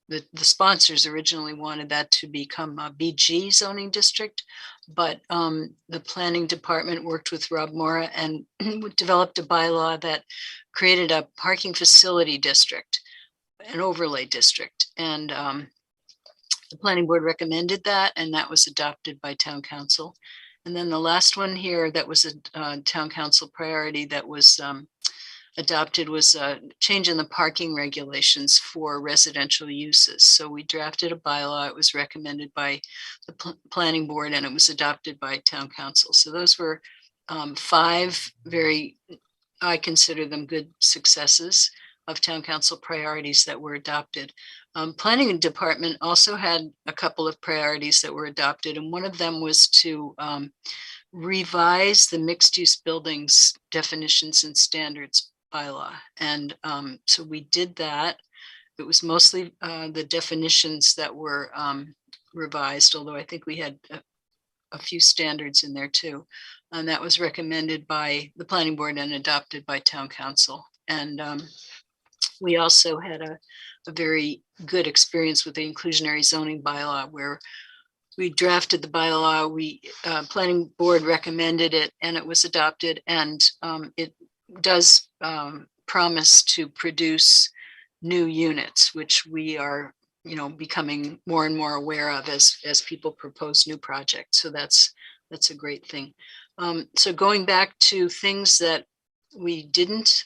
the sponsors originally wanted that to become a BG zoning district, but the planning department worked with Rob Mora and developed a bylaw that created a parking facility district, an overlay district. And the planning board recommended that, and that was adopted by town council. And then the last one here that was a town council priority that was adopted was a change in the parking regulations for residential uses. So we drafted a bylaw. It was recommended by the planning board, and it was adopted by town council. So those were 5 very, I consider them good successes of town council priorities that were adopted. Planning department also had a couple of priorities that were adopted, and one of them was to revise the mixed use buildings definitions and standards bylaw. And so we did that. It was mostly the definitions that were revised, although I think we had a few standards in there too. And that was recommended by the planning board and adopted by town council. And we also had a very good experience with the inclusionary zoning bylaw, where we drafted the bylaw, we planning board recommended it, and it was adopted. And it does promise to produce new units, which we are, becoming more and more aware of as people propose new projects. So that's a great thing. So going back to things that we didn't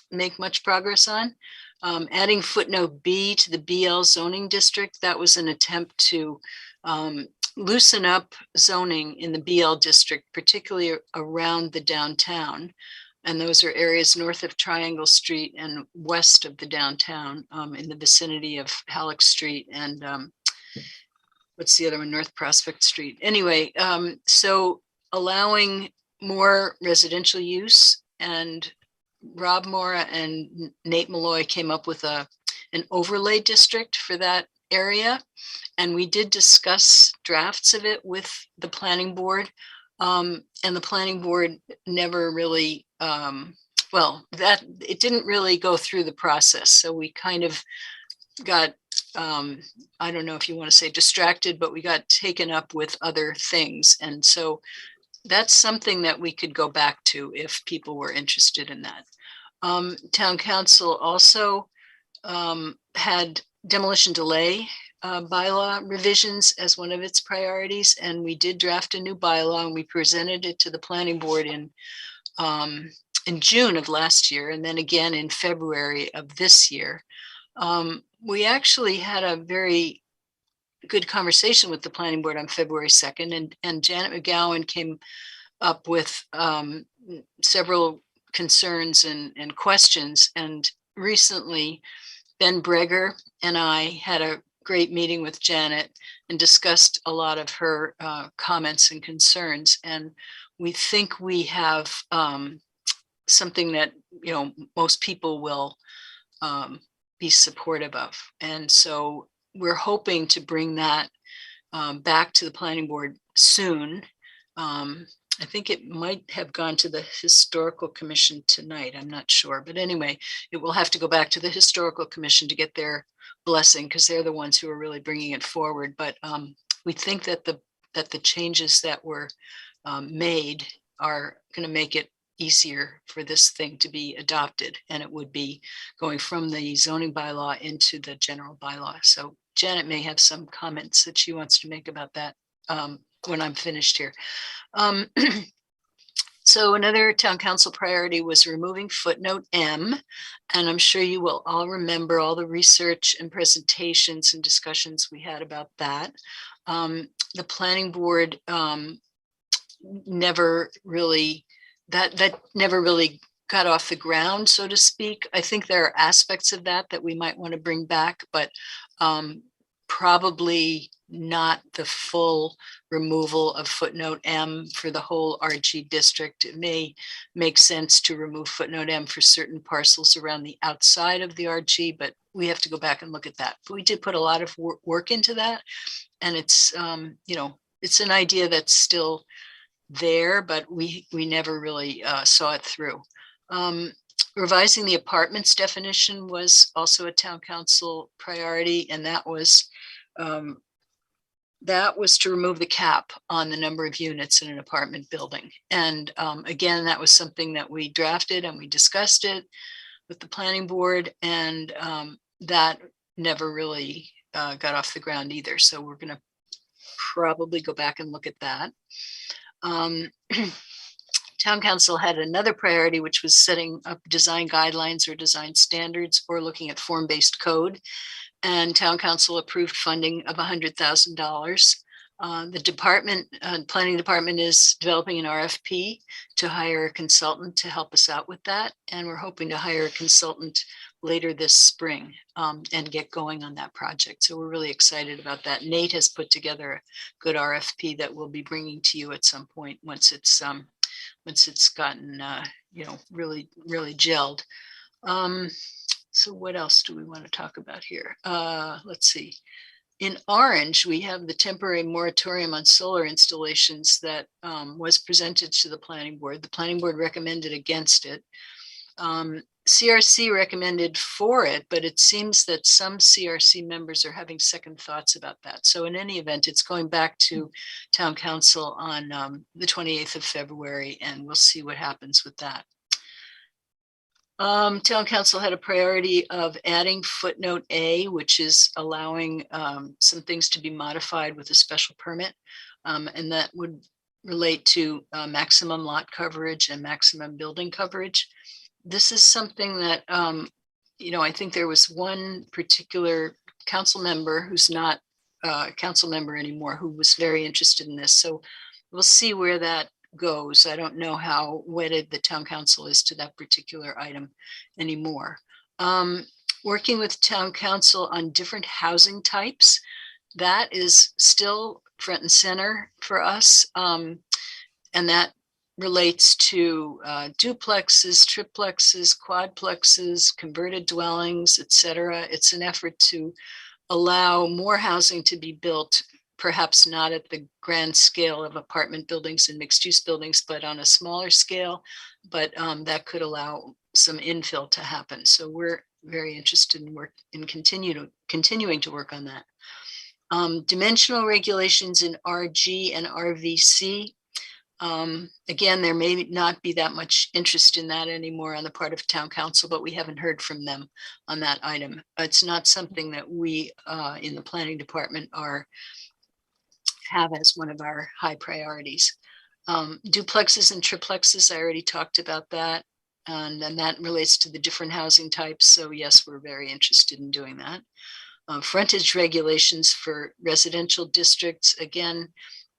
make much progress on, adding footnote B to the BL zoning district, that was an attempt to loosen up zoning in the BL district, particularly around the downtown. And those are areas north of Triangle Street and west of the downtown, in the vicinity of Halleck Street and what's the other one, North Prospect Street. Anyway, so allowing more residential use, and Rob Mora and Nate Malloy came up with an overlay district for that area. And we did discuss drafts of it with the planning board. And the planning board never really, well, that it didn't really go through the process. So we kind of got, I don't know if you want to say distracted, but we got taken up with other things. And so that's something that we could go back to if people were interested in that. Town council also had demolition delay bylaw revisions as one of its priorities, and we did draft a new bylaw and we presented it to the planning board in June of last year, and then again in February of this year. We actually had a very good conversation with the planning board on February 2nd, and Janet McGowan came up with several concerns and questions. And recently, Ben Breger and I had a great meeting with Janet and discussed a lot of her comments and concerns. And we think we have something that, you know, most people will be supportive of. And so we're hoping to bring that back to the planning board soon. I think it might have gone to the Historical Commission tonight. I'm not sure. But anyway, it will have to go back to the Historical Commission to get their blessing, because they're the ones who are really bringing it forward. But we think that the changes that were made are going to make it easier for this thing to be adopted. And it would be going from the zoning bylaw into the general bylaw. So Janet may have some comments that she wants to make about that when I'm finished here. So another town council priority was removing footnote M. And I'm sure you will all remember all the research and presentations and discussions we had about that. The planning board never really, that never really got off the ground, so to speak. I think there are aspects of that we might want to bring back, but probably not the full removal of footnote M for the whole RG district. It may make sense to remove footnote M for certain parcels around the outside of the RG, but we have to go back and look at that. But we did put a lot of work into that, and it's you know, it's an idea that's still there, but we never really saw it through. Revising the apartments definition was also a town council priority, and that was to remove the cap on the number of units in an apartment building. And again, that was something that we drafted and we discussed it with the planning board, and that never really got off the ground either. So we're going to probably go back and look at that. Town council had another priority, which was setting up design guidelines or design standards, or looking at form-based code. And town council approved funding of $100,000. The planning department is developing an RFP to hire a consultant to help us out with that. And we're hoping to hire a consultant later this spring and get going on that project. So we're really excited about that. Nate has put together a good RFP that we'll be bringing to you at some point once it's gotten you know, really gelled. So what else do we want to talk about here? Let's see. In orange, we have the temporary moratorium on solar installations that was presented to the planning board. The planning board recommended against it. CRC recommended for it, but it seems that some CRC members are having second thoughts about that. So in any event, it's going back to town council on the 28th of February, and we'll see what happens with that. Town council had a priority of adding footnote A, which is allowing some things to be modified with a special permit. And that would relate to maximum lot coverage and maximum building coverage. This is something that, you know, I think there was one particular council member who's not a council member anymore who was very interested in this. So we'll see where that goes. I don't know how wedded the town council is to that particular item anymore. Working with town council on different housing types, that is still front and center for us. And that relates to duplexes, triplexes, quadplexes, converted dwellings, etc. It's an effort to allow more housing to be built perhaps not at the grand scale of apartment buildings and mixed use buildings, but on a smaller scale. But that could allow some infill to happen. So we're very interested in continuing to work on that. Dimensional regulations in RG and RVC. Again, there may not be that much interest in that anymore on the part of town council, but we haven't heard from them on that item. It's not something that we in the planning department have as one of our high priorities. Duplexes and triplexes, I already talked about that. And that relates to the different housing types. So yes, we're very interested in doing that. Frontage regulations for residential districts, again,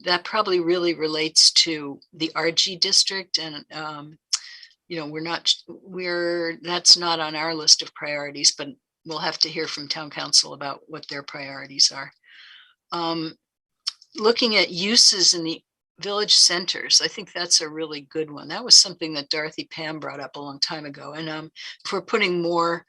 that probably really relates to the RG district. And, that's not on our list of priorities, but we'll have to hear from town council about what their priorities are. Looking at uses in the village centers, I think that's a really good one. That was something that Dorothy Pam brought up a long time ago. And if we're putting more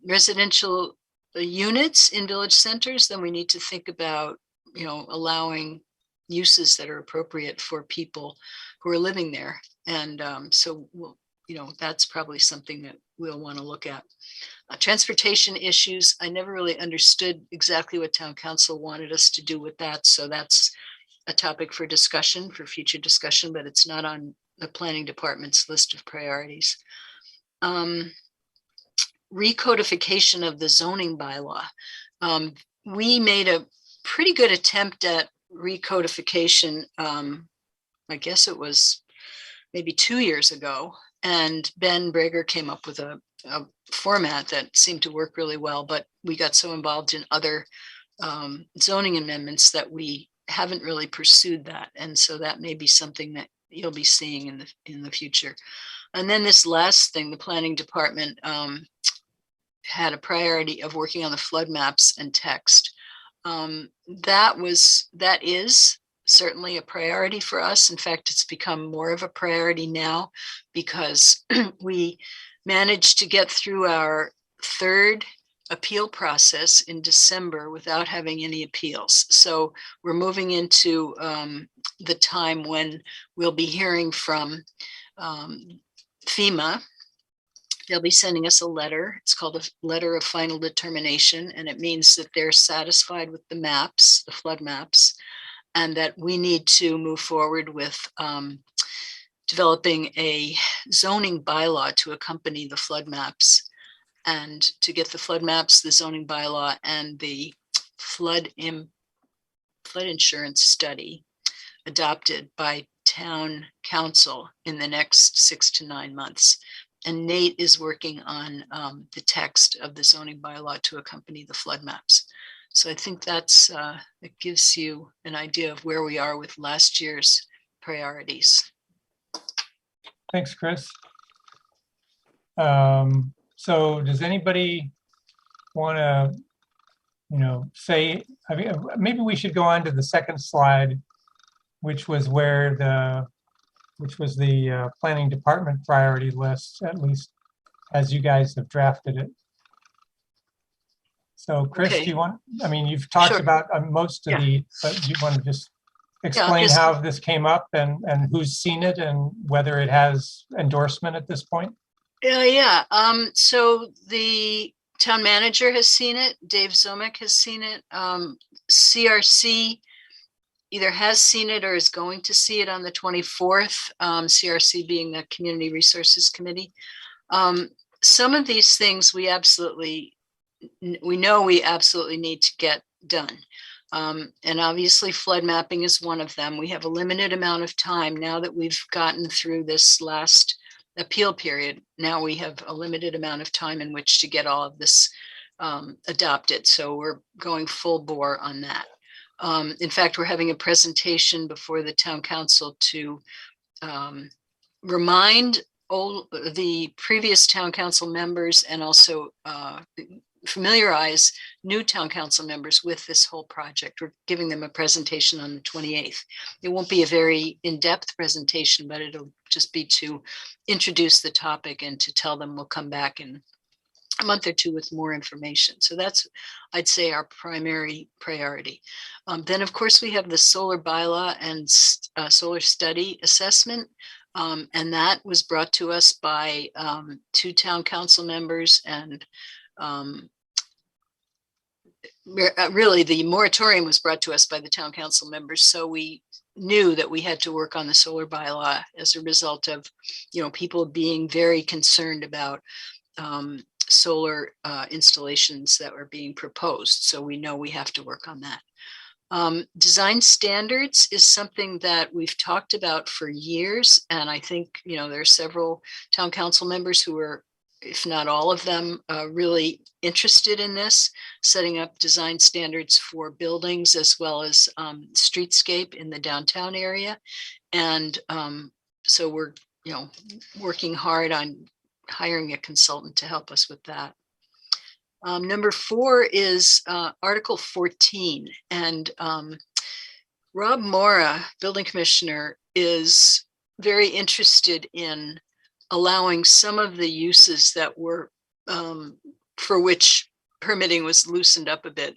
residential units in village centers, then we need to think about, allowing uses that are appropriate for people who are living there. And so that's probably something that we'll want to look at. Transportation issues, I never really understood exactly what town council wanted us to do with that. So that's a topic for discussion, for future discussion, but it's not on the planning department's list of priorities. Recodification of the zoning bylaw. We made a pretty good attempt at recodification. I guess it was maybe 2 years ago, and Ben Brager came up with a format that seemed to work really well, but we got so involved in other zoning amendments that we haven't really pursued that. And so that may be something that you'll be seeing in the future. And then this last thing, the planning department had a priority of working on the flood maps and text. That is certainly a priority for us. In fact, it's become more of a priority now because we managed to get through our third appeal process in December without having any appeals. So we're moving into the time when we'll be hearing from FEMA. They'll be sending us a letter. It's called a letter of final determination, and it means that they're satisfied with the maps, the flood maps, and that we need to move forward with developing a zoning bylaw to accompany the flood maps. And to get the flood maps, the zoning bylaw, and the flood insurance study adopted by town council in the next 6 to 9 months. And Nate is working on the text of the zoning bylaw to accompany the flood maps. So I think it gives you an idea of where we are with last year's priorities. Thanks, Chris. So does anybody want to, say, maybe we should go on to the second slide, which was the planning department priority list, at least as you guys have drafted it. So Chris, Okay. do you want, you've talked Sure. about most of Yeah. but do you want to just explain just- how this came up and who's seen it and whether it has endorsement at this point? Yeah. So the town manager has seen it. Dave Zomick has seen it. CRC either has seen it or is going to see it on the 24th. CRC being the Community Resources Committee. Some of these things we know we absolutely need to get done. And obviously flood mapping is one of them. We have a limited amount of time now that we've gotten through this last appeal period. Now we have a limited amount of time in which to get all of this adopted. So we're going full bore on that. In fact, we're having a presentation before the town council to remind the previous town council members and also familiarize new town council members with this whole project. We're giving them a presentation on the 28th. It won't be a very in-depth presentation, but it'll just be to introduce the topic and to tell them we'll come back in a month or two with more information. So that's, I'd say, our primary priority. Then, of course, we have the solar bylaw and solar study assessment. And that was brought to us by 2 town council members, and really the moratorium was brought to us by the town council members. So we knew that we had to work on the solar bylaw as a result of, people being very concerned about solar installations that were being proposed. So we know we have to work on that. Design standards is something that we've talked about for years. And I think, there are several town council members who are, if not all of them, really interested in this, setting up design standards for buildings as well as streetscape in the downtown area. And so we're, working hard on hiring a consultant to help us with that. Number 4 is Article 14. And Rob Mora, building commissioner, is very interested in allowing some of the uses that were, for which permitting was loosened up a bit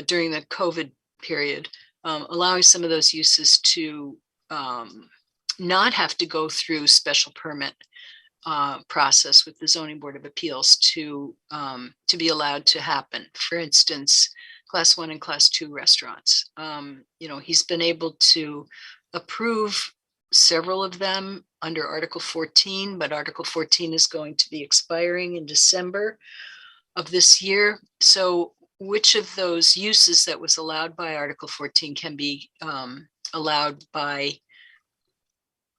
during the COVID period, allowing some of those uses to not have to go through special permit process with the Zoning Board of Appeals to be allowed to happen. For instance, Class 1 and Class 2 restaurants. He's been able to approve several of them under Article 14, but Article 14 is going to be expiring in December of this year. So which of those uses that was allowed by Article 14 can be allowed by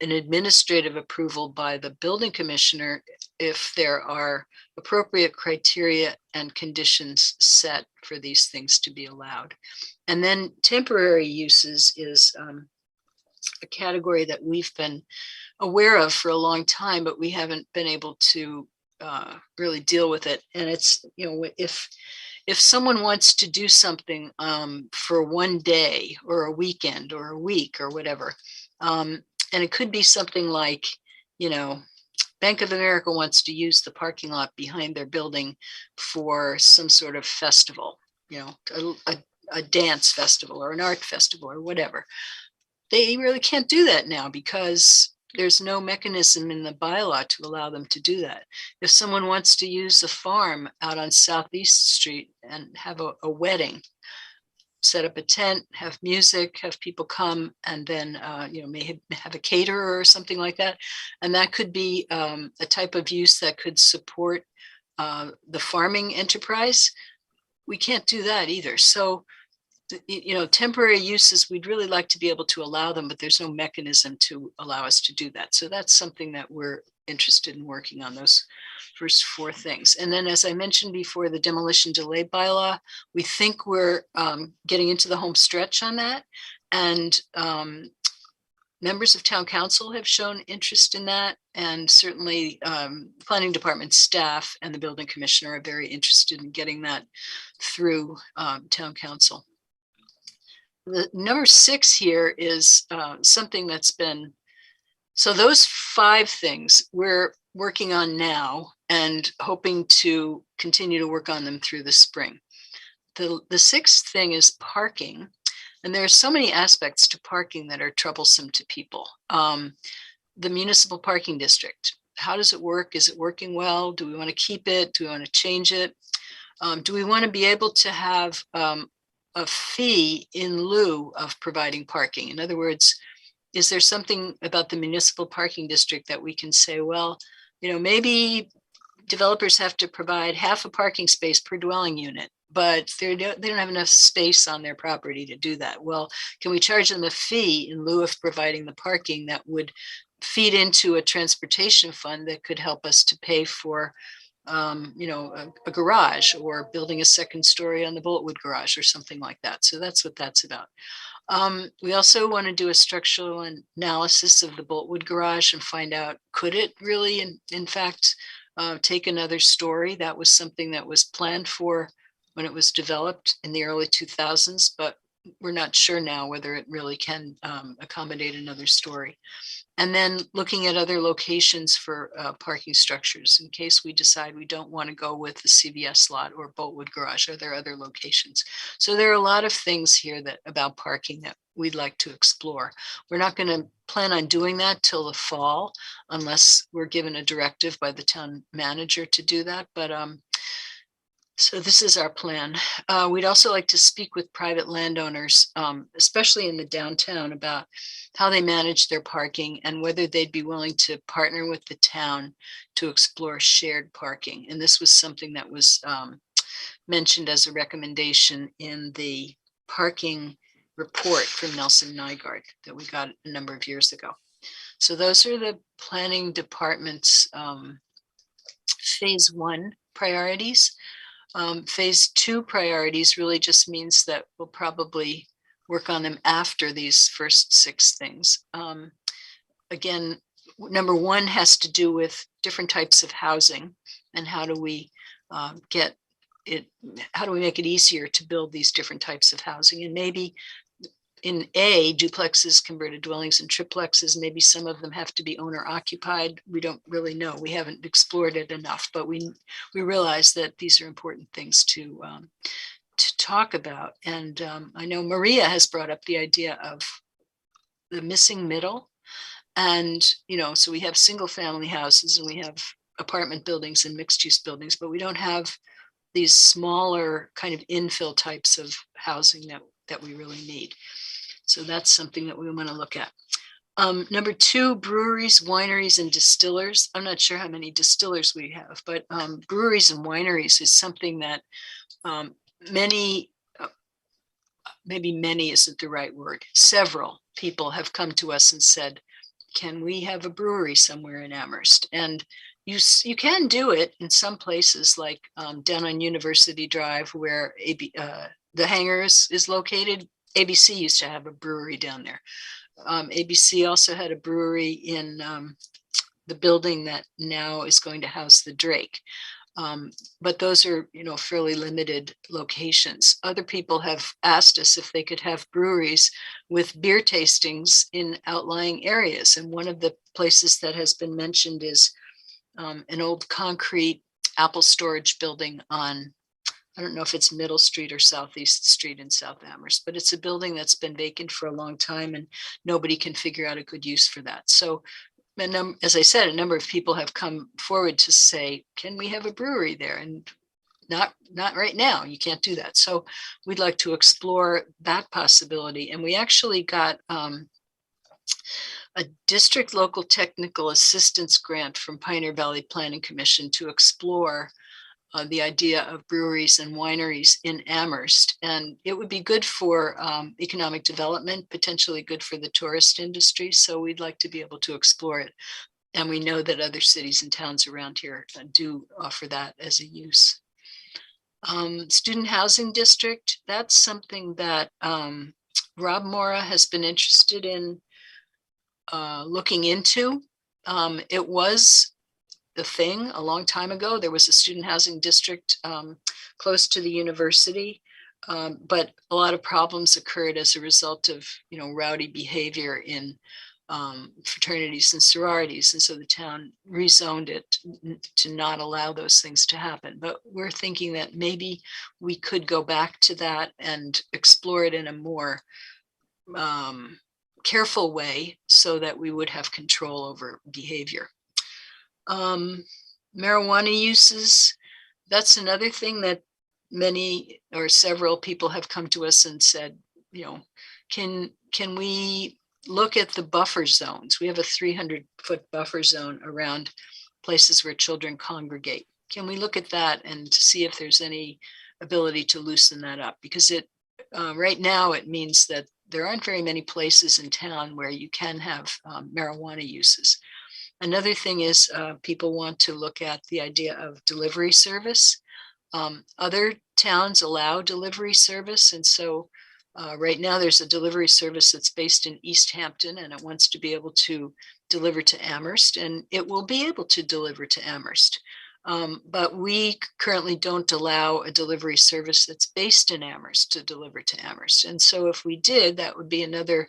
an administrative approval by the building commissioner if there are appropriate criteria and conditions set for these things to be allowed. And then temporary uses is a category that we've been aware of for a long time, but we haven't been able to really deal with it. And it's, if someone wants to do something for one day or a weekend or a week or whatever, and it could be something like, Bank of America wants to use the parking lot behind their building for some sort of festival, a dance festival or an art festival or whatever. They really can't do that now because there's no mechanism in the bylaw to allow them to do that. If someone wants to use a farm out on Southeast Street and have a wedding, set up a tent, have music, have people come, and then may have a caterer or something like that. And that could be a type of use that could support the farming enterprise. We can't do that either. So, temporary uses, we'd really like to be able to allow them, but there's no mechanism to allow us to do that. So that's something that we're interested in working on, those first 4 things. And then, as I mentioned before, the demolition delay bylaw, we think we're getting into the home stretch on that. And members of town council have shown interest in that. And certainly planning department staff and the building commissioner are very interested in getting that through town council. The number 6 here is something that's been, so those 5 things we're working on now and hoping to continue to work on them through the spring. The 6th thing is parking. And there are so many aspects to parking that are troublesome to people. The municipal parking district, how does it work? Is it working well? Do we want to keep it? Do we want to change it? Do we want to be able to have a fee in lieu of providing parking? In other words, is there something about the municipal parking district that we can say, well, maybe developers have to provide half a parking space per dwelling unit, but they don't have enough space on their property to do that. Well, can we charge them a fee in lieu of providing the parking that would feed into a transportation fund that could help us to pay for a garage or building a second story on the Boltwood garage or something like that. So that's what that's about. We also want to do a structural analysis of the Boltwood garage and find out, could it really, in fact, take another story? That was something that was planned for when it was developed in the early 2000s, but we're not sure now whether it really can accommodate another story. And then looking at other locations for parking structures in case we decide we don't want to go with the CVS lot or Boltwood Garage. Are there other locations? So there are a lot of things here that about parking that we'd like to explore. We're not going to plan on doing that till the fall unless we're given a directive by the town manager to do that. But so this is our plan. We'd also like to speak with private landowners, especially in the downtown, about how they manage their parking and whether they'd be willing to partner with the town to explore shared parking. And this was something that was mentioned as a recommendation in the parking report from Nelson Nygaard that we got a number of years ago. So those are the planning department's phase 1 priorities. Phase 2 priorities really just means that we'll probably work on them after these first 6 things. Again, number 1 has to do with different types of housing and how do we get it, how do we make it easier to build these different types of housing? And maybe in duplexes, converted dwellings, and triplexes, maybe some of them have to be owner occupied. We don't really know. We haven't explored it enough, but we realize that these are important things to talk about. And I know Maria has brought up the idea of the missing middle. And, you know, so we have single family houses and we have apartment buildings and mixed use buildings, but we don't have these smaller kind of infill types of housing that we really need. So that's something that we want to look at. Number 2, breweries, wineries, and distillers. I'm not sure how many distillers we have, but breweries and wineries is something that maybe many isn't the right word. Several people have come to us and said, can we have a brewery somewhere in Amherst? And you can do it in some places like down on University Drive where the hangar is located. ABC used to have a brewery down there. ABC also had a brewery in the building that now is going to house the Drake. But those are, you know, fairly limited locations. Other people have asked us if they could have breweries with beer tastings in outlying areas. And one of the places that has been mentioned is an old concrete Apple storage building on, I don't know if it's Middle Street or Southeast Street in South Amherst, but it's a building that's been vacant for a long time and nobody can figure out a good use for that. So as I said, a number of people have come forward to say, can we have a brewery there? And not right now, you can't do that. So we'd like to explore that possibility. And we actually got a district local technical assistance grant from Pioneer Valley Planning Commission to explore the idea of breweries and wineries in Amherst. And it would be good for economic development, potentially good for the tourist industry. So we'd like to be able to explore it. And we know that other cities and towns around here do offer that as a use. Student housing district, that's something that Rob Mora has been interested in looking into. It was the thing a long time ago. There was a student housing district close to the university, but a lot of problems occurred as a result of, you know, rowdy behavior in fraternities and sororities. And so the town rezoned it to not allow those things to happen. But we're thinking that maybe we could go back to that and explore it in a more careful way so that we would have control over behavior. Marijuana uses, that's another thing that many or several people have come to us and said, you know, can we look at the buffer zones? We have a 300-foot buffer zone around places where children congregate. Can we look at that and see if there's any ability to loosen that up? Because it right now it means that there aren't very many places in town where you can have marijuana uses. Another thing is people want to look at the idea of delivery service. Other towns allow delivery service. And so right now there's a delivery service that's based in East Hampton and it wants to be able to deliver to Amherst, and it will be able to deliver to Amherst. But we currently don't allow a delivery service that's based in Amherst to deliver to Amherst. And so if we did, that would be another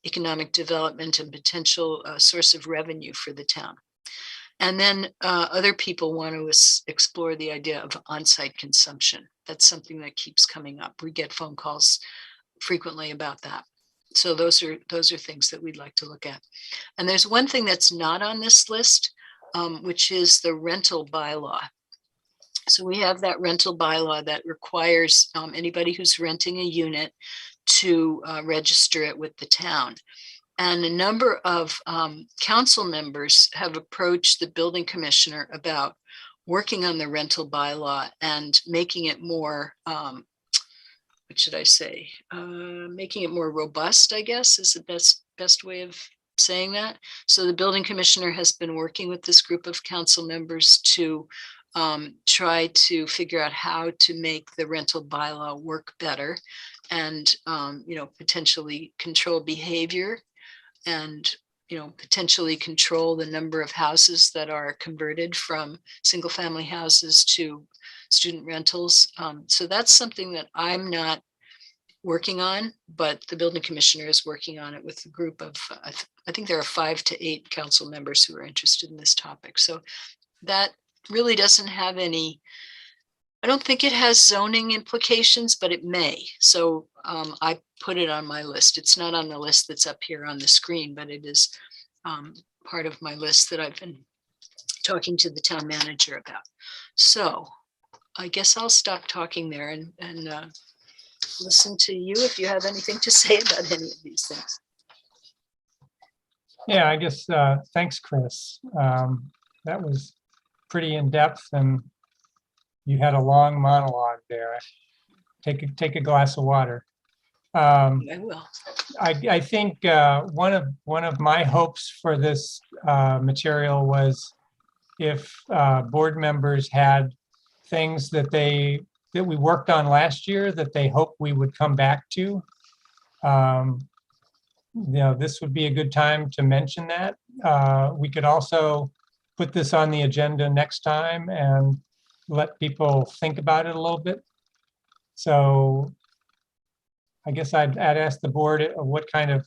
economic development and potential source of revenue for the town. And then other people want to explore the idea of on-site consumption. That's something that keeps coming up. We get phone calls frequently about that. So those are things that we'd like to look at. And there's one thing that's not on this list, which is the rental bylaw. So we have that rental bylaw that requires anybody who's renting a unit to register it with the town. And a number of council members have approached the building commissioner about working on the rental bylaw and making it more, what should I say? Making it more robust, I guess, is the best way of saying that. So the building commissioner has been working with this group of council members to try to figure out how to make the rental bylaw work better and, potentially control behavior and, potentially control the number of houses that are converted from single family houses to student rentals. So that's something that I'm not working on, but the building commissioner is working on it with a group of, I think there are 5 to 8 council members who are interested in this topic. So that really doesn't have any, I don't think it has zoning implications, but it may. So I put it on my list. It's not on the list that's up here on the screen, but it is part of my list that I've been talking to the town manager about. So I guess I'll stop talking there and listen to you if you have anything to say about any of these things. Yeah, I guess, thanks, Chris. That was pretty in-depth, and you had a long monologue there. Take a glass of water. I will. I think one of my hopes for this material was if board members had things that we worked on last year that they hope we would come back to. This would be a good time to mention that. We could also put this on the agenda next time and let people think about it a little bit. So I guess I'd ask the board what kind of,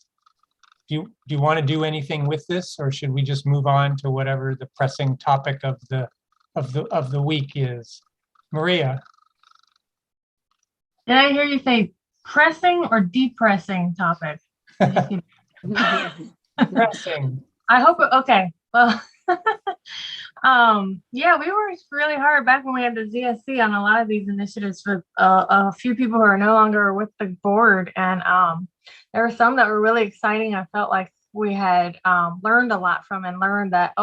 do you want to do anything with this, or should we just move on to whatever the pressing topic of the week is? Maria. Did I hear you say pressing or depressing topic? Pressing. I hope, okay, well, yeah, we worked really hard back when we had the ZSC on a lot of these initiatives with a few people who are no longer with the board. And there were some that were really exciting. I felt like we had learned a lot from and learned that,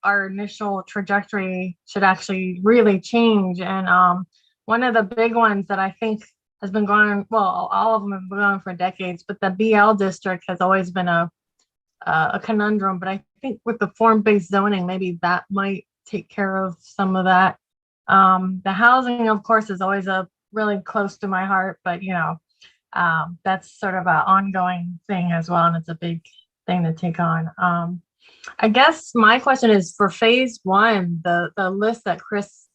our initial trajectory should actually really change. And one of the big ones that I think has been going on, well, all of them have been going for decades, but the BL district has always been a conundrum. But I think with the form-based zoning, maybe that might take care of some of that. The housing, of course, is always really close to my heart, but that's sort of an ongoing thing as well, and it's a big thing to take on. I guess my question is for phase 1, the list that Chris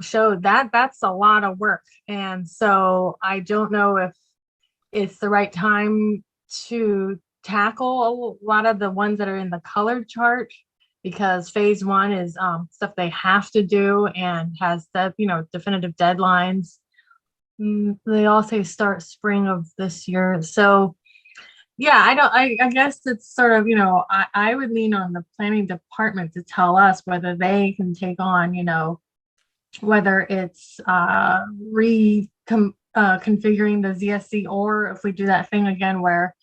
showed, that's a lot of work, and so I don't know if it's the right time to tackle a lot of the ones that are in the colored chart, because phase 1 is stuff they have to do and has that definitive deadlines. They all say start spring of this year. So yeah, I guess it's sort of, I would lean on the planning department to tell us whether they can take on, whether it's configuring the ZSC, or if we do that thing again where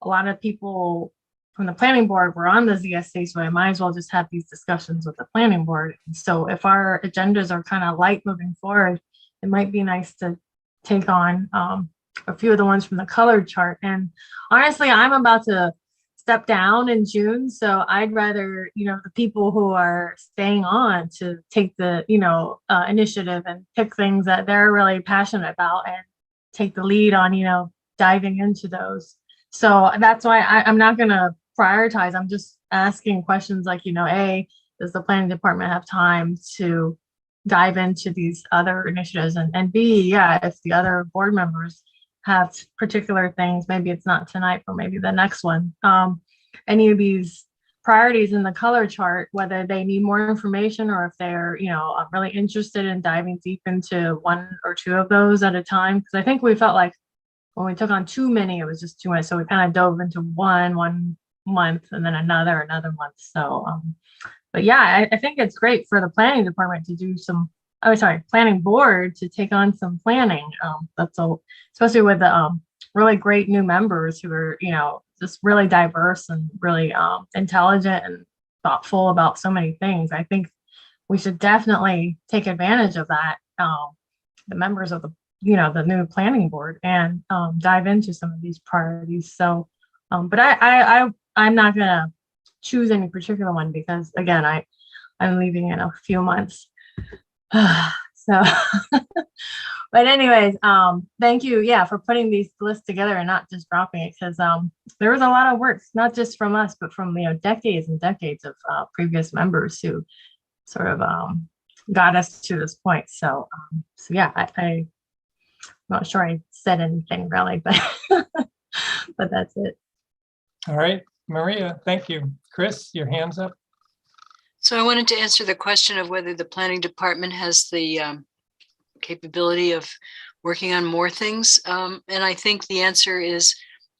a lot of people from the planning board were on the ZSC, so I might as well just have these discussions with the planning board. And so if our agendas are kind of light moving forward, it might be nice to take on a few of the ones from the colored chart. And honestly, I'm about to step down in June, so I'd rather, the people who are staying on to take the, initiative and pick things that they're really passionate about and take the lead on, diving into those. So that's why I'm not going to prioritize. I'm just asking questions like, A, does the planning department have time to dive into these other initiatives? And B, yeah, if the other board members have particular things, maybe it's not tonight, but maybe the next one. Any of these priorities in the color chart, whether they need more information or if they're, really interested in diving deep into one or two of those at a time. Because I think we felt like when we took on too many, it was just too much. So we kind of dove into one month and then another month. So, but yeah, I think it's great for the planning department to do some, planning board to take on some planning. That's all, especially with the really great new members who are, just really diverse and really intelligent and thoughtful about so many things. I think we should definitely take advantage of that, the members of the new planning board, and dive into some of these priorities. So, but I'm not gonna choose any particular one because again, I'm leaving in a few months. So, but anyways, thank you, for putting these lists together and not just dropping it, because there was a lot of work, not just from us, but from decades and decades of previous members who sort of got us to this point. So, I'm not sure I said anything really, but but that's it. All right, Maria, thank you. Chris, your hand's up. So I wanted to answer the question of whether the planning department has the capability of working on more things. And I think the answer is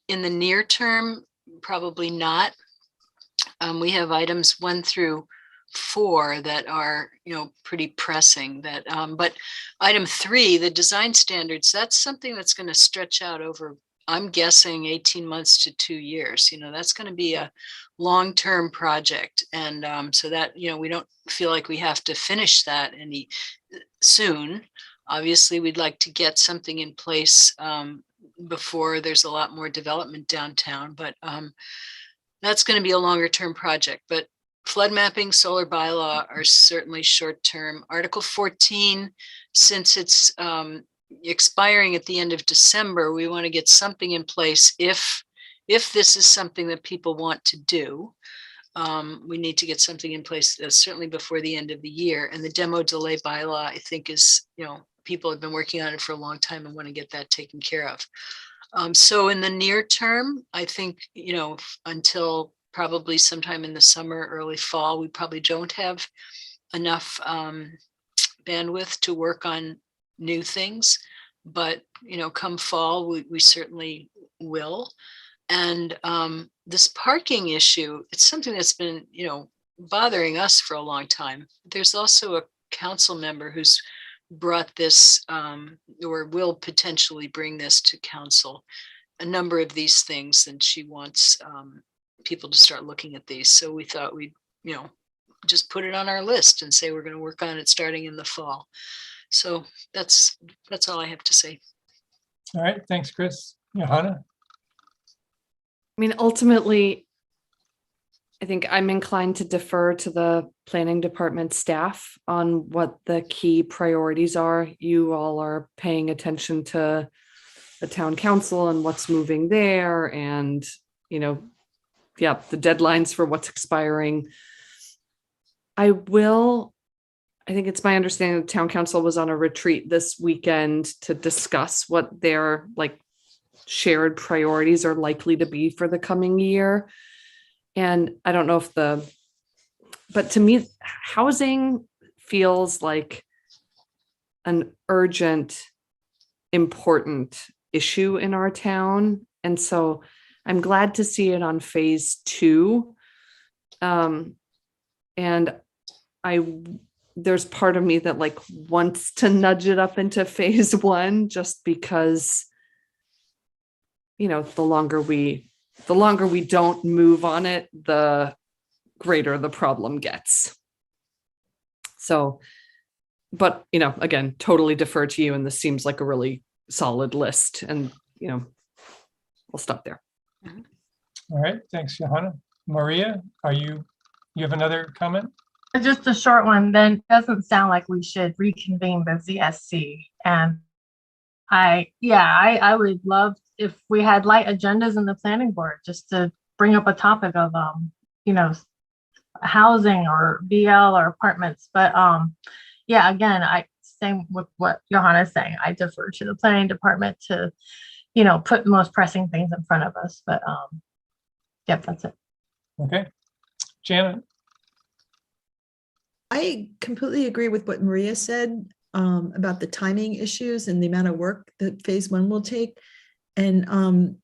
in the near term, probably not. We have items 1 through 4 that are, pretty pressing. But item 3, the design standards, that's something that's going to stretch out over, I'm guessing, 18 months to 2 years. That's going to be a long-term project. And so that, we don't feel like we have to finish that any soon. Obviously, we'd like to get something in place before there's a lot more development downtown, but that's going to be a longer-term project. But flood mapping, solar bylaw are certainly short-term. Article 14, since it's expiring at the end of December, we want to get something in place if this is something that people want to do. We need to get something in place certainly before the end of the year. And the demo delay bylaw, I think, is, people have been working on it for a long time and want to get that taken care of. So in the near term, I think, until probably sometime in the summer, early fall, we probably don't have enough bandwidth to work on new things. But, come fall, we certainly will. And this parking issue, it's something that's been, bothering us for a long time. There's also a council member who's brought this or will potentially bring this to council, a number of these things, and she wants people to start looking at these. So we thought we'd, just put it on our list and say we're going to work on it starting in the fall. So that's all I have to say. All right, thanks, Chris. Johanna? I mean, ultimately, I think I'm inclined to defer to the planning department staff on what the key priorities are. You all are paying attention to the town council and what's moving there, and, the deadlines for what's expiring. I think it's my understanding the town council was on a retreat this weekend to discuss what their shared priorities are likely to be for the coming year. And I don't know but to me, housing feels like an urgent, important issue in our town. And so I'm glad to see it on phase 2. And there's part of me that wants to nudge it up into phase 1, just because the longer we don't move on it, the greater the problem gets. So, but, again, totally defer to you. And this seems like a really solid list, and, we'll stop there. All right, thanks, Johanna. Maria, you have another comment? Just a short one. Then it doesn't sound like we should reconvene the ZSC. And I would love if we had light agendas in the planning board, just to bring up a topic of housing or BL or apartments. But yeah, again, same with what Johanna's saying. I defer to the planning department to, put most pressing things in front of us. But yep, that's it. Okay. Janet? I completely agree with what Maria said about the timing issues and the amount of work that phase one will take. And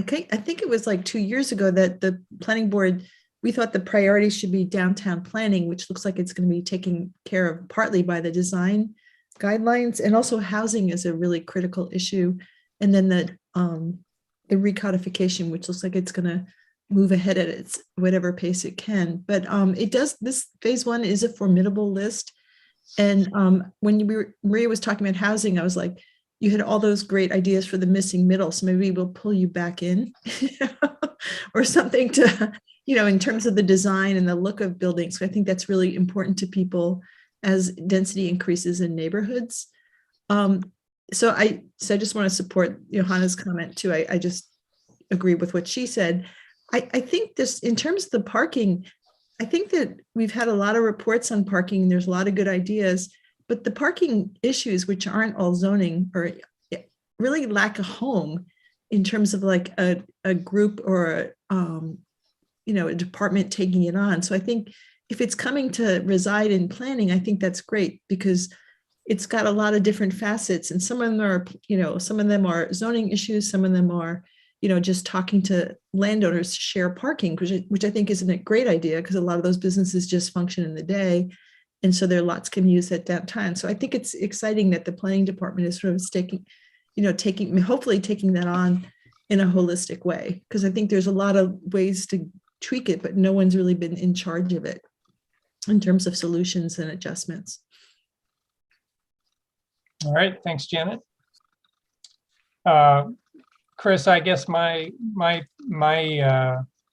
okay, I think it was like 2 years ago that the planning board, we thought the priority should be downtown planning, which looks like it's going to be taken care of partly by the design guidelines, and also housing is a really critical issue. And then the recodification, which looks like it's going to move ahead at its whatever pace it can. But this phase one is a formidable list. And when Maria was talking about housing, I was like, you had all those great ideas for the missing middle. So maybe we'll pull you back in or something to, in terms of the design and the look of buildings. So I think that's really important to people as density increases in neighborhoods. So I just want to support Johanna's comment too. I just agree with what she said. I think this, in terms of the parking, I think that we've had a lot of reports on parking. There's a lot of good ideas, but the parking issues, which aren't all zoning, or really lack a home in terms of like a group or a department taking it on. So I think if it's coming to reside in planning, I think that's great because it's got a lot of different facets, and some of them are zoning issues, some of them are just talking to landowners to share parking, which I think isn't a great idea because a lot of those businesses just function in the day. And so their lots can use at downtown. So I think it's exciting that the planning department is sort of hopefully taking that on in a holistic way, because I think there's a lot of ways to tweak it, but no one's really been in charge of it in terms of solutions and adjustments. All right, thanks, Janet. Chris, I guess my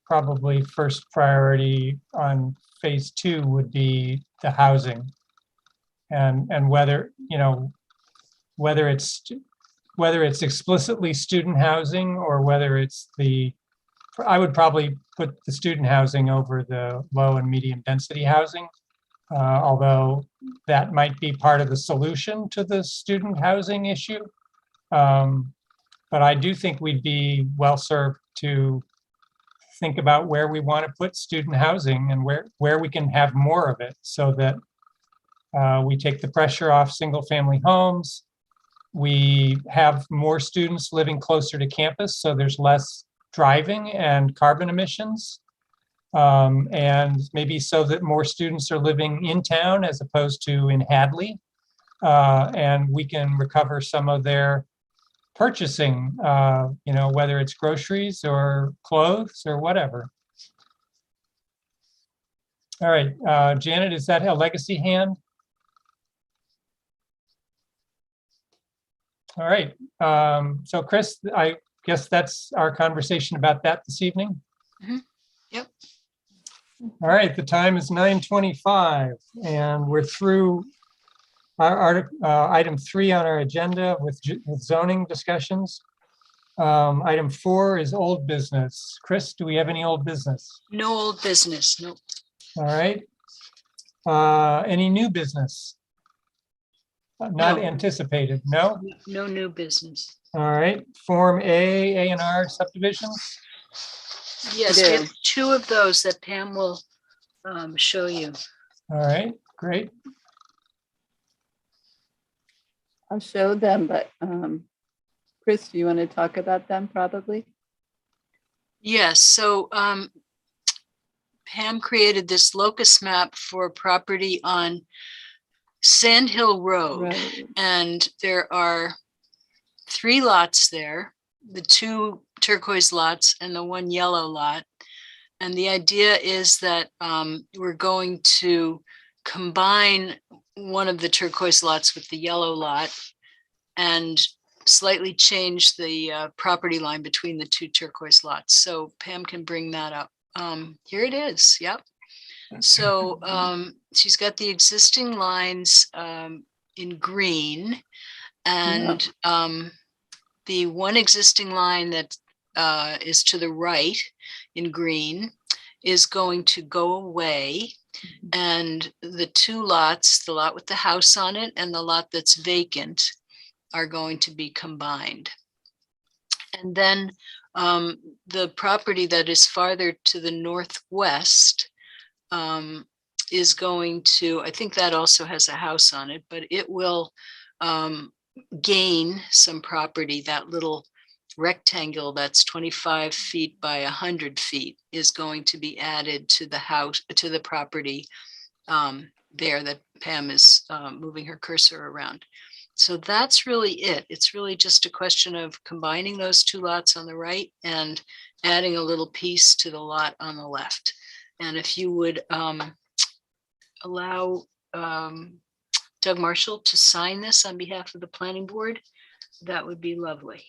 probably first priority on phase two would be the housing, and whether it's explicitly student housing or whether it's I would probably put the student housing over the low and medium density housing, although that might be part of the solution to the student housing issue. But I do think we'd be well served to think about where we want to put student housing and where we can have more of it, so that we take the pressure off single family homes. We have more students living closer to campus, so there's less driving and carbon emissions. And maybe so that more students are living in town as opposed to in Hadley. And we can recover some of their purchasing, whether it's groceries or clothes or whatever. All right, Janet, is that a legacy hand? All right, so Chris, I guess that's our conversation about that this evening. Mm-hmm. Yep. All right, the time is 9:25 and we're through our item 3 on our agenda with zoning discussions. Item 4 is old business. Chris, do we have any old business? No old business, nope. All right. Any new business? Not No. anticipated, no? No new business. All right, Form A&R subdivisions. Yes, we have 2 of those that Pam will show you. All right, great. I'll show them, but Chris, do you want to talk about them probably? Yes, so Pam created this locus map for property on Sand Hill Road. Right. And there are 3 lots there, the 2 turquoise lots and the 1 yellow lot. And the idea is that we're going to combine one of the turquoise lots with the yellow lot and slightly change the property line between the 2 turquoise lots. So Pam can bring that up. Here it is. Yep. So she's got the existing lines in green, and the one existing line that is to the right in green is going to go away. And the two lots, the lot with the house on it and the lot that's vacant, are going to be combined. And then the property that is farther to the northwest is going to, I think that also has a house on it, but it will gain some property. That little rectangle that's 25 feet by 100 feet is going to be added to the house, to the property there that Pam is moving her cursor around. So that's really it. It's really just a question of combining those two lots on the right and adding a little piece to the lot on the left. And if you would allow Doug Marshall to sign this on behalf of the planning board, that would be lovely.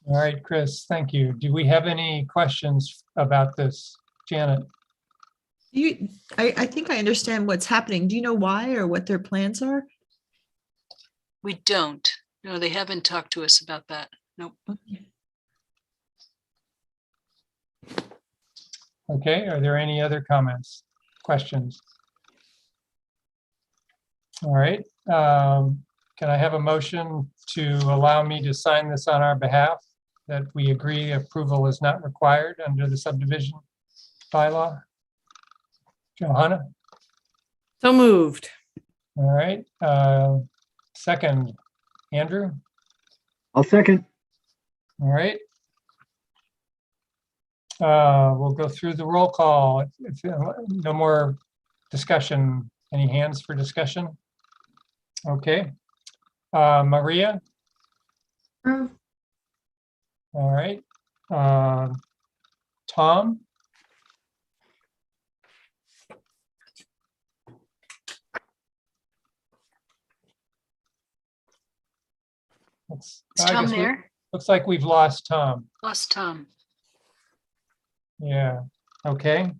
All right, Chris, thank you. Do we have any questions about this? Janet? I think I understand what's happening. Do you know why or what their plans are? We don't. No, they haven't talked to us about that. Nope. Okay, are there any other comments, questions? All right, can I have a motion to allow me to sign this on our behalf, that we agree approval is not required under the subdivision bylaw? Johanna? So moved. All right, second, Andrew? I'll second. All right. We'll go through the roll call. If no more discussion, any hands for discussion? Okay. Maria? Approve. All right. Tom? Is Tom there? Looks like we've lost Tom. Lost Tom. Yeah, okay.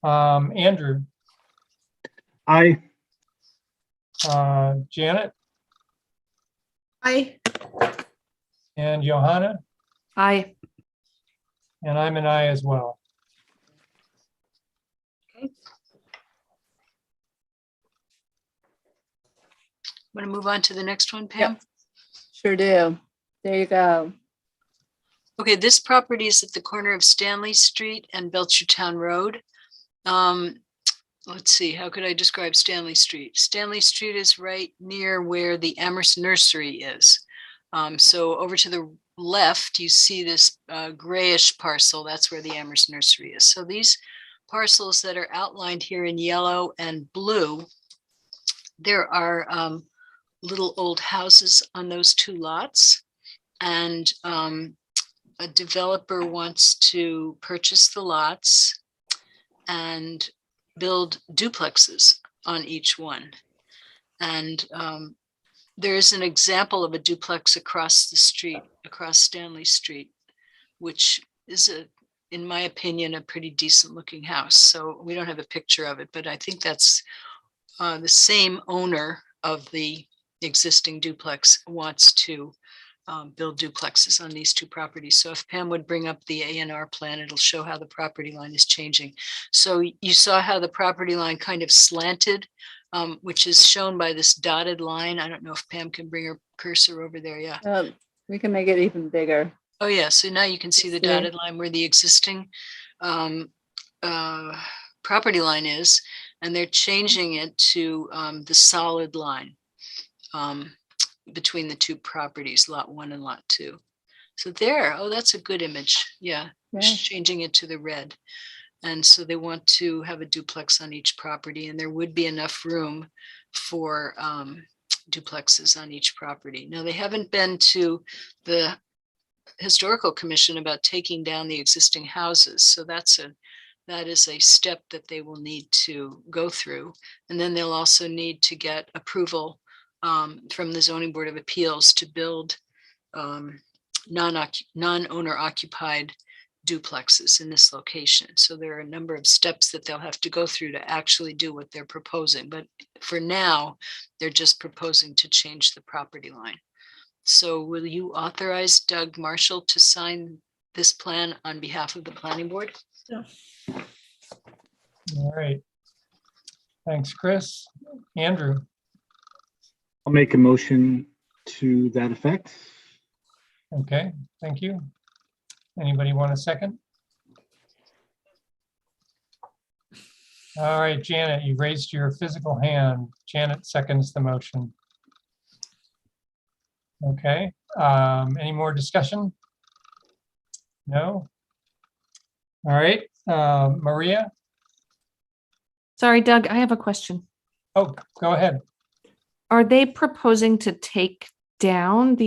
Andrew? Aye. Janet? Aye. And Johanna? Aye. And I'm an aye as well. Want to move on to the next one, Pam? Yep. Sure do. There you go. Okay, this property is at the corner of Stanley Street and Belchertown Road. Let's see, how could I describe Stanley Street? Stanley Street is right near where the Amherst Nursery is. So over to the left, you see this grayish parcel. That's where the Amherst Nursery is. So these parcels that are outlined here in yellow and blue, there are little old houses on those two lots. And a developer wants to purchase the lots and build duplexes on each one. And there is an example of a duplex across the street, across Stanley Street, which is, in my opinion, a pretty decent looking house. So we don't have a picture of it, but I think that's the same owner of the existing duplex wants to build duplexes on these two properties. So if Pam would bring up the A&R plan, it'll show how the property line is changing. So you saw how the property line kind of slanted, which is shown by this dotted line. I don't know if Pam can bring her cursor over there. Yeah. We can make it even bigger. Oh yeah. So now you can see the dotted line where the existing property line is, and they're changing it to the solid line between the two properties, lot 1 and lot 2. So there, oh, that's a good image. Yeah, changing it to the red. And so they want to have a duplex on each property, and there would be enough room for duplexes on each property. Now, they haven't been to the Historical Commission about taking down the existing houses. So that is a step that they will need to go through. And then they'll also need to get approval from the Zoning Board of Appeals to build non-owner occupied duplexes in this location. So there are a number of steps that they'll have to go through to actually do what they're proposing. But for now, they're just proposing to change the property line. So will you authorize Doug Marshall to sign this plan on behalf of the planning board. All right. Thanks, Chris. Andrew, I'll make a motion to that effect. okay, thank you. Anybody want a second? All right, Janet, you raised your physical hand. Janet seconds the motion. Okay, any more discussion? No? All right, Maria? Sorry, Doug, I have a question. Oh, go ahead. Are they proposing to take down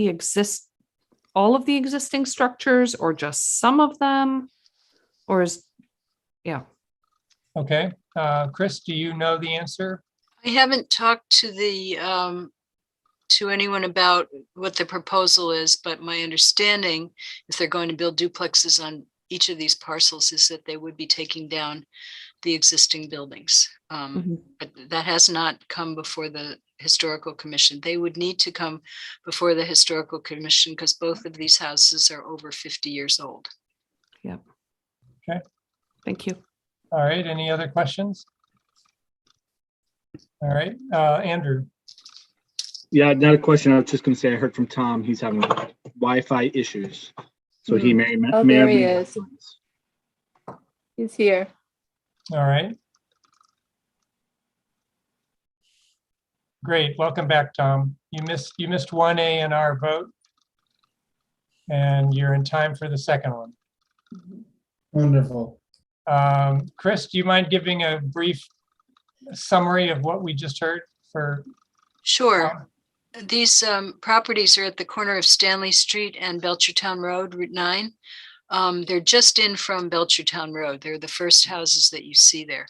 all of the existing structures or just some of them? Or yeah. Okay, Chris, do you know the answer? I haven't talked to to anyone about what the proposal is, but my understanding, if they're going to build duplexes on each of these parcels, is that they would be taking down the existing buildings. But that has not come before the Historical Commission. They would need to come before the Historical Commission because both of these houses are over 50 years old. Yep. Okay. Thank you. All right, any other questions? All right, Andrew. Yeah, not a question. I was just going to say I heard from Tom. He's having Wi-Fi issues, so he may. Oh, may there have he made- is. He's here. All right. Great, welcome back, Tom. You missed 1A in our vote, and you're in time for the second one. Wonderful. Chris, do you mind giving a brief summary of what we just heard for? Sure. These properties are at the corner of Stanley Street and Belchertown Road, Route 9. They're just in from Belchertown Road. They're the first houses that you see there.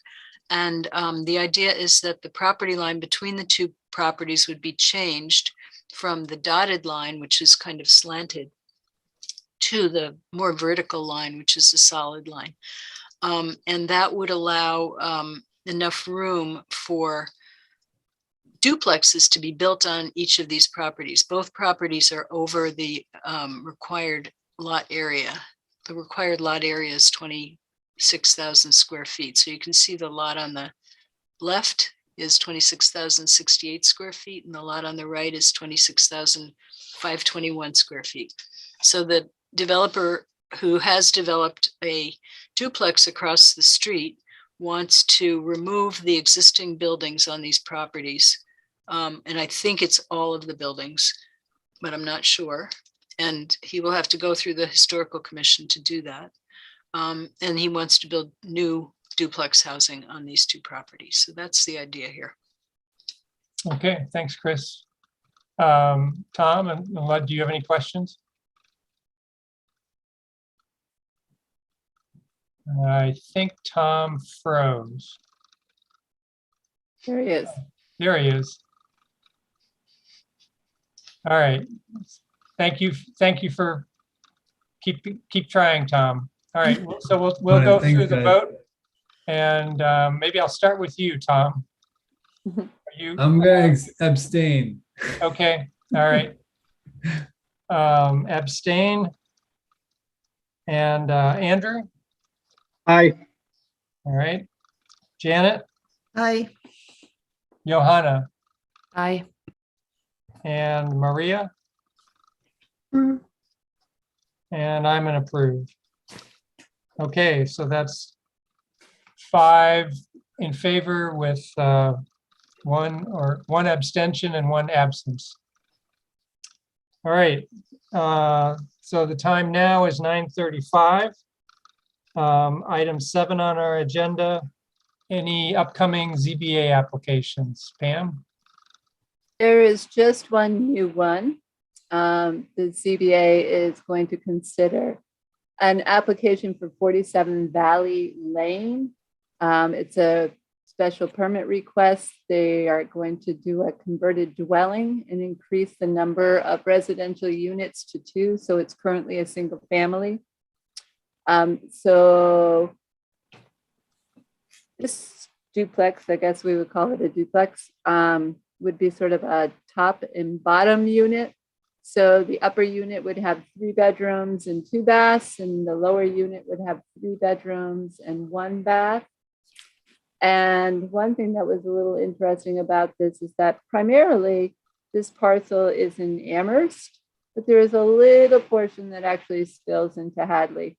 And the idea is that the property line between the two properties would be changed from the dotted line, which is kind of slanted, to the more vertical line, which is a solid line. And that would allow enough room for duplexes to be built on each of these properties. Both properties are over the required lot area. The required lot area is 26,000 square feet. So you can see the lot on the left is 26,068 square feet, and the lot on the right is 26,521 square feet. So the developer who has developed a duplex across the street wants to remove the existing buildings on these properties. And I think it's all of the buildings, but I'm not sure. And he will have to go through the Historical Commission to do that. And he wants to build new duplex housing on these two properties. So that's the idea here. Okay, thanks, Chris. Tom and Lud, do you have any questions? I think Tom froze. There he is. There he is. All right. Thank you for keep trying, Tom. All right. So we'll Fine, go thanks, through the guys. vote, and maybe I'll start with you, Tom. Are you I'm going to abstain. okay? All right. Abstain. And Andrew. Aye. All right. Janet. Aye. Johanna. Aye. And Maria. And I'm an approve. Okay, so that's 5 in favor with one abstention and 1 absence. All right, so the time now is 9:35. Item 7 on our agenda. Any upcoming ZBA applications? Pam? There is just one new one. The ZBA is going to consider an application for 47 Valley Lane. It's a special permit request. They are going to do a converted dwelling and increase the number of residential units to 2. So it's currently a single family. So this duplex, I guess we would call it a duplex, would be sort of a top and bottom unit. So the upper unit would have 3 bedrooms and 2 baths, and the lower unit would have 3 bedrooms and 1 bath. And one thing that was a little interesting about this is that primarily this parcel is in Amherst, but there is a little portion that actually spills into Hadley.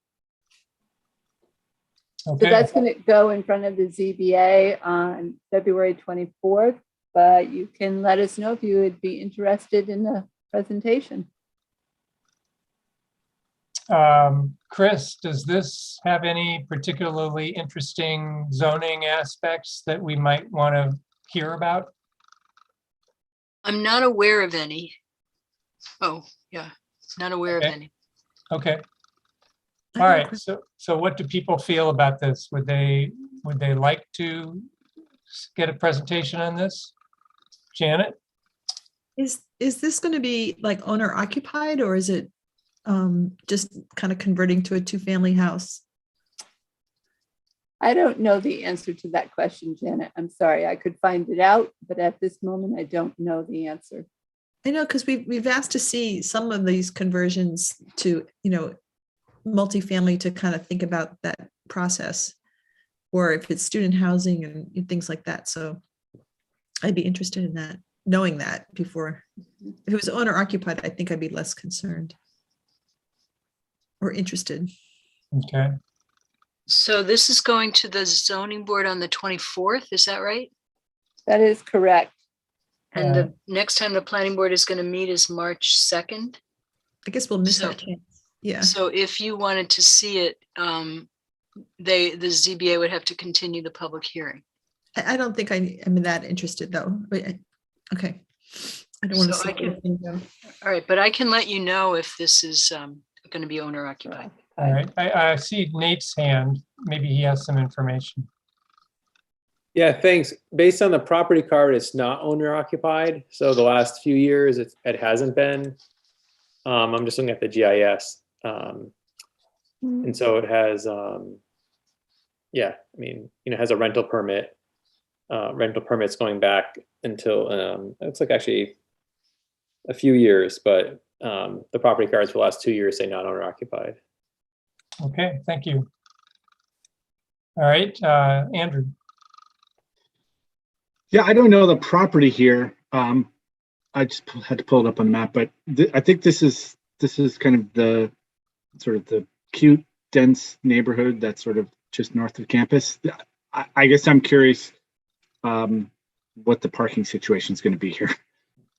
So Okay, that's going to go in front of the ZBA on February 24th, but you can let us know if you would be interested in the presentation. Chris, does this have any particularly interesting zoning aspects that we might want to hear about? I'm not aware of any. Oh, yeah, not aware of Okay. any. Okay, I all have a right. So what do people feel about this? Would they like to get a presentation on this? Janet? Is this going to be like owner occupied, or is it just kind of converting to a 2-family house? I don't know the answer to that question, Janet. I'm sorry. I could find it out, but at this moment, I don't know the answer. I know, because we've asked to see some of these conversions to, multifamily, to kind of think about that process, or if it's student housing and things like that. So I'd be interested in that, knowing that before. If it was owner occupied, I think I'd be less concerned or interested. Okay, So this is going to the zoning board on the 24th, is that right? That is correct. And the next time the planning board is going to meet is March 2nd. I guess we'll miss So- that chance. Yeah. So if you wanted to see it, the ZBA would have to continue the public hearing. I don't think I'm that interested though. But okay. I don't want to So see I can- anything though. All right, but I can let you know if this is going to be owner occupied. all right. I see Nate's hand. Maybe he has some information. Yeah, thanks. Based on the property card, it's not owner occupied. So the last few years, it hasn't been. I'm just looking at the GIS. And so it has, yeah, I mean, has a rental permit. Rental permits going back until, it's like actually a few years, but the property cards for the last 2 years say not owner occupied. Okay, thank you. All right, Andrew. Yeah, I don't know the property here. I just had to pull it up on the map, but I think this is kind of the sort of the cute, dense neighborhood that's sort of just north of campus. I guess I'm curious what the parking situation is going to be here.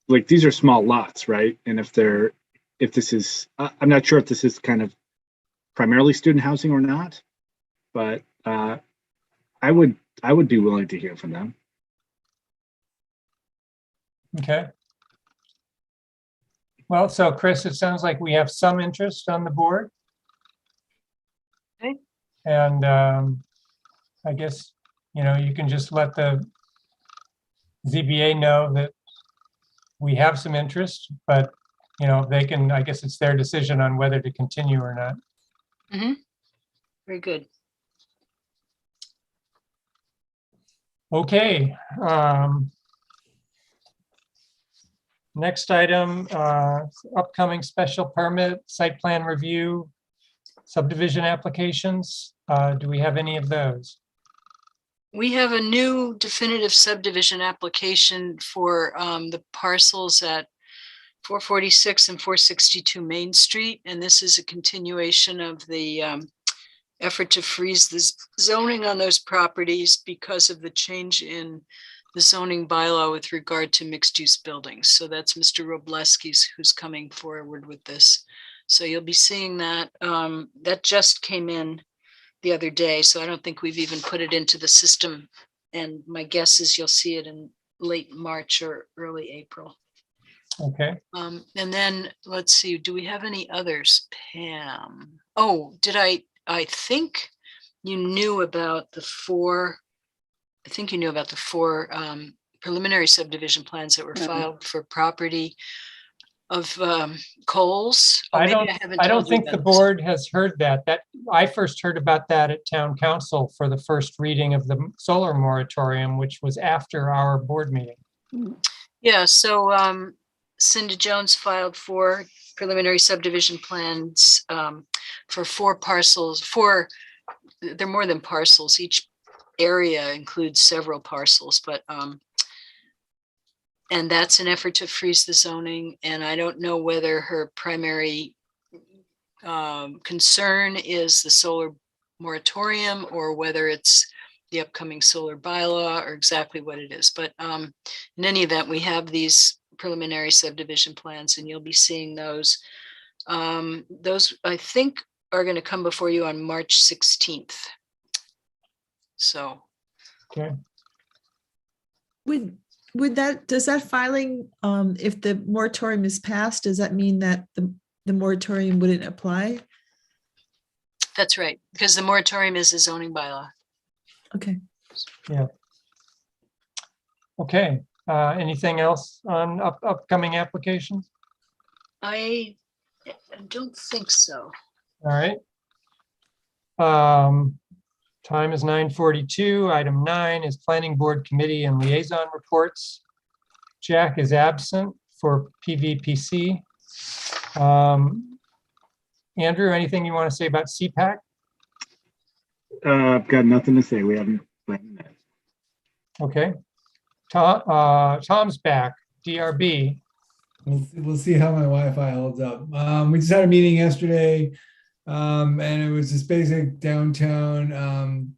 Like, these are small lots, right? And if this is, I'm not sure if this is kind of primarily student housing or not, but I would be willing to hear from them. Okay. Well, so Chris, it sounds like we have some interest on the board. Okay. And I guess, you can just let the ZBA know that we have some interest, but, they can, I guess it's their decision on whether to continue or not. Mm-hmm. Very good. Okay. Next item, upcoming special permit, site plan review, subdivision applications. Do we have any of those? We have a new definitive subdivision application for the parcels at 446 and 462 Main Street. And this is a continuation of the effort to freeze the zoning on those properties because of the change in the zoning bylaw with regard to mixed use buildings. So that's Mr. Robleski's who's coming forward with this. So you'll be seeing that. That just came in the other day, so I don't think we've even put it into the system. And my guess is you'll see it in late March or early April. Okay. And then let's see, do we have any others, Pam? Oh, did I think you knew about the four preliminary subdivision plans that were filed for property of Coles. Or I maybe don't told you think the about this. board has heard that. I first heard about that at town council for the first reading of the solar moratorium, which was after our board meeting. Yeah, so Cindy Jones filed 4 preliminary subdivision plans for 4 parcels. They're more than parcels. Each area includes several parcels, but and that's an effort to freeze the zoning. And I don't know whether her primary concern is the solar moratorium or whether it's the upcoming solar bylaw or exactly what it is. But in any event, we have these preliminary subdivision plans and you'll be seeing those. Those I think are going to come before you on March 16th. So. Okay. Does that filing, if the moratorium is passed, does that mean that the moratorium wouldn't apply? That's right, because the moratorium is a zoning bylaw. Okay. Yeah. Okay. Anything else on upcoming applications? I don't think so. All right. Time is 9:42. Item 9 is Planning Board Committee and Liaison Reports. Jack is absent for PVPC. Andrew, anything you want to say about CPAC? I've got nothing to say. We haven't. Okay. Tom's back. DRB. We'll see how my Wi-Fi holds up. We just had a meeting yesterday, and it was just basic downtown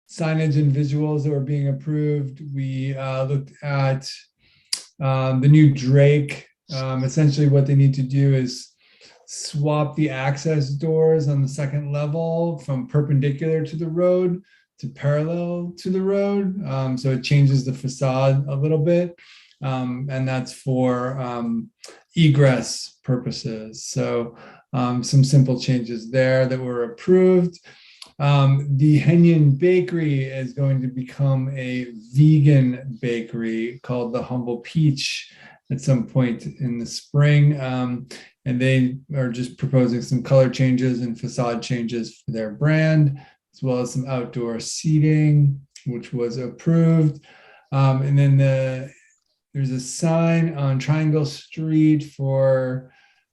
signage and visuals that were being approved. We looked at the new Drake. Essentially, what they need to do is swap the access doors on the second level from perpendicular to the road to parallel to the road. So it changes the facade a little bit. And that's for egress purposes. So some simple changes there that were approved. The Henyon Bakery is going to become a vegan bakery called the Humble Peach at some point in the spring. And they are just proposing some color changes and facade changes for their brand, as well as some outdoor seating, which was approved. And then there's a sign on Triangle Street for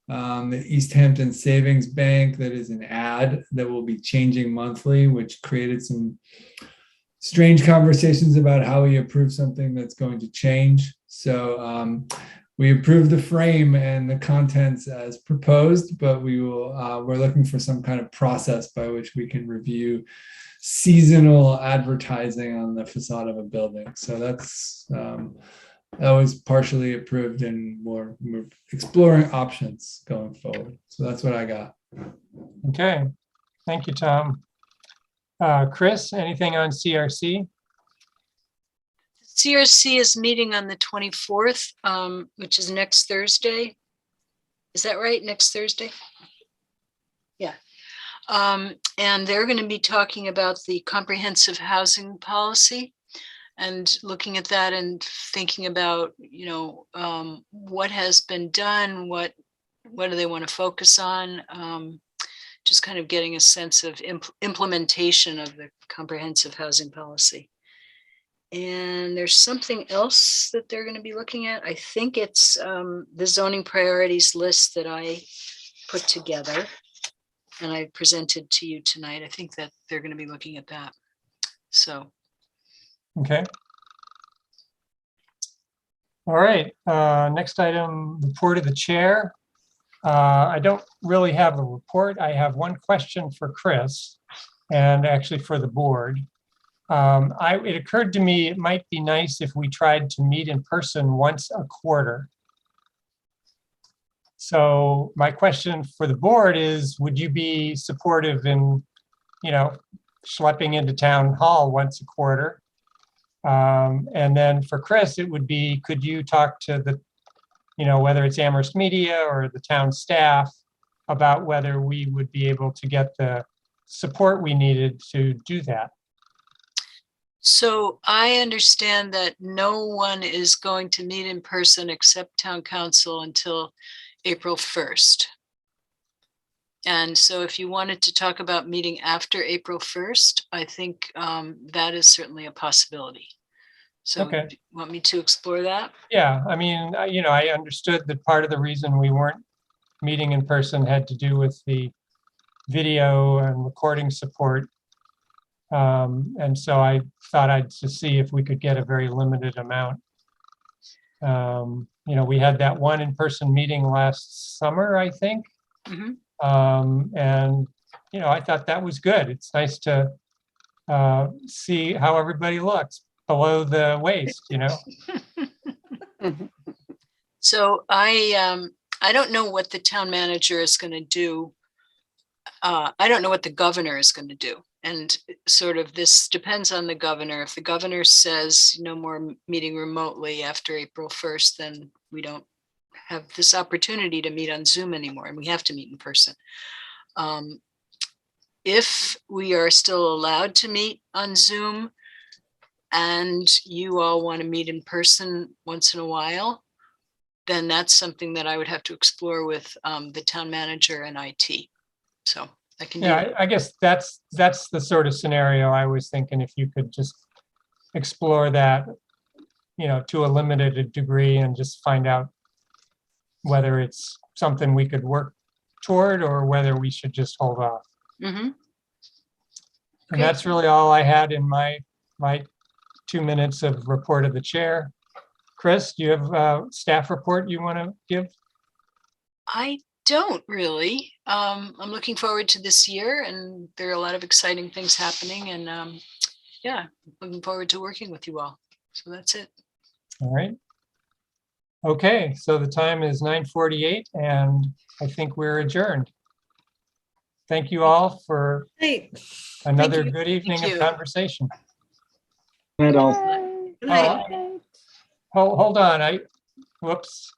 the East Hampton Savings Bank that is an ad that will be changing monthly, which created some strange conversations about how we approve something that's going to change. So we approved the frame and the contents as proposed, but we're looking for some kind of process by which we can review seasonal advertising on the facade of a building. So that was partially approved, and we're exploring options going forward. So that's what I got. Okay. Thank you, Tom. Chris, anything on CRC? CRC is meeting on the 24th, which is next Thursday. Is that right? Next Thursday? Yeah. And they're going to be talking about the comprehensive housing policy and looking at that and thinking about, what has been done, what do they want to focus on, just kind of getting a sense of implementation of the comprehensive housing policy. And there's something else that they're going to be looking at. I think it's the zoning priorities list that I put together and I presented to you tonight. I think that they're going to be looking at that. So. Okay. All right. Next item, report of the chair. I don't really have a report. I have one question for Chris and actually for the board. It occurred to me it might be nice if we tried to meet in person once a quarter. So my question for the board is, would you be supportive in, schlepping into town hall once a quarter? And then for Chris, it would be, could you talk to the, whether it's Amherst Media or the town staff about whether we would be able to get the support we needed to do that? So I understand that no one is going to meet in person except town council until April 1st. And so if you wanted to talk about meeting after April 1st, I think that is certainly a possibility. So Okay. do you want me to explore that? Yeah, I mean, I understood that part of the reason we weren't meeting in person had to do with the video and recording support. And so I thought I'd just see if we could get a very limited amount. We had that one in-person meeting last summer, I think. Mhm. And I thought that was good. It's nice to see how everybody looks below the waist, So I don't know what the town manager is going to do. I don't know what the governor is going to do. And sort of this depends on the governor. If the governor says no more meeting remotely after April 1st, then we don't have this opportunity to meet on Zoom anymore, and we have to meet in person. If we are still allowed to meet on Zoom and you all want to meet in person once in a while, then that's something that I would have to explore with the town manager and IT. So I can do Yeah, that. I guess that's the sort of scenario I was thinking, if you could just explore that, to a limited degree and just find out whether it's something we could work toward or whether we should just hold off. Mhm. And that's really all I had in my 2 minutes of report of the chair. Chris, do you have a staff report you want to give? I don't really. I'm looking forward to this year, and there are a lot of exciting things happening, and yeah, looking forward to working with you all. So that's it. All right. Okay, so the time is 9:48 and I think we're adjourned. Thank you all for Hey, another you. good evening of you. conversation. That all. Bye. Good night. Bye. Hold on, whoops.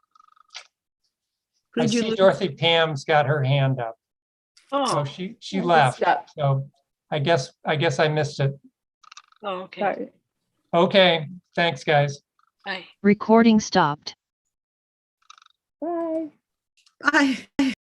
I Who'd you see lose? Dorothy Pam's got her hand up. Oh, Oh, she I left. stopped. So I guess I missed it. okay. Sorry. Okay, thanks, guys. Bye. Recording stopped. Bye. Bye.